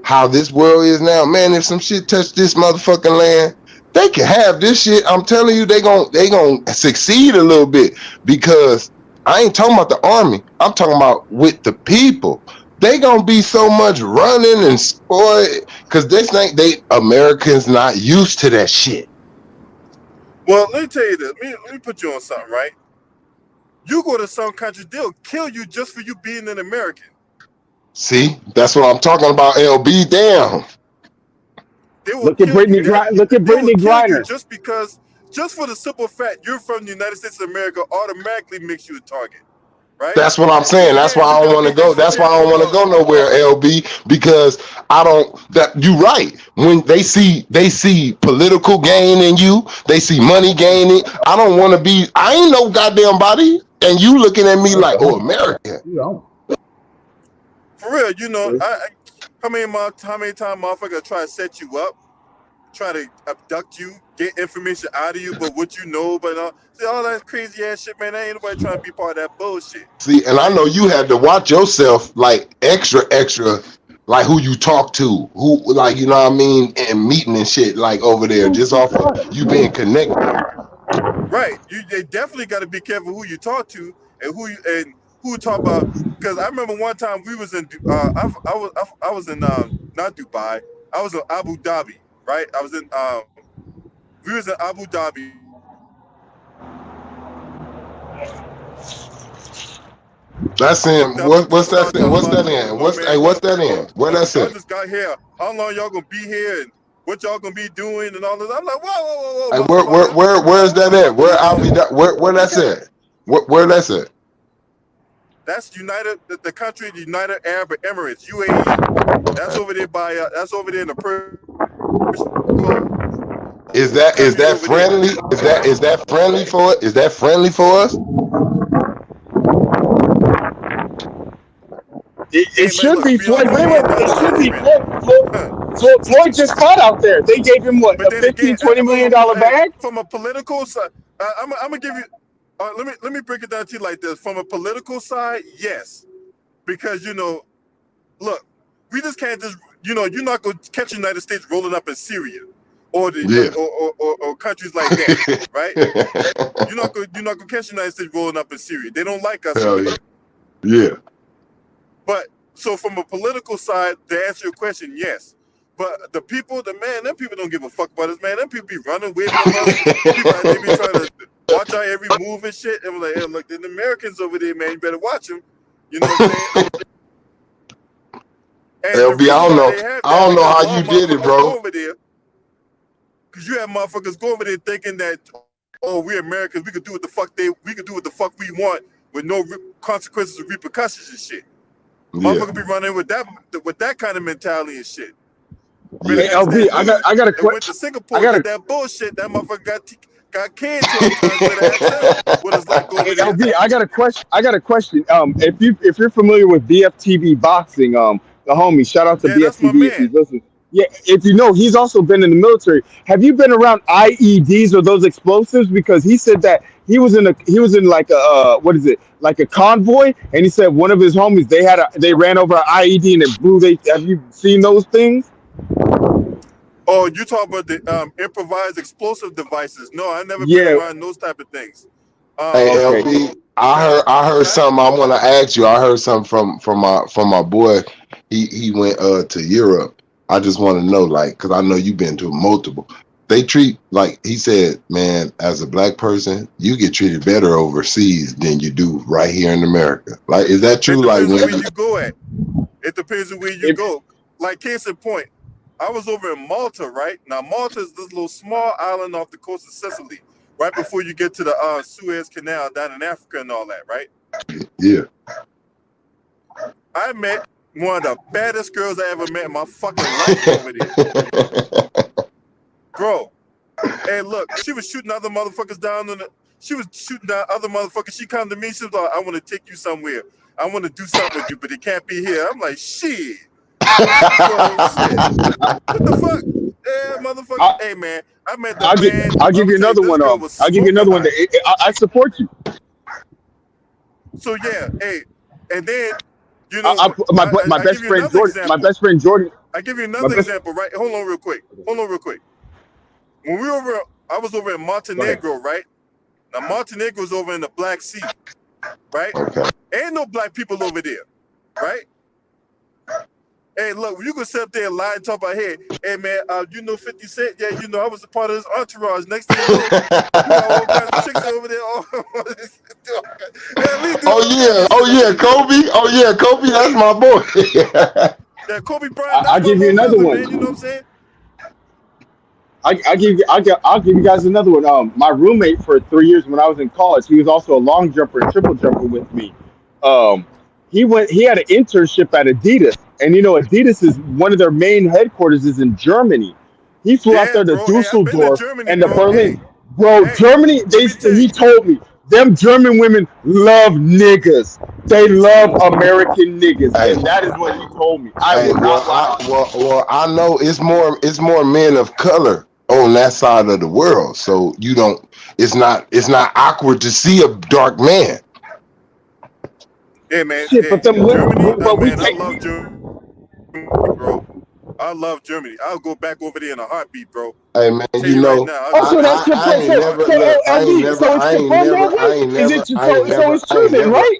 how this world is now, man, if some shit touch this motherfucking land, they can have this shit. I'm telling you, they gon' succeed a little bit because I ain't talking about the army. I'm talking about with the people. They gonna be so much running and spoiled because this ain't they Americans not used to that shit. Well, let me tell you this. Let me put you on something, right? You go to some countries, they'll kill you just for you being an American. See, that's what I'm talking about. LB, damn. They will Look at kill you. Look at They will Brittany kill you Griner. just for the simple fact you're from the United States of America automatically makes you a target, right? That's what I'm So saying. That's yeah, why we I don't got to want be to go. extra That's why I don't careful. want to go nowhere, LB, because I don't. That you right. When they see political gain in you, they see money gaining. I don't want to be. I ain't no goddamn body, and you looking at me Oh, like, you oh, don't. American. You don't. For real, how many times motherfucker try to set you up, try to abduct you, get information out of you, but what you know, but see all that crazy ass shit, man. Ain't nobody trying to be part of that bullshit, See, and I right? know you had to watch yourself like extra, like who you talk to, who like you know what I mean, and meeting and shit like over there, just off of you being connected. Right. They definitely got to be careful who you talk to and who talk about. Because I remember one time we was in, I was in not Dubai, I was in Abu Dhabi, right? We was in Abu Dhabi. That's Hooked in up. what's Start that in? talking What's about, that in? oh What's hey, man, what's that in? Where that's y'all at? just got here. How long y'all gonna be here and what y'all gonna be doing and all this? I'm like, whoa, Hey, motherfucker. where's What that the at? fuck are Where you I'll be doing? where We that's got at? Where that's at? That's the country, the United Arab Emirates, UAE. That's over there in the Persian Gulf. Is The that is country's that over there. friendly? Is that friendly for it? Is that friendly for us? It Hey man, should look, be to be honest friendly. with Wait, you, wait, it it does should be anyway. friendly. Floyd just fought out there. They gave him what, But a then again, 15-20 million bag? from a political side, I'm gonna give you. Let me break it down to you like this. From a political side, yes, because look, we just can't just you're not gonna catch the United States rolling up in Syria, or the Yeah. or countries like that, right? You're not gonna catch the United States rolling up in Syria. They don't like us over Hell yeah. there. Yeah. But so from a political side, to answer your question, yes. But them people don't give a fuck about us, man. Them people be running away from us. They be trying to watch our every move and shit. And we're like, hey, look, the Americans over there, man, you better watch them. You know what I'm saying? And the LB, reason I don't why know. they have I that, don't know because a how lot you of did it, motherfuckers go bro. over there, because you have motherfuckers go over there thinking that, oh, we're Americans, we could do what the fuck we want with no consequences or repercussions and shit. Yeah. Motherfucker be running with that kind of mentality and shit. Been Yeah. Hey, asked LB, that dude I got a that went question. to I Singapore, got a did that bullshit. That motherfucker got canned 12 times. Better ask him what it's like over Hey, there. LB, I got a question. If you're familiar with BFTV boxing, the homie, shout out to Yeah, that's my BFTV if he's man. listening. Yeah, if you know, he's also been in the military. Have you been around IEDs or those explosives? Because he said that he was in like a what is it, like a convoy, and he said one of his homies, they ran over an IED and it blew. Have you seen those things? Oh, you talk about the improvised explosive devices. No, I never been Yeah. around those type of things. Hey But Okay. LB, I heard huh? something I want to ask you. I heard something from my boy. He went to Europe. I just want to know, like, because I know you've been to multiple. They treat, like he said, man, as a black person, you get treated better overseas than you do right here in America. Like, is that It true? Like depends on where when you go at. It depends on where you If, go. Like case in point, I was over in Malta, right? Now Malta is this little small island off the coast of Sicily, right before you get to the Suez Canal down in Africa and all that, right? yeah. I met one of the baddest girls I ever met in my fucking life over there, bro. Hey, look, she was shooting other motherfuckers down she was shooting down other motherfuckers. She come to me, she was like, I want to take you somewhere. I want to do something with you, but it can't be here. I'm like, shit. So shit. What the fuck? Yeah, motherfucker. I, Hey man, I met the I'll give man. I'll I'm give gonna you tell you, another this one. girl was I'll give you smoking another one. hot. I support you. So yeah, hey, and then My I give best you friend another Jordan. My example. best friend Jordan. I give you My another best. example, right? Hold on real quick. When I was over in Go ahead. Montenegro, right? Now Montenegro's over in the Black Sea, right? Okay. Ain't no black people over there, right? Hey, look, you can sit up there and lie and talk about, hey man, 50 Cent? Yeah, I was a part of his entourage. Next thing you got all kinds of chicks over there. At least do Oh all kind yeah. of Oh shit over yeah, there. Kobe. Oh yeah, Kobe. That's my boy. Yeah, Kobe Bryant, that's I'll my give you little another cousin, man. You know what one. I'm saying? I'll give you guys another one. My roommate for 3 years when I was in college, he was also a long jumper and triple jumper with me. Um, he had an internship at Adidas, and Adidas is one of their main headquarters is in Germany. He flew out Yeah, there to bro. Hey, I've been to Dusseldorf Germany, and to bro. Berlin. Hey, Bro, hey, Germany, let me tell he you. told me them German women love niggas. They love American niggas, Hey, and that is what he told me. I hey, will not lie. I know it's more men of color on that side of the world. So you don't it's not awkward to see a dark man. Hey, man. Shit, Hey, but them, Germany, but we man, I take. love Germany, bro. I love Germany. I'll go back over there in a heartbeat, bro. Hey man, Tell you right now, I'll Oh, go so back that's over there I in ain't a never heartbeat. look, LB. So it's confirmed that way. Is it so? It's true then, right?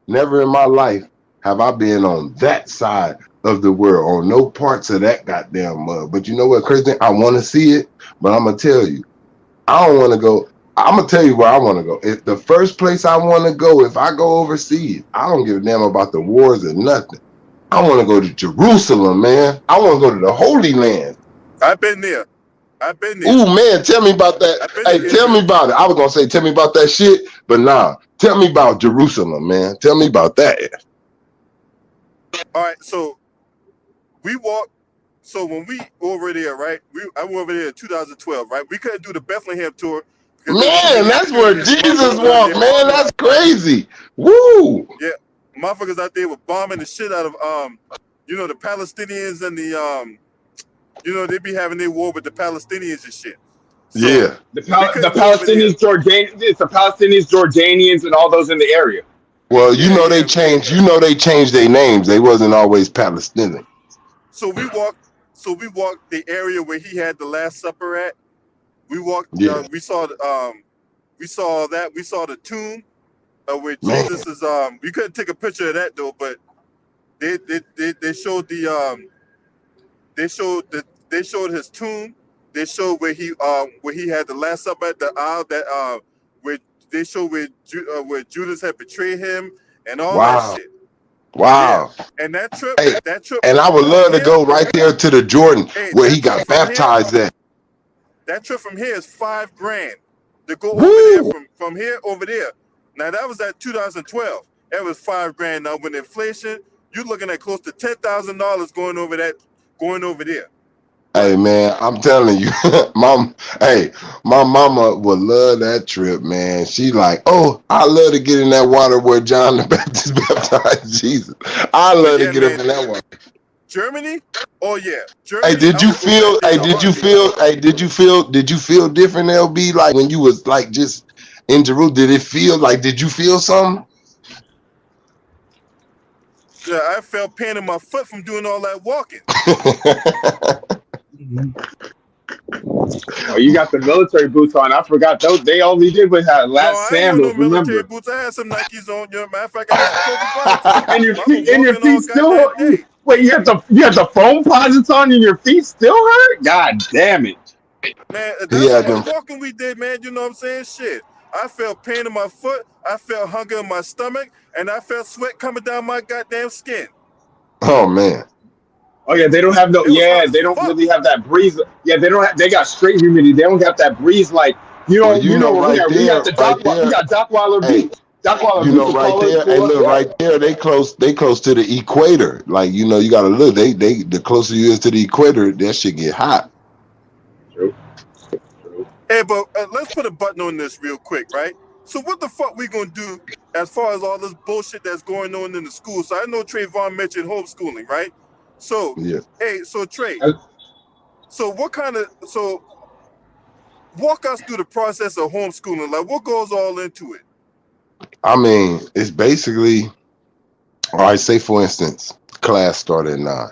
never in my life have I been on that side of the world, on no parts of that goddamn mud. But you know what, Christian? I want to see it, but I'm gonna tell you, I don't want to go. I'm gonna tell you where I want to go. If the first place I want to go, if I go overseas, I don't give a damn about the wars or nothing. I want to go to Jerusalem, man. I want to go to the Holy Land. I've been there. I've been there. Ooh, man, tell me about that. I've been to Hey, tell me Israel. about it. I was gonna say, tell me about that shit, but nah, tell me about Jerusalem, man. Tell me about that. All right, so we walked. So when we over there, right? I went over there in 2012, right? We couldn't do the Bethlehem tour because there was too Man, many that's where Jesus motherfuckers out walked, there man. bombing. That's crazy. Woo! Yeah, motherfuckers out there were bombing the shit out of the Palestinians and they be having their war with the Palestinians and shit. So Yeah. we The couldn't go over there. Palestinians, it's the Palestinians, Jordanians, and all those in the area. Well, Yeah, yeah. they changed their names. They wasn't always Palestinian. So we walked. So we walked the area where he had the Last Supper at. We walked. Yeah. We saw that. We saw the tomb where Man. Jesus is. We couldn't take a picture of that though, but they showed the they showed his tomb. They showed where he had the Last Supper at the aisle that where they showed where Judas had betrayed him and all that Wow. shit. Yeah, Wow. and Hey, that trip and I would from love to here, go right there to the Jordan hey, where he got baptized at. that trip from here is $5,000 to go over there Woo! from here over there. Now that was at 2012. That was $5,000. Now with inflation, you're looking at close to $10,000 going over there. Hey But man, I'm telling you, mom. Hey, my mama would love that trip, man. She like, oh, I love to get in that water where John the Baptist baptized Jesus. I love to yeah, get up man, in that water. Germany. Oh yeah, Hey, Germany. did I you would go back feel? there in a heartbeat. Did you feel different, LB? Like when you was like just in Jerusalem, did it feel like? Did you feel something? Yeah, I felt pain in my foot from doing all that walking. Oh, you got the military boots on. I forgot those. They only did was have No, last I ain't wearing no sandals. military Remember, boots. I had some Nikes on. Matter of fact, I had some Kobe Bryants on. I and was your walking all feet still. goddamn day. Wait, you have the foam posits on, and your feet still hurt. God damn it! Man, He that's how had much them. walking we did, man. You know what I'm saying? Shit. I felt pain in my foot. I felt hunger in my stomach, and I felt sweat coming down my goddamn skin. Oh man. Oh yeah, they don't have no. It was hot Yeah, as they don't fuck. really have that breeze. Yeah, they don't. They got straight humidity. They don't got that breeze like Well, You know where we right are. We there, got the right We there. got Dockweiler Hey, Beach. Dockweiler Beach will right call it there. Hey, pull up. look, Yeah. right there. They close to the equator. Like you got to look. They the closer you is to the equator, that shit get hot. True. True. Hey, but let's put a button on this real quick, right? So what the fuck we gonna do as far as all this bullshit that's going on in the school? So I know Trayvon mentioned homeschooling, right? So, Yeah. hey, so Trey, Uh, so walk us through the process of homeschooling. Like what goes all into it? I mean, it's basically all right. Say for instance, class started at 9.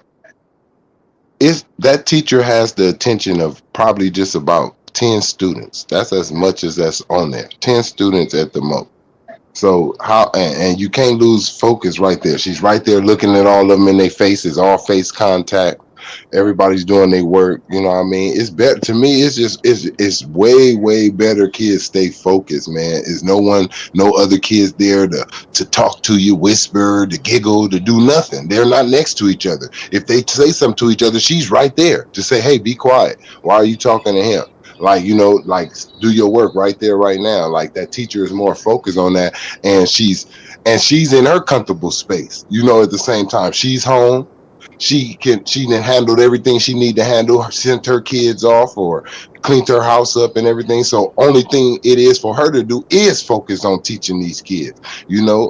If that teacher has the attention of probably just about 10 students, that's as much as that's on there. 10 students at the most. So how and you can't lose focus right there. She's right there looking at all of them in their faces, all face contact. Everybody's doing their work. You know what I mean? It's better to me. It's way better. Kids stay focused, man. Is no other kids there to talk to you, whisper, to giggle, to do nothing. They're not next to each other. If they say something to each other, she's right there to say, "Hey, be quiet. Why are you talking to him?" Like do your work right there, right now. Like that teacher is more focused on that, and she's in her comfortable space. At the same time, she's home. She done handled everything she need to handle, sent her kids off or cleaned her house up and everything. So only thing it is for her to do is focus on teaching these kids.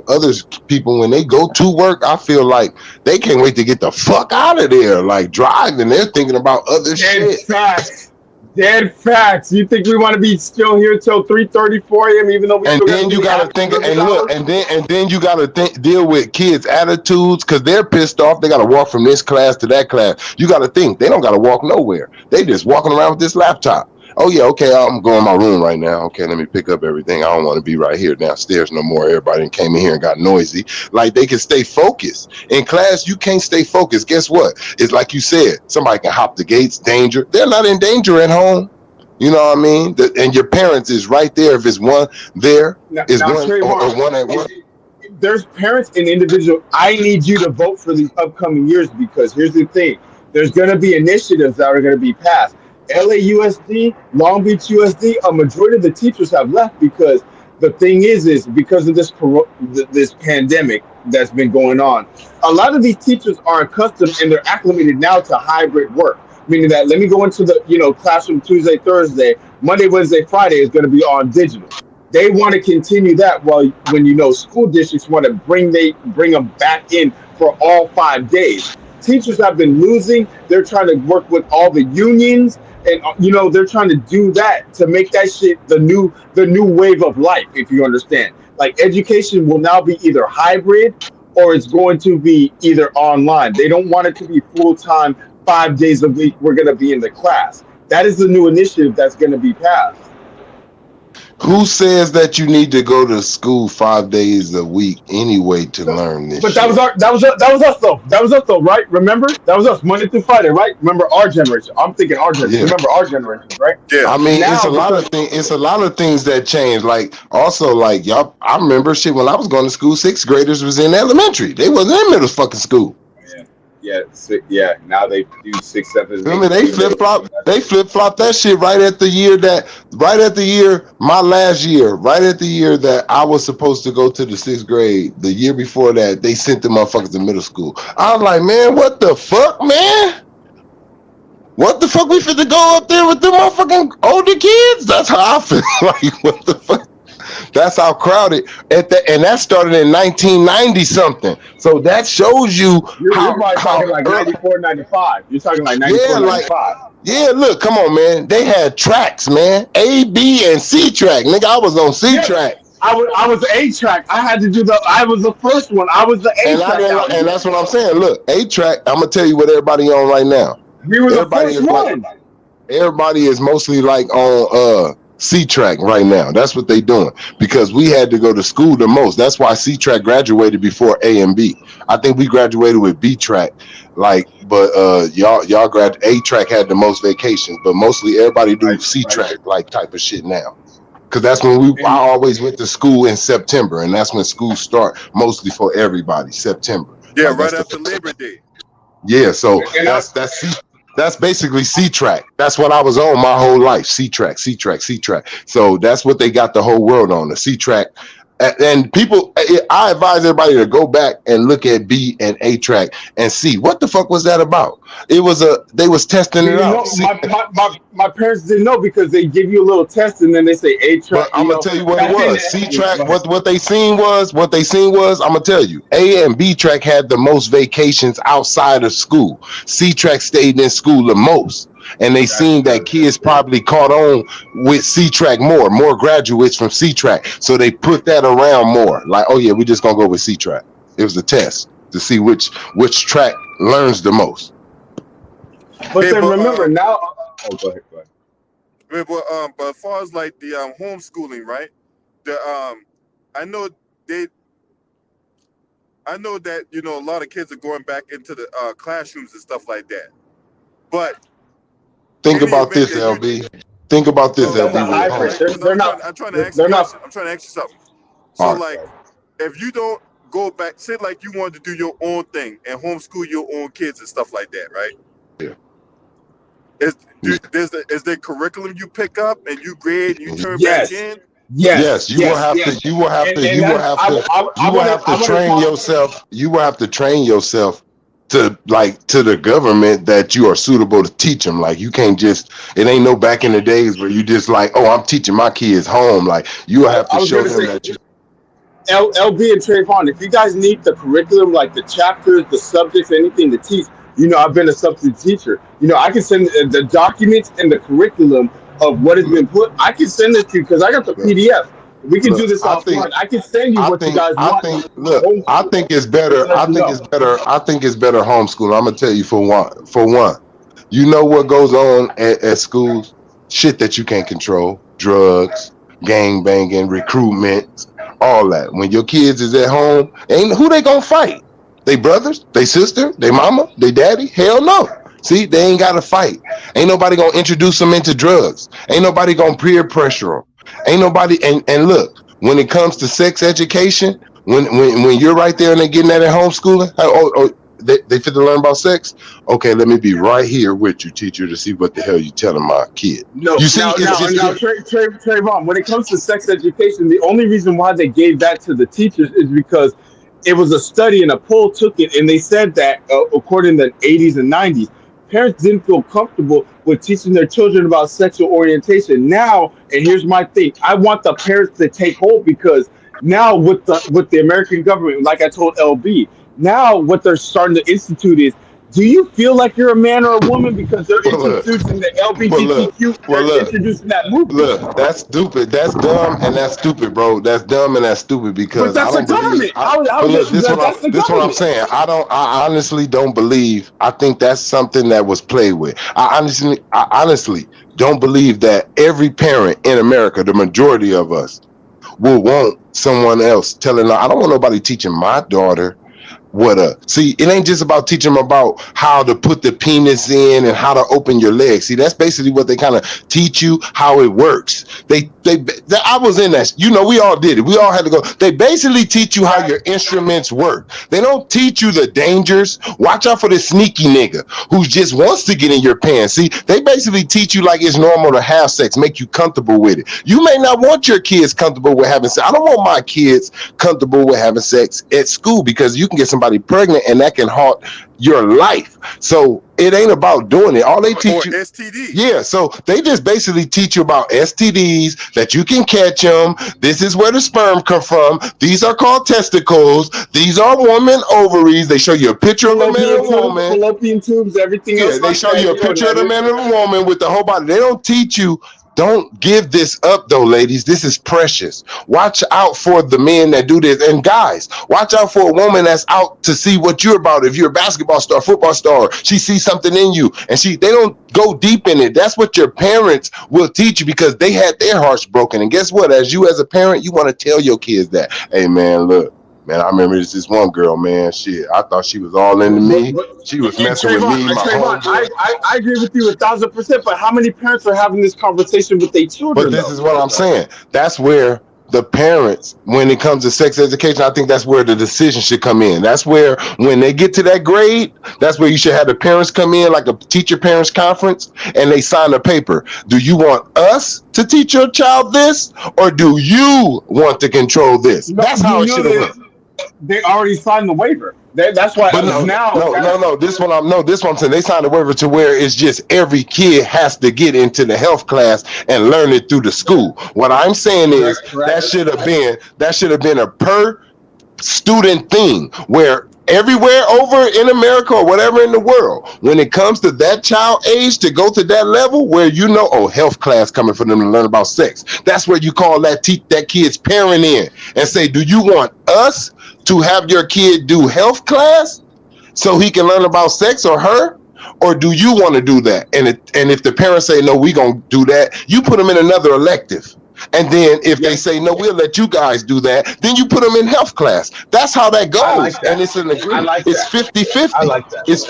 Others people when they go to work, I feel like they can't wait to get the fuck out of there. Like driving, they're thinking about other Dead shit. facts. Dead facts. You think we want to be still here till 3:30, 4 a.m. even though we And still got to then do you the gotta after think, service and look, hours? and then you gotta deal with kids' attitudes because they're pissed off. They gotta walk from this class to that class. You gotta think they don't gotta walk nowhere. They just walking around with this laptop. Oh yeah, okay, I'm going to my room right now. Okay, let me pick up everything. I don't want to be right here downstairs no more. Everybody came in here and got noisy. Like they can stay focused. In class, you can't stay focused. Guess what? It's like you said, somebody can hop the gates, danger. They're not in danger at home. You know what I mean? And your parents is right there. If it's one there, is Now one or Trayvon, one at one. there's parents and individual. I need you to vote for these upcoming years because here's the thing: there's going to be initiatives that are going to be passed. LAUSD, Long Beach USD, a majority of the teachers have left because the thing is because of this pandemic that's been going on. A lot of these teachers are accustomed and they're acclimated now to hybrid work, meaning that let me go into the classroom Tuesday, Thursday, Monday, Wednesday, Friday is going to be on digital. They want to continue that while when school districts want to bring them back in for all 5 days. teachers have been losing. They're trying to work with all the unions, and they're trying to do that to make that shit the new wave of life. If you understand, like education will now be either hybrid or it's going to be either online. They don't want it to be full time, 5 days a week. We're going to be in the class. That is the new initiative that's going to be passed. Who says that you need to go to school 5 days a week anyway to learn this But that was shit? us though. That was us though, right? Remember? That was us Monday through Friday, right? Remember our generation. I'm thinking our generation. Yeah. Remember our generation, right? Yeah. I mean, it's Now a lot because of things. It's a lot of things that change. Like also, like y'all, I remember shit when I was going to school. Sixth graders was in elementary. They wasn't in middle fucking school. yeah. Now they do 6, 7, I 8. mean, they flip flop. They flip flop that shit right at the year my last year, right at the year that I was supposed to go to the sixth grade. The year before that, they sent the motherfuckers to middle school. I was like, man, what the fuck, man? What the fuck? We fit to go up there with the motherfucking older kids? That's how I feel. Like, what the fuck? That's how crowded and that started in 1990 something. So that shows you You're probably how talking like 94, 95. You're talking like yeah, 94, like 95. yeah, look, come on, man. They had tracks, man. A, B, and C track. Nigga, I was on C Yeah. track. I was A track. I had to do I was the first one. I was the A And I track didn't out and here. that's what I'm saying. Look, A track, I'm gonna tell you what everybody on right now. We were the Everybody first is like one. everybody is mostly like on C track right now. That's what they doing because we had to go to school the most. That's why C track graduated before A and B. I think we graduated with B track, like, but y'all grad A track had the most vacations, but mostly everybody do Right, C right. track like type of shit now. Cause that's when I And always went to school in September, and that's when school start mostly for everybody. September, Yeah. like Right that's after Labor Day. yeah, so and I that's basically C track. That's what I was on my whole life. C track, C track, C track. So that's what they got the whole world on, the C track. And people, I advise everybody to go back and look at B and A track and see what the fuck was that about. They was testing it didn't out. know See, my parents didn't know because they give you a little test and then they say A but track. I'm gonna tell you what it Back then. was. C track, what they seen was I'm gonna tell you. A and B track had the most vacations outside of school. C track stayed in school the most. And they That's seen that true. kids probably caught on with C track more graduates from C track. So they put that around more. Like, oh yeah, we just gonna go with C track. It was a test to see which track learns the most. But Hey, then but remember now. Oh, go ahead. Go ahead. but as far as like the homeschooling, right? The I know they I know that a lot of kids are going back into the classrooms and stuff like that. But Think any about event this, that you LB. Think about this, so That's a LB, with hybrid. homeschool. because They're not. I'm trying to ask a They're not. question. I'm trying to ask you something. So All right. like if you don't go back, say like you wanted to do your own thing and homeschool your own kids and stuff like that, right? Yeah. Is is there curriculum you pick up and you grade and you turn back Yes. in? Yes, you will have to, Yes. you will have to, And you will that's have to, I you will want have to I to want to train talk. yourself. You will have to train yourself to to the government that you are suitable to teach them. Like you can't just, it ain't no back in the days where you just like, oh, I'm teaching my kids home. Like you will have I to was show gonna them say that you, LB and Trayvon, if you guys need the curriculum, like the chapters, the subjects, anything to teach, I've been a substitute teacher. I can send the documents and the curriculum of what has look, been put. I can send it to you because I got the look, PDF. We can do look, this I think, offline. I can send you what you guys want. look, I Homeschool. think it's Just better. let you know. I think it's better homeschool. I'm gonna tell you for one, you know what goes on at schools? Shit that you can't control, drugs, gang banging, recruitment, all that. When your kids is at home, ain't who they gonna fight? They brothers, they sister, they mama, they daddy? Hell no. See, they ain't gotta fight. Ain't nobody gonna introduce them into drugs. Ain't nobody gonna peer pressure them. Ain't nobody. And look, when it comes to sex education, when you're right there and they're getting that at homeschooling, they fit to learn about sex. Okay, let me be right here with you, teacher, to see what the hell you telling my kid. No, You see, now, it's now, just now, Trayvon, when it comes to sex education, the only reason why they gave that to the teachers is because it was a study and a poll took it, and they said that according to the 80s and 90s, parents didn't feel comfortable with teaching their children about sexual orientation. Now, and here's my thing: I want the parents to take hold because now with the American government, like I told LB, now what they're starting to institute is do you feel like you're a man or a woman because they're But look, introducing the but look, LBGTQ, but they're look, introducing that movement? look. That's stupid. That's dumb and that's stupid, bro. That's dumb and that's stupid But because I that's the don't believe. government. How But look, that's the this what I'm government. saying. I don't. I honestly don't believe. I think that's something that was played with. I honestly don't believe that every parent in America, the majority of us, will want someone else telling her. I don't want nobody teaching my daughter what see, it ain't just about teaching them about how to put the penis in and how to open your legs. See, that's basically what they kind of teach you how it works. I was in that, we all did it. We all had to go. They basically teach you how your instruments work. They don't teach you the dangers. Watch out for the sneaky nigga who just wants to get in your pants. See, they basically teach you like it's normal to have sex, make you comfortable with it. You may not want your kids comfortable with having sex. I don't want my kids comfortable with having sex at school because you can get somebody pregnant and that can halt your life. So it ain't about doing it. All they teach Or you, STD. yeah. So they just basically teach you about STDs, that you can catch them. This is where the sperm come from. These are called testicles. These are woman ovaries. They show you a picture of a man and a woman. Fallopian tubes, everything Yeah, else they like show that. you a picture of the man and a woman with the whole body. They don't teach you. Don't give this up though, ladies. This is precious. Watch out for the men that do this. And guys, watch out for a woman that's out to see what you're about. If you're a basketball star, football star, she sees something in you and they don't go deep in it. That's what your parents will teach you because they had their hearts broken. And guess what? As a parent, you want to tell your kids that, hey man, look, man, I remember this one girl, man. Shit, I thought she was all into me. She was messing with Trayvon, me, my Trayvon, homeboy. I agree with you 1,000%. But how many parents are having this conversation with their But children this though? is what I'm saying. That's where the parents, when it comes to sex education, I think that's where the decision should come in. That's where, when they get to that grade, that's where you should have the parents come in, like a teacher parents conference, and they sign a paper. Do you want us to teach your child this, or do you want to control this? No, That's how you it know should have that went. they already signed the waiver. That's why But no, now no, no, no. This one I'm saying, they signed a waiver to where it's just every kid has to get into the health class and learn it through the school. What I'm saying is correct. that should have been a per student thing where everywhere over in America or whatever in the world, when it comes to that child age to go to that level where health class coming for them to learn about sex, that's where you call that kid's parent in and say, do you want us to have your kid do health class so he can learn about sex, or her? Or do you want to do that? And if the parents say, no, we gonna do that, you put them in another elective. And then if they say, no, we'll let you guys do that, then you put them in health class. That's how that I like goes. that. And it's an I agreement. like It's that. 50-50. I like that. It's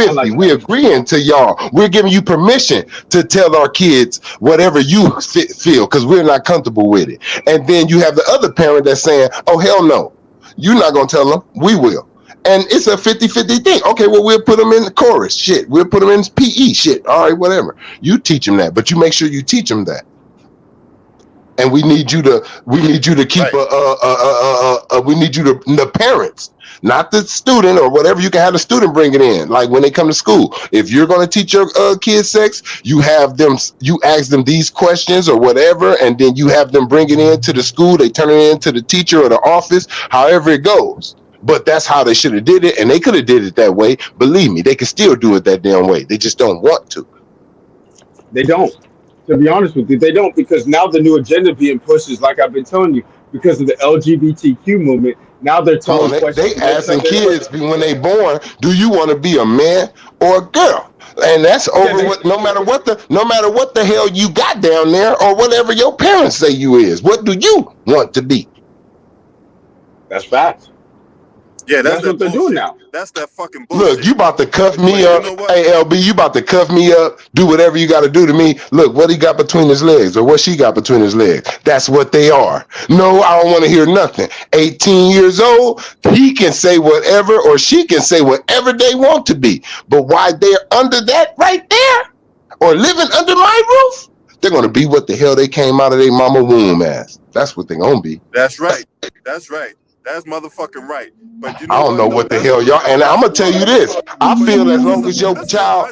I 50-50. like We that. agreeing to y'all. We're giving you permission to tell our kids whatever you feel because we're not comfortable with it. And then you have the other parent that's saying, oh, hell no. You're not going to tell them. We will. And it's a 50-50 thing. Okay, well, we'll put them in the chorus. Shit. We'll put them in PE. Shit. All right, whatever. You teach them that, but you make sure you teach them that. And we need you to keep Right. we need you to, the parents, not the student or whatever. You can have the student bring it in, like when they come to school. If you're going to teach your kids sex, you ask them these questions or whatever, and then you have them bring it into the school. They turn it into the teacher or the office, however it goes. But that's how they should have did it, and they could have did it that way. Believe me, they can still do it that damn way. They just don't want to. They don't. To be honest with you, they don't, because now the new agenda being pushed is, like I've been telling you, because of the LGBTQ movement. Now they're Come on, telling questions. they asking kids when they born, do you want to be a man or a girl? And that's Yeah, over with. No matter what the hell you got down there, or whatever your parents say you is. What do you want to be? that's facts. Yeah, that's That's that what they're doing bullshit. now. That's that fucking bullshit. Look, you about to cuff me But up. you know what? Hey, LB, you about to cuff me up. Do whatever you got to do to me. Look, what he got between his legs, or what she got between his legs. That's what they are. No, I don't want to hear nothing. 18 years old, he can say whatever, or she can say whatever they want to be. But why they're under that right there, or living under my roof, they're going to be what the hell they came out of their mama womb as. That's what they're going to be. That's right. That's right. That's motherfucking right. But you I know don't what know though? what the hell y'all. And I'm gonna tell you this. I But feel this is this is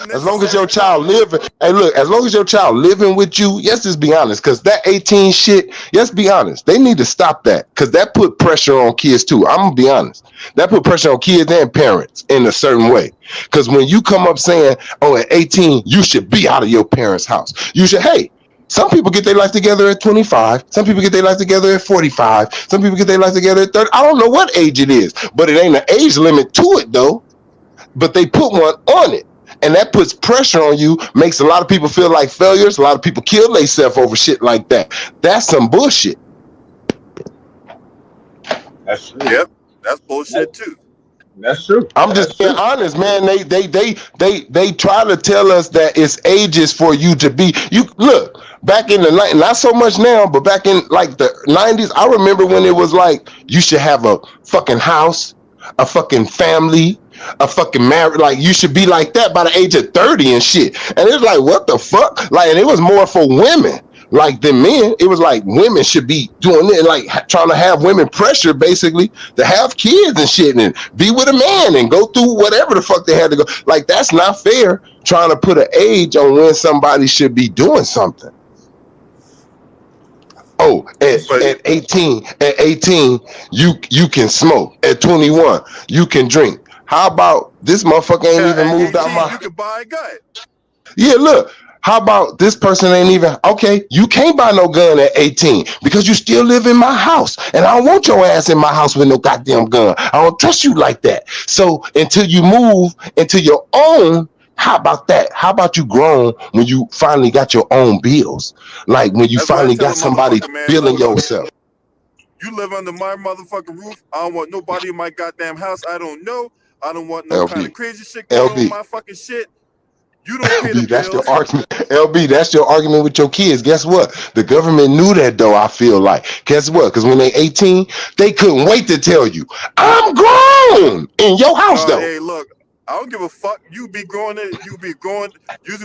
an as long as your unnecessary child topic. living, hey, look, as long as your child living with you, yes, just be honest, because that 18 shit, yes, be honest, they need to stop that, because that put pressure on kids too. I'm gonna be honest, that put pressure on kids and parents in a certain way. Because when you come up saying, "Oh, at 18, you should be out of your parents' house," you should, hey. Some people get their life together at 25. Some people get their life together at 45. Some people get their life together at 30. I don't know what age it is, but it ain't an age limit to it though. But they put one on it. And that puts pressure on you, makes a lot of people feel like failures. A lot of people kill themselves over shit like that. That's some bullshit. That's true. Yep, that's That, bullshit too. that's true. I'm just That's being true. honest, man. They try to tell us that it's ages for you to be. You look back in the night, not so much now, but back in like the 90s, I remember when it was like you should have a fucking house, a fucking family, a fucking marriage. Like you should be like that by the age of 30 and shit. And it's like, what the fuck? Like, and it was more for women. Like than men, it was like women should be doing it, like trying to have women pressure basically to have kids and shit and be with a man and go through whatever the fuck they had to go. Like that's not fair. Trying to put an age on when somebody should be doing something. Oh, But at 18, you can smoke. At 21, you can drink. How about this motherfucker ain't even at moved out 18, my. you can buy a gun. Yeah, look. How about this person ain't even okay? You can't buy no gun at 18 because you still live in my house, and I don't want your ass in my house with no goddamn gun. I don't trust you like that. So until you move into your own, how about that? How about you grown when you finally got your own bills? Like when you That's what I finally tell got a somebody motherfucker, man. feeling Look, yourself. you live under my motherfucking roof. I don't want nobody in my goddamn house. I don't know. I don't want no kind of LB, crazy shit going on with LB, my fucking shit. You don't pay the LB, that's your bills. argument. LB, that's your argument with your kids. Guess what? The government knew that though, I feel like. Guess what? Because when they 18, they couldn't wait to tell you, I'm grown in your house No, though. hey, look, I don't give a fuck. You be growing it. You be growing. You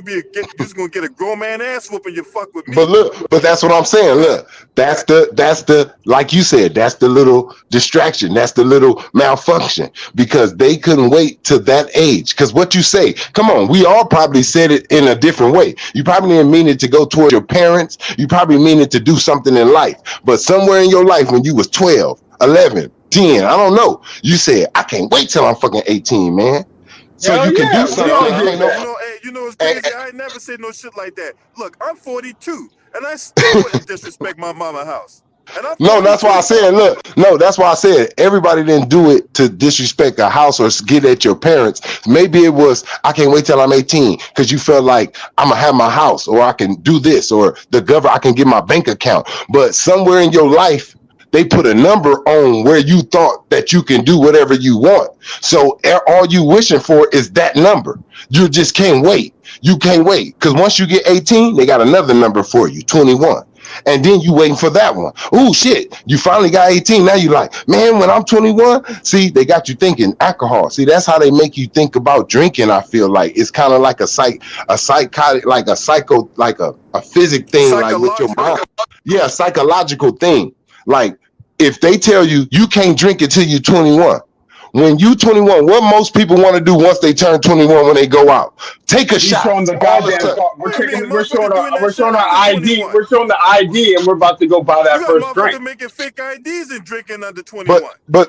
just gonna get a grown man ass whooping. You fuck with But me. look, but that's what I'm saying. Look, that's the like you said, that's the little distraction, that's the little malfunction because they couldn't wait to that age. Because what you say, come on, we all probably said it in a different way. You probably didn't mean it to go towards your parents. You probably mean it to do something in life. But somewhere in your life when you was 12, 11, 10, I don't know, you said, I can't wait till I'm fucking 18, man. So Hell you can do yeah, we something all Nah, that get ain't no. you that. know, hey, you know what's And, crazy? I ain't never said no shit like that. Look, I'm 42, and I still wouldn't disrespect my mama house. And I'm no, that's why I 42. said, look, no, that's why I said everybody didn't do it to disrespect a house or get at your parents. Maybe it was, I can't wait till I'm 18 because you felt like I'm gonna have my house or I can do this or the government, I can get my bank account. But somewhere in your life, they put a number on where you thought that you can do whatever you want. So all you wishing for is that number. You just can't wait. You can't wait because once you get 18, they got another number for you, 21. And then you waiting for that one. Oh shit, you finally got 18. Now you like, man, when I'm 21, see, they got you thinking alcohol. See, that's how they make you think about drinking. I feel like it's kind of like a psychotic, like a psycho, like a physic thing, like with your mind. Psychological. Yeah, a psychological thing. Like if they tell you you can't drink until you're 21. When you 21, what most people want to do once they turn 21 when they go out? Take a We shot showing the all the goddamn time. car. Wait a minute, We're motherfucker doing that shit showing our under ID. 21. We're showing the ID, and we're about to go buy You that got first drink. motherfuckers making fake IDs and drinking under But 21.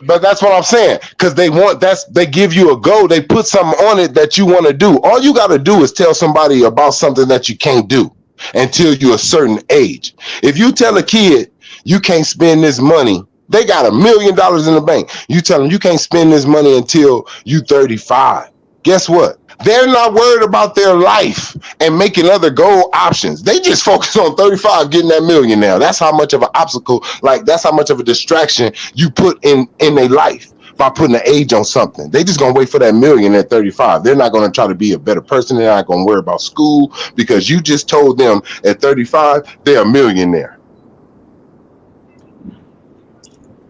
but that's what I'm saying. Because they give you a goal, they put something on it that you want to do. All you gotta do is tell somebody about something that you can't do until you're a certain age. If you tell a kid you can't spend this money, they got $1 million in the bank. You tell them you can't spend this money until you 35. Guess what? They're not worried about their life and making other goal options. They just focus on 35 getting that million now. That's how much of an obstacle, like that's how much of a distraction you put in their life by putting an age on something. They just gonna wait for that million at 35. They're not gonna try to be a better person. They're not gonna worry about school because you just told them at 35 they're a millionaire.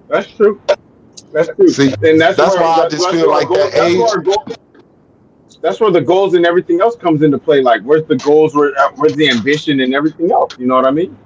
That's true. That's true. See, And that's why I just feel like that age. that's where the goals and everything else comes into play. Like, where's the goals? Where's the ambition and everything else? You know what I mean?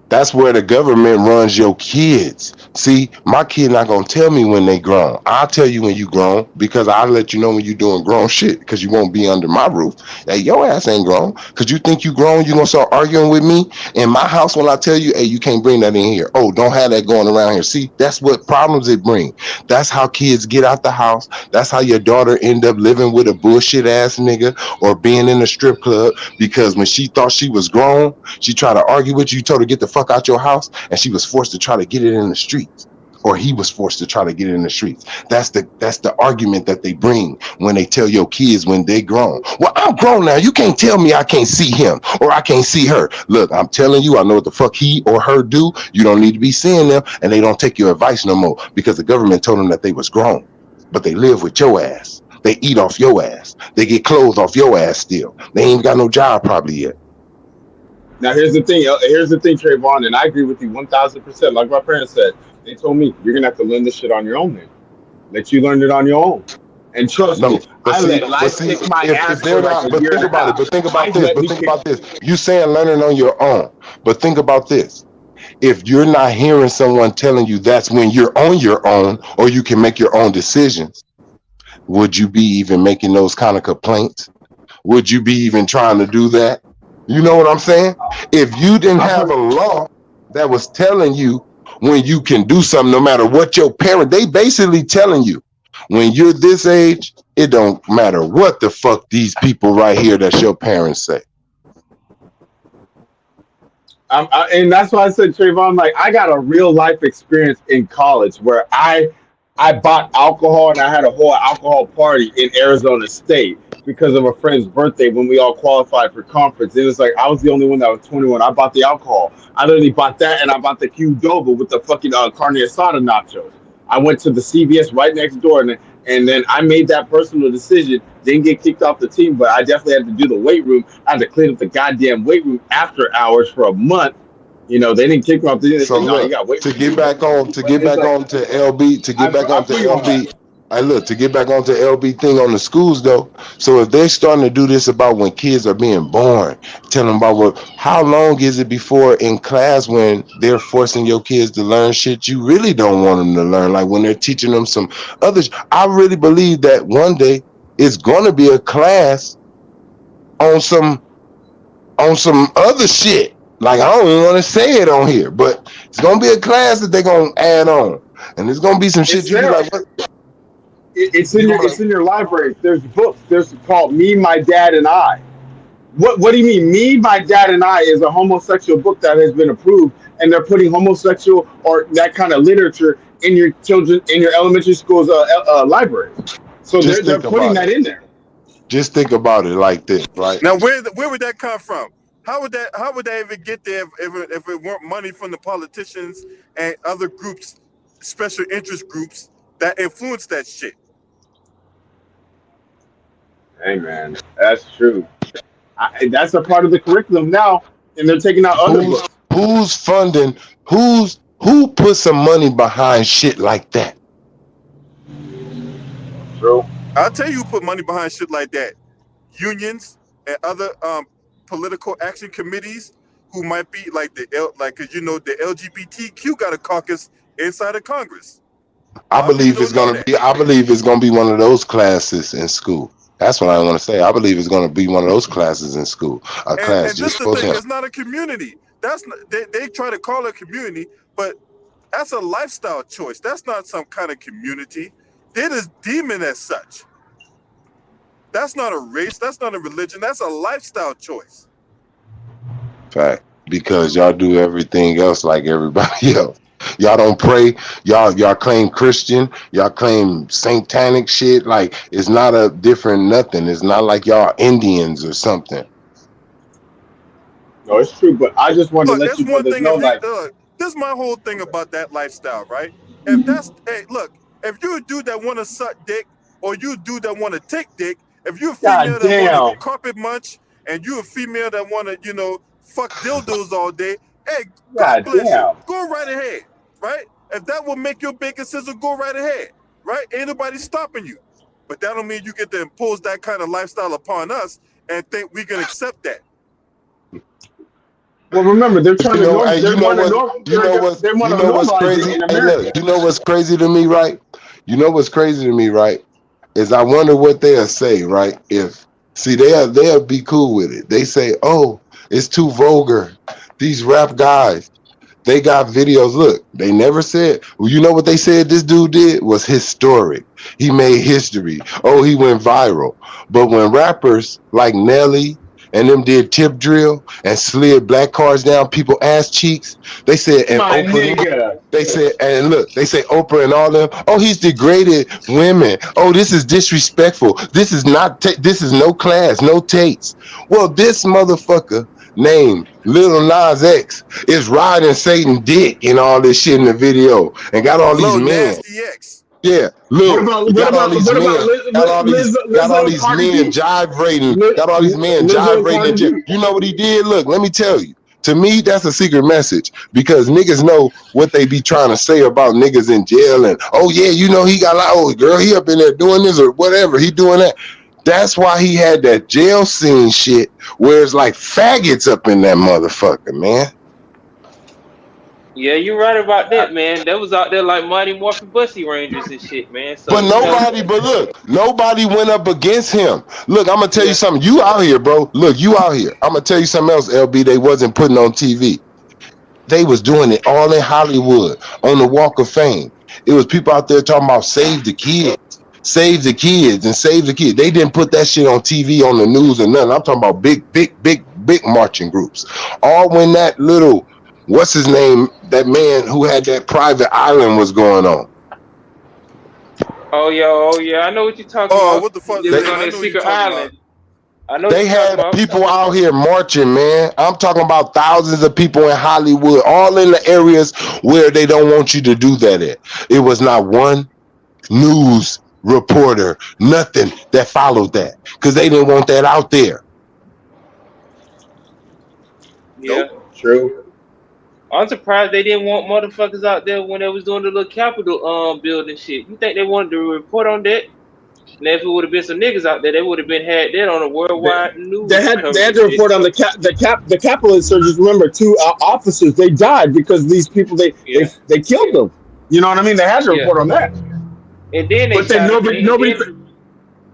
That's where the government runs your kids. See, my kid not gonna tell me when they grown. I'll tell you when you grown because I'll let you know when you doing grown shit because you won't be under my roof. Hey, your ass ain't grown. Cause you think you grown, you gonna start arguing with me in my house when I tell you, hey, you can't bring that in here. Oh, don't have that going around here. See, that's what problems it bring. That's how kids get out the house. That's how your daughter end up living with a bullshit ass nigga or being in a strip club because when she thought she was grown, she tried to argue with you, told her get the fuck out your house, and she was forced to try to get it in the streets. Or he was forced to try to get it in the streets. That's the argument that they bring when they tell your kids when they grown. Well, I'm grown now. You can't tell me I can't see him or I can't see her. Look, I'm telling you, I know what the fuck he or her do. You don't need to be seeing them, and they don't take your advice no more because the government told them that they was grown, but they live with your ass. They eat off your ass. They get clothes off your ass still. They ain't got no job probably yet. Now here's the thing. Here's the thing, Trayvon, and I agree with you 1,000%. Like my parents said, they told me you're gonna have to learn this shit on your own. Then let you learn it on your own. And trust No, me, but I see, let but life see, kick my if ass for they're like not, a but year think and a about it. half. But think about Life this. let But me think kick. about this. You saying learning on your own, but think about this. If you're not hearing someone telling you that's when you're on your own, or you can make your own decisions, would you be even making those kind of complaints? Would you be even trying to do that? You know what I'm saying? If you didn't I've have heard. a law that was telling you when you can do something, no matter what your parent, they basically telling you when you're this age, it don't matter what the fuck these people right here that's your parents say. And that's why I said, Trayvon, like I got a real life experience in college where I bought alcohol and I had a whole alcohol party in Arizona State because of a friend's birthday when we all qualified for conference. It was like I was the only one that was 21. I bought the alcohol. I literally bought that and I bought the Qdoba with the fucking carne asada nachos. I went to the CVS right next door and then I made that personal decision. Didn't get kicked off the team, but I definitely had to do the weight room. I had to clean up the goddamn weight room after hours for a month. You know, they didn't kick me off the team. They So said, no, you look, got weight to room to get do. back on, to But get it's back like, on to LB, to get back I on to feel you on that. LB. I look to get back onto LB thing on the schools though. So if they're starting to do this about when kids are being born, tell them about what, how long is it before in class when they're forcing your kids to learn shit you really don't want them to learn, like when they're teaching them some others. I really believe that one day it's going to be a class on some other shit. Like I don't even want to say it on here, but it's gonna be a class that they're gonna add on, and there's gonna be some shit It's you be there. like, what? It's You in your gonna be it's like, in your library. There's books. There's called Me, My Dad, and I. What do you mean? Me, My Dad, and I is a homosexual book that has been approved, and they're putting homosexual or that kind of literature in your children in your elementary school's libraries. So just they're think putting about it. that in there. Just think about it like this, right? Now, where would that come from? How would that even get there if it weren't money from the politicians and other groups, special interest groups that influence that shit? Hey man, that's true. That's a part of the curriculum now, and they're taking out other Who's books. who's funding? Who put some money behind shit like that? True. I'll tell you who put money behind shit like that. Unions and other political action committees who might be like cause the LGBTQ got a caucus inside of Congress. A I lot of people believe it's don't know gonna that. be. I believe it's gonna be one of those classes in school. That's what I want to say. I believe it's gonna be one of those classes in school. A class And this just is the for thing, them. it's not a community. That's not, they try to call it a community, but that's a lifestyle choice. That's not some kind of community. They're just demon as such. That's not a race. That's not a religion. That's a lifestyle choice. Fact. Because y'all do everything else like everybody else. Y'all don't pray. Y'all claim Christian. Y'all claim satanic shit. Like it's not a different nothing. It's not like y'all Indians or something. No, it's true. But I just wanted to Look, let that's you one brothers thing. know, If you like, this is my whole thing about that lifestyle, right? If that's hey, look, if you're a dude that want to suck dick, or you a dude that want to take dick, if you're a God female that want to damn, carpet munch, and you a female that want to fuck dildos all day, hey, God God bless you. damn. Go right ahead, right? If that will make your bacon sizzle, go right ahead, right? Ain't nobody stopping you. But that don't mean you get to impose that kind of lifestyle upon us and think we can accept that. Well, remember they're trying You to know, norm. and They want to norm. They want you to know what's normalize it crazy? in Hey, look, America. you know what's crazy to me, right? You know what's crazy to me, right? Is I wonder what they'll say, right? If see they'll be cool with it. They say, oh, it's too vulgar. These rap guys. They got videos. Look, they never said, well, you know what they said this dude did was historic. He made history. Oh, he went viral. But when rappers like Nelly and them did tip drill and slid black cars down people's ass cheeks, they said, and My Oprah, nigga. they said, and look, they say Oprah and all them, oh, he's degraded women. Oh, this is disrespectful. This is not, this is no class, no taste. Well, this motherfucker named Little Nas X is riding Satan dick and all this shit in the video and got all these Low men. nasty X. Yeah, look, you got all these What about men, got all Lizzo and these Cardi men B? gyrating, got all these men Lizzo and gyrating. Cardi B. You know what he did? Look, let me tell you. To me, that's a secret message because niggas know what they be trying to say about niggas in jail and oh yeah, you know he got like oh girl he up in there doing this or whatever he doing that. That's why he had that jail scene shit where it's like faggots up in that motherfucker, man. Yeah, you're right about that, man. That was out there like Mighty Morphin Bussy Rangers and shit, man. But So nobody, but look, nobody went up against him. Look, I'm gonna tell you yeah. something. You out here, bro. Look, you out here. I'm gonna tell you something else, LB. They wasn't putting on TV. They was doing it all in Hollywood on the Walk of Fame. It was people out there talking about save the kids, and save the kids. They didn't put that shit on TV, on the news, or nothing. I'm talking about big marching groups. All when that little, what's his name, that man who had that private island was going on. Oh yeah, I know what you're talking Oh, about. what the fuck? They was on I that know what you're secret talking about. island. I know what They you're talking had about. people out here marching, man. I'm talking about thousands of people in Hollywood, all in the areas where they don't want you to do that at. It was not one news reporter, nothing that followed that because they didn't want that out there. Yeah. Nope. True. I'm surprised they didn't want motherfuckers out there when they was doing the little Capitol building shit. You think they wanted to report on that? Now if it would have been some niggas out there, they would have been had that on a They, worldwide they news had they coverage had and to shit. report on the Capitol insurgents. Remember, two officers they died because these people Yeah, they killed them. You know what I mean? They had to yeah. report on that. And then they But then shot him. And then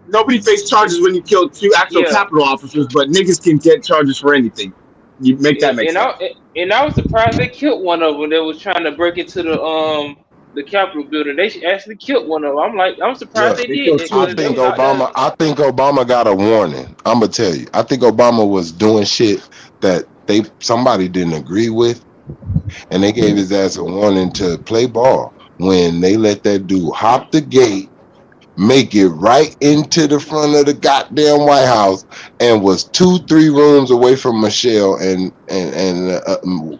nobody faced charges when you kill two actual yeah, Capitol officers. But niggas can get charges for anything. You make yeah. that make sense? And I was surprised they killed one of them that was trying to break into the Capitol building. They actually killed one of them. I'm surprised Look, they They did killed that two I of because them. they think was out there. Obama got a warning. I'm gonna tell you. I think Obama was doing shit that somebody didn't agree with, and they gave his ass a warning to play ball when they let that dude hop the gate, make it right into the front of the goddamn White House, and was 2-3 rooms away from Michelle and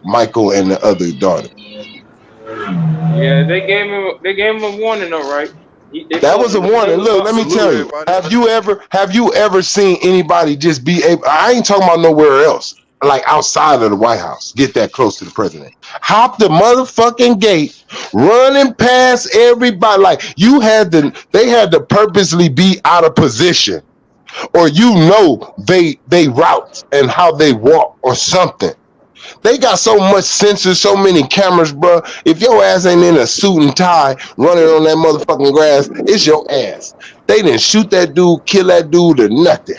Michael and the other daughter. Yeah, they gave him a warning, all right. They That told was him a to play warning. with Look, let me caution. Salute tell you. everybody. Have you ever seen anybody just be able? I ain't talking about nowhere else, like outside of the White House, get that close to the president. Hop the motherfucking gate, running past everybody. Like they had to purposely be out of position, or they routes and how they walk or something. They got so much sensors, so many cameras, bro. If your ass ain't in a suit and tie running on that motherfucking grass, it's your ass. They didn't shoot that dude, kill that dude, or nothing.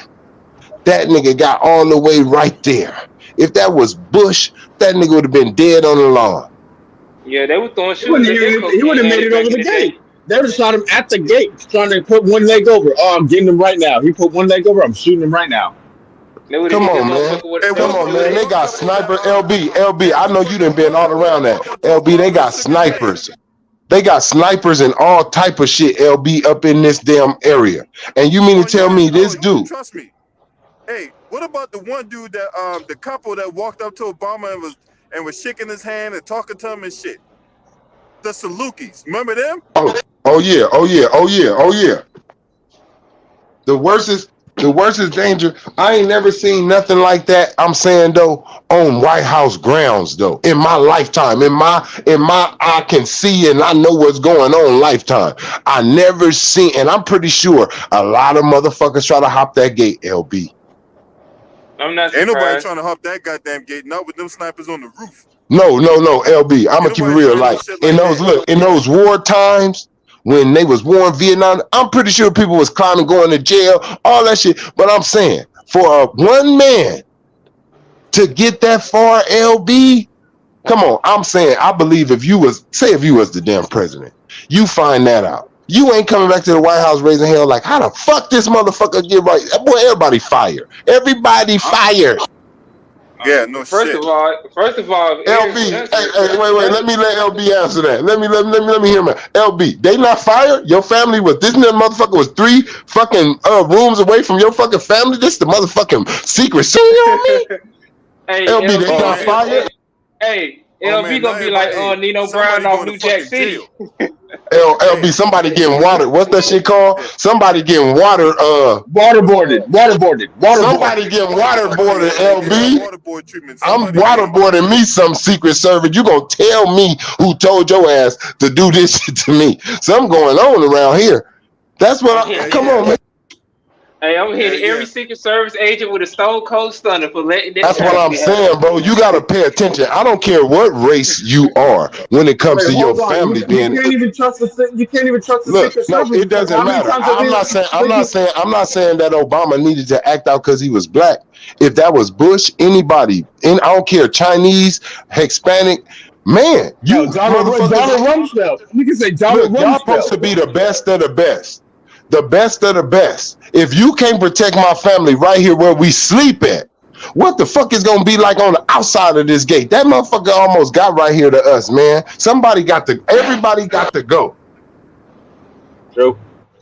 That nigga got all the way right there. If that was Bush, that nigga would have been dead on the lawn. Yeah, they were throwing He wouldn't shooters at that he would cocaine have made addict it over back in the the day. gate. They would have shot him at the gate, trying to put one leg over. Oh, I'm getting him right now. He put one leg over. I'm shooting him right now. They would have Come hit that on, man. motherfucker with. Hey, Come on, They would man. have. They what got couple that sniper LB. I what know you couple done been what all couple around that that. walked up to LB, they Obama and got shook his hand? snipers. They got snipers and all type of shit, LB, up in this damn area. And you mean to Oh, tell me oh, this dude? trust me. Hey, what about the one dude that the couple that walked up to Obama and was shaking his hand and talking to him and shit? The Salukis. Remember them? Oh yeah, oh yeah, oh yeah, oh yeah. The worst is danger. I ain't never seen nothing like that. I'm saying though, on White House grounds though, in my lifetime, in my I can see and I know what's going on lifetime. I never seen, and I'm pretty sure a lot of motherfuckers try to hop that gate, LB. I'm not Ain't nobody surprised. trying to hop that goddamn gate, not with them snipers on the roof. No, LB. I'm Ain't gonna keep it nobody real. trying no Like shit in like those that. look in those war times when they was war in Vietnam, I'm pretty sure people was climbing, going to jail, all that shit. But I'm saying for one man to get that far, LB, come on. I'm saying I believe if you was the damn president, you find that out. You ain't coming back to the White House raising hell like how the fuck this motherfucker get right? Boy, everybody fired. Everybody Uh, fired. Yeah, no shit. First of all, if LB, Eric hey, wait. first, Let me let LB answer that. Let me hear me. LB, they not fired? Your family was this motherfucker was 3 fucking rooms away from your fucking family. This the motherfucking secret scene on me. hey, LB, they LB Oh gonna not be, man, fired. hey, oh LB man, not gonna be like everybody. Hey, Nino Brown somebody off going to New Jack fucking City. jail. LB, Damn. somebody getting water. What's that shit called? Somebody getting water. Somebody getting waterboarded. They getting that LB. waterboard treatment. I'm Somebody getting. waterboarding me some secret service. You gonna tell me who told your ass to do this shit to me? Something going on around here. That's I'm what Yeah, I hitting, come yeah, on, man. hey, I'm yeah, hitting every yeah. Secret Service agent with a Stone Cold Stunner for letting that That's what I'm tragedy happen. saying, bro. You gotta pay attention. I don't care what race you are when it comes Wait, to your hold on. family You being. can't even trust you can't even trust the Look, Secret no, Service it because doesn't how many matter. times have I'm you? not saying. I'm But not you, saying. I'm not saying that Obama needed to act out because he was black. If that was Bush, anybody, and I don't care, Chinese, Hispanic, man, hell, you Donald motherfuckers. Rumsfeld. You can say Donald Look, y'all supposed Rumsfeld. to be the best of the best. The best of the best. If you can't protect my family right here where we sleep at, what the fuck is gonna be like on the outside of this gate? That motherfucker almost got right here to us, man. Everybody got to go. True.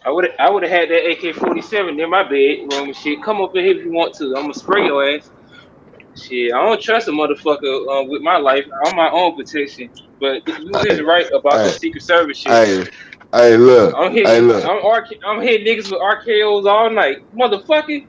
I would have had that AK-47 near my bedroom and shit. Come up in here if you want to. I'm gonna spray your ass. Shit, I don't trust a motherfucker with my life. I'm my own protection. But you is Hey, right about hey, this Secret Service shit. hey, hey, look, I'm hey, hitting, look. I'm hitting niggas with RKO's all night, motherfucker.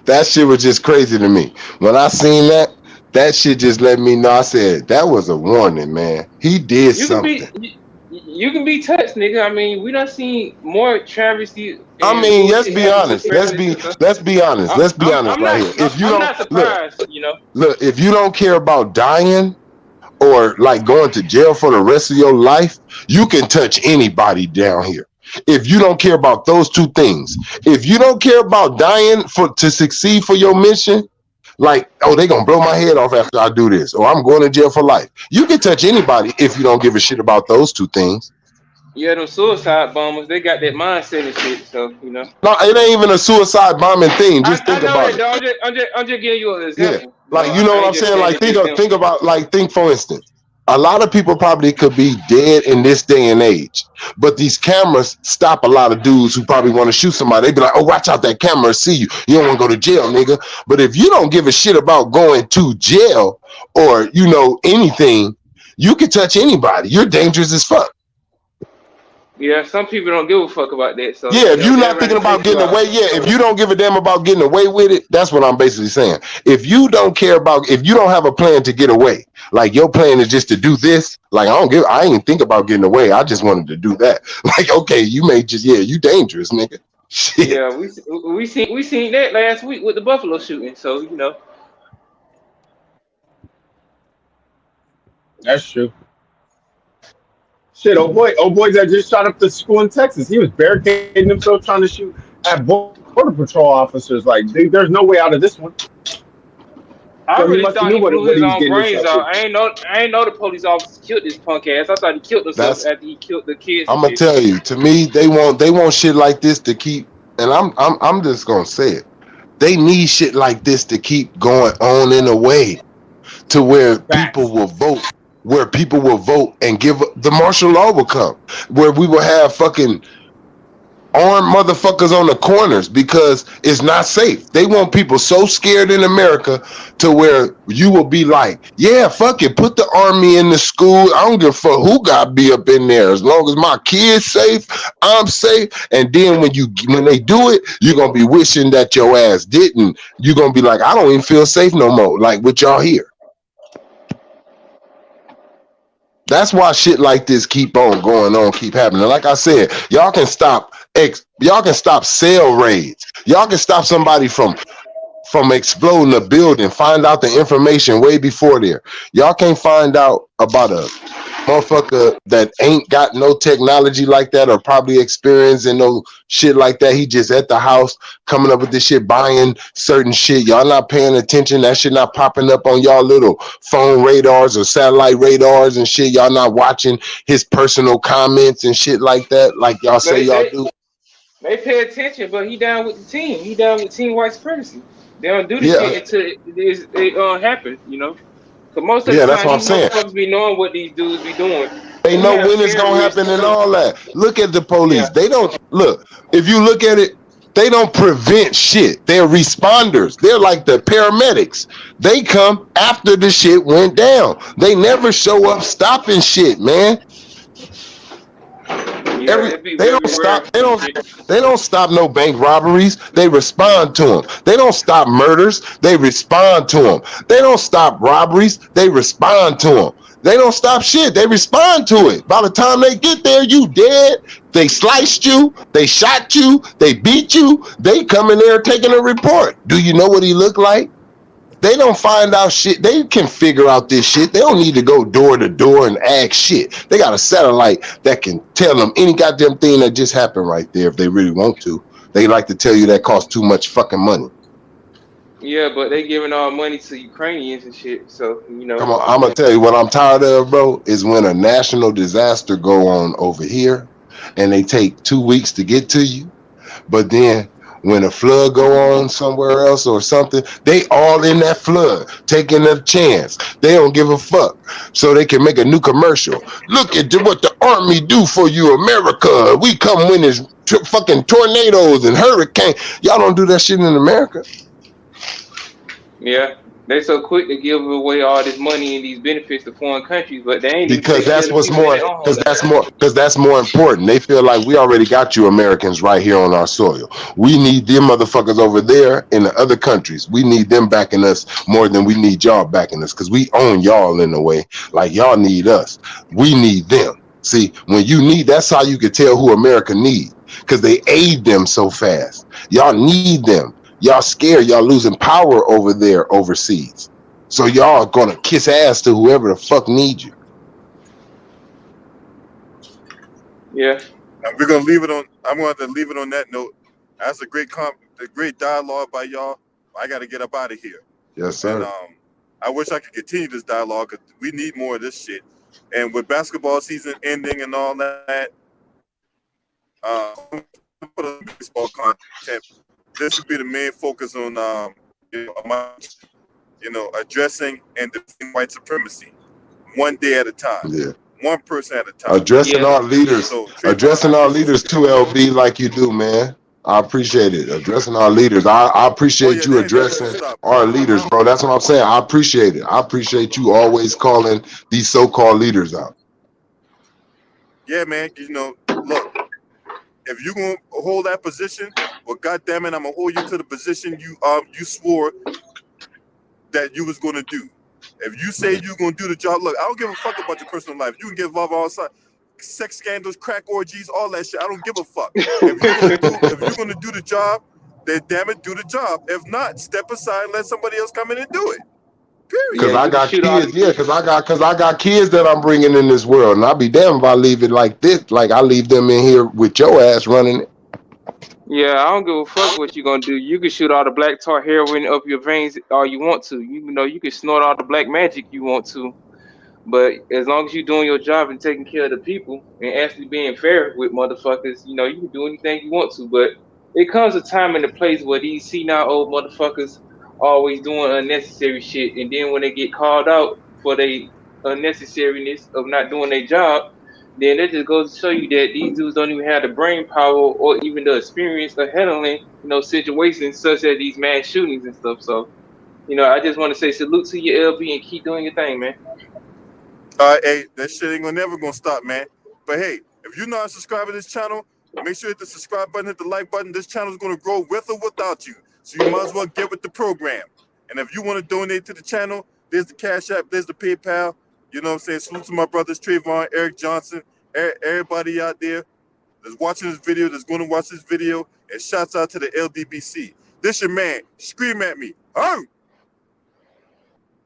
That shit was just crazy to me. When I seen that, that shit just let me know. I said, that was a warning, man. He did You can something. be, you can be touched, nigga. I mean, we done seen more travesty I and mean, let's bullshit be happen to honest. presidents and stuff. Let's be honest. I, Let's be I'm, honest I'm right not, here. If you I'm don't not surprised. look, if you don't care about dying or like going to jail for the rest of your life, you can touch anybody down here. If you don't care about those two things, if you don't care about dying for to succeed for your mission, like, oh, they gonna blow my head off after I do this, or I'm going to jail for life. You can touch anybody if you don't give a shit about those two things. Yeah, them suicide bombers, they got that mindset and shit. So No, it ain't even a suicide bombing thing. I, Just I think know about that, it. though. I'm just giving you an Yeah, example. like you know I what ain't I'm just saying. saying Like this just them. think for instance, a lot of people probably could be dead in this day and age, but these cameras stop a lot of dudes who probably want to shoot somebody. They be like, "Oh, watch out! That camera see you. You don't want to go to jail, nigga." But if you don't give a shit about going to jail or anything, you can touch anybody. You're dangerous as fuck. Yeah, some people don't give a fuck about that. So Yeah, if you're they'll not rather thinking about take you getting out. away, if you don't give a damn about getting away with it, that's what I'm basically saying. If you don't care about, if you don't have a plan to get away, like your plan is just to do this, like I ain't think about getting away. I just wanted to do that. Like, okay, you may just, you dangerous, nigga. Shit. Yeah, we seen that last week with the Buffalo shooting. So That's true. Shit, oh boy that just shot up the school in Texas. He was barricading himself trying to shoot at border patrol officers. Like, there's no way out of this one. So I he really must have thought knew he what blew he his was own getting brains himself out. into. I ain't know the police officers killed this punk ass. I thought he killed himself That's after he killed the kids and I'm gonna shit. tell you. To me, they want shit like this to keep, and I'm just gonna say it. They need shit like this to keep going on in a way to Facts. where people will vote and give the martial law will come, where we will have fucking armed motherfuckers on the corners because it's not safe. They want people so scared in America to where you will be like, yeah, fuck it, put the army in the school. I don't give a fuck who got be up in there. As long as my kids safe, I'm safe. And then when they do it, you're gonna be wishing that your ass didn't. You're gonna be like, I don't even feel safe no more. Like with y'all here. That's why shit like this keep on going on, keep happening. Like I said, y'all can stop sale raids. Y'all can stop somebody from from exploding a building. Find out the information way before there. Y'all can't find out about a motherfucker that ain't got no technology like that or probably experiencing no shit like that. He just at the house coming up with this shit, buying certain shit. Y'all not paying attention. That shit not popping up on y'all little phone radars or satellite radars and shit. Y'all not watching his personal comments and shit like that, like y'all say They y'all they do. they pay attention, but he down with the team. He down with team white supremacy. They don't do the Yeah, shit until it happens, you know. Cause most of the yeah, that's time what I'm these saying. motherfuckers be knowing what these dudes be doing. They We know have when it's gonna happen terrorists. and all that. Look at the Yeah, police. They don't look. If you look at it, they don't prevent shit. They're responders. They're like the paramedics. They come after the shit went down. They never show up stopping shit, man. yeah, it'd be They very don't rare stop. for some shit. They don't stop no bank robberies. They respond to them. They don't stop murders. They respond to them. They don't stop robberies. They respond to them. They don't stop shit. They respond to it. By the time they get there, you dead. They sliced you. They shot you. They beat you. They come in there taking a report. Do you know what he looked like? They don't find out shit. They can figure out this shit. They don't need to go door to door and ask shit. They got a satellite that can tell them any goddamn thing that just happened right there if they really want to. They like to tell you that costs too much fucking money. Yeah, but they giving all money to Ukrainians and shit. So you know, Come on, I'm gonna tell you what I'm tired of, bro, is when a national disaster go on over here and they take 2 weeks to get to you. But then when a flood go on somewhere else or something, they all in that flood, taking a chance. They don't give a fuck. So they can make a new commercial. Look at what the army do for you, America. We come when there's fucking tornadoes and hurricanes. Y'all don't do that shit in America. yeah, they so quick to give away all this money and these benefits to foreign countries, but they ain't even Because take care of that's the what's people in more their own because homeland. that's more important. They feel like we already got you Americans right here on our soil. We need them motherfuckers over there in the other countries. We need them backing us more than we need y'all backing us because we own y'all in a way. Like y'all need us. We need them. See, when you need, that's how you can tell who America need because they aid them so fast. Y'all need them. Y'all scared. Y'all losing power over there overseas. So y'all gonna kiss ass to whoever the fuck needs you. Yeah, And we're gonna leave it on. I'm gonna have to leave it on that note. That's a great dialogue by y'all. I got to get up out of here, Yes, and sir. I wish I could continue this dialogue because we need more of this shit. And with basketball season ending and all that, put a baseball content. This would be the main focus on, addressing and defeating white supremacy, one day at a time, Yeah. one person at a time. Addressing yeah, our leaders, So Trayvon, I addressing our appreciate leaders you too, coming on. LB, like you do, man. I appreciate it. Addressing our leaders. I Oh appreciate yeah, you they ain't never gonna addressing stop. our leaders, bro. That's what I'm saying. I appreciate it. I appreciate you always calling these so-called leaders out. Yeah, man. Look, if you gonna hold that position, well, goddamn it, I'm gonna hold you to the position you swore that you was gonna do. If you say you're gonna do the job, look, I don't give a fuck about your personal life. You can get involved all side, sex scandals, crack orgies, all that shit. I don't give a fuck. If you're gonna do the job, then damn it, do the job. If not, step aside and let somebody else come in and do it. yeah. Period. Cause I You can got shoot all. kids, yeah. Cause I got kids that I'm bringing in this world, and I'll be damned if I leave it like this. Like I leave them in here with your ass running it. Yeah, I don't give a fuck what you gonna do. You can shoot all the black tar heroin up your veins all you want to. You know, you can snort all the black magic you want to. But as long as you're doing your job and taking care of the people and actually being fair with motherfuckers, you know, you can do anything you want to. But it comes a time and a place where these senile old motherfuckers always doing unnecessary shit, and then when they get called out for their unnecessariness of not doing their job, then that just goes to show you that these dudes don't even have the brain power or even the experience of handling, you know, situations such as these mass shootings and stuff. So, you know, I just want to say salute to your LB and keep doing your thing, man. Hey, that shit ain't never gonna stop, man. But hey, if you're not subscribed to this channel, make sure you hit the subscribe button, hit the like button. This channel is gonna grow with or without you. So you might as well get with the program. And if you want to donate to the channel, there's the Cash App, there's the PayPal. You know what I'm saying? Salute to my brothers Trayvon, Eric Johnson, everybody out there that's watching this video, that's going to watch this video, and shouts out to the LDBC. This your man, scream at me, oh,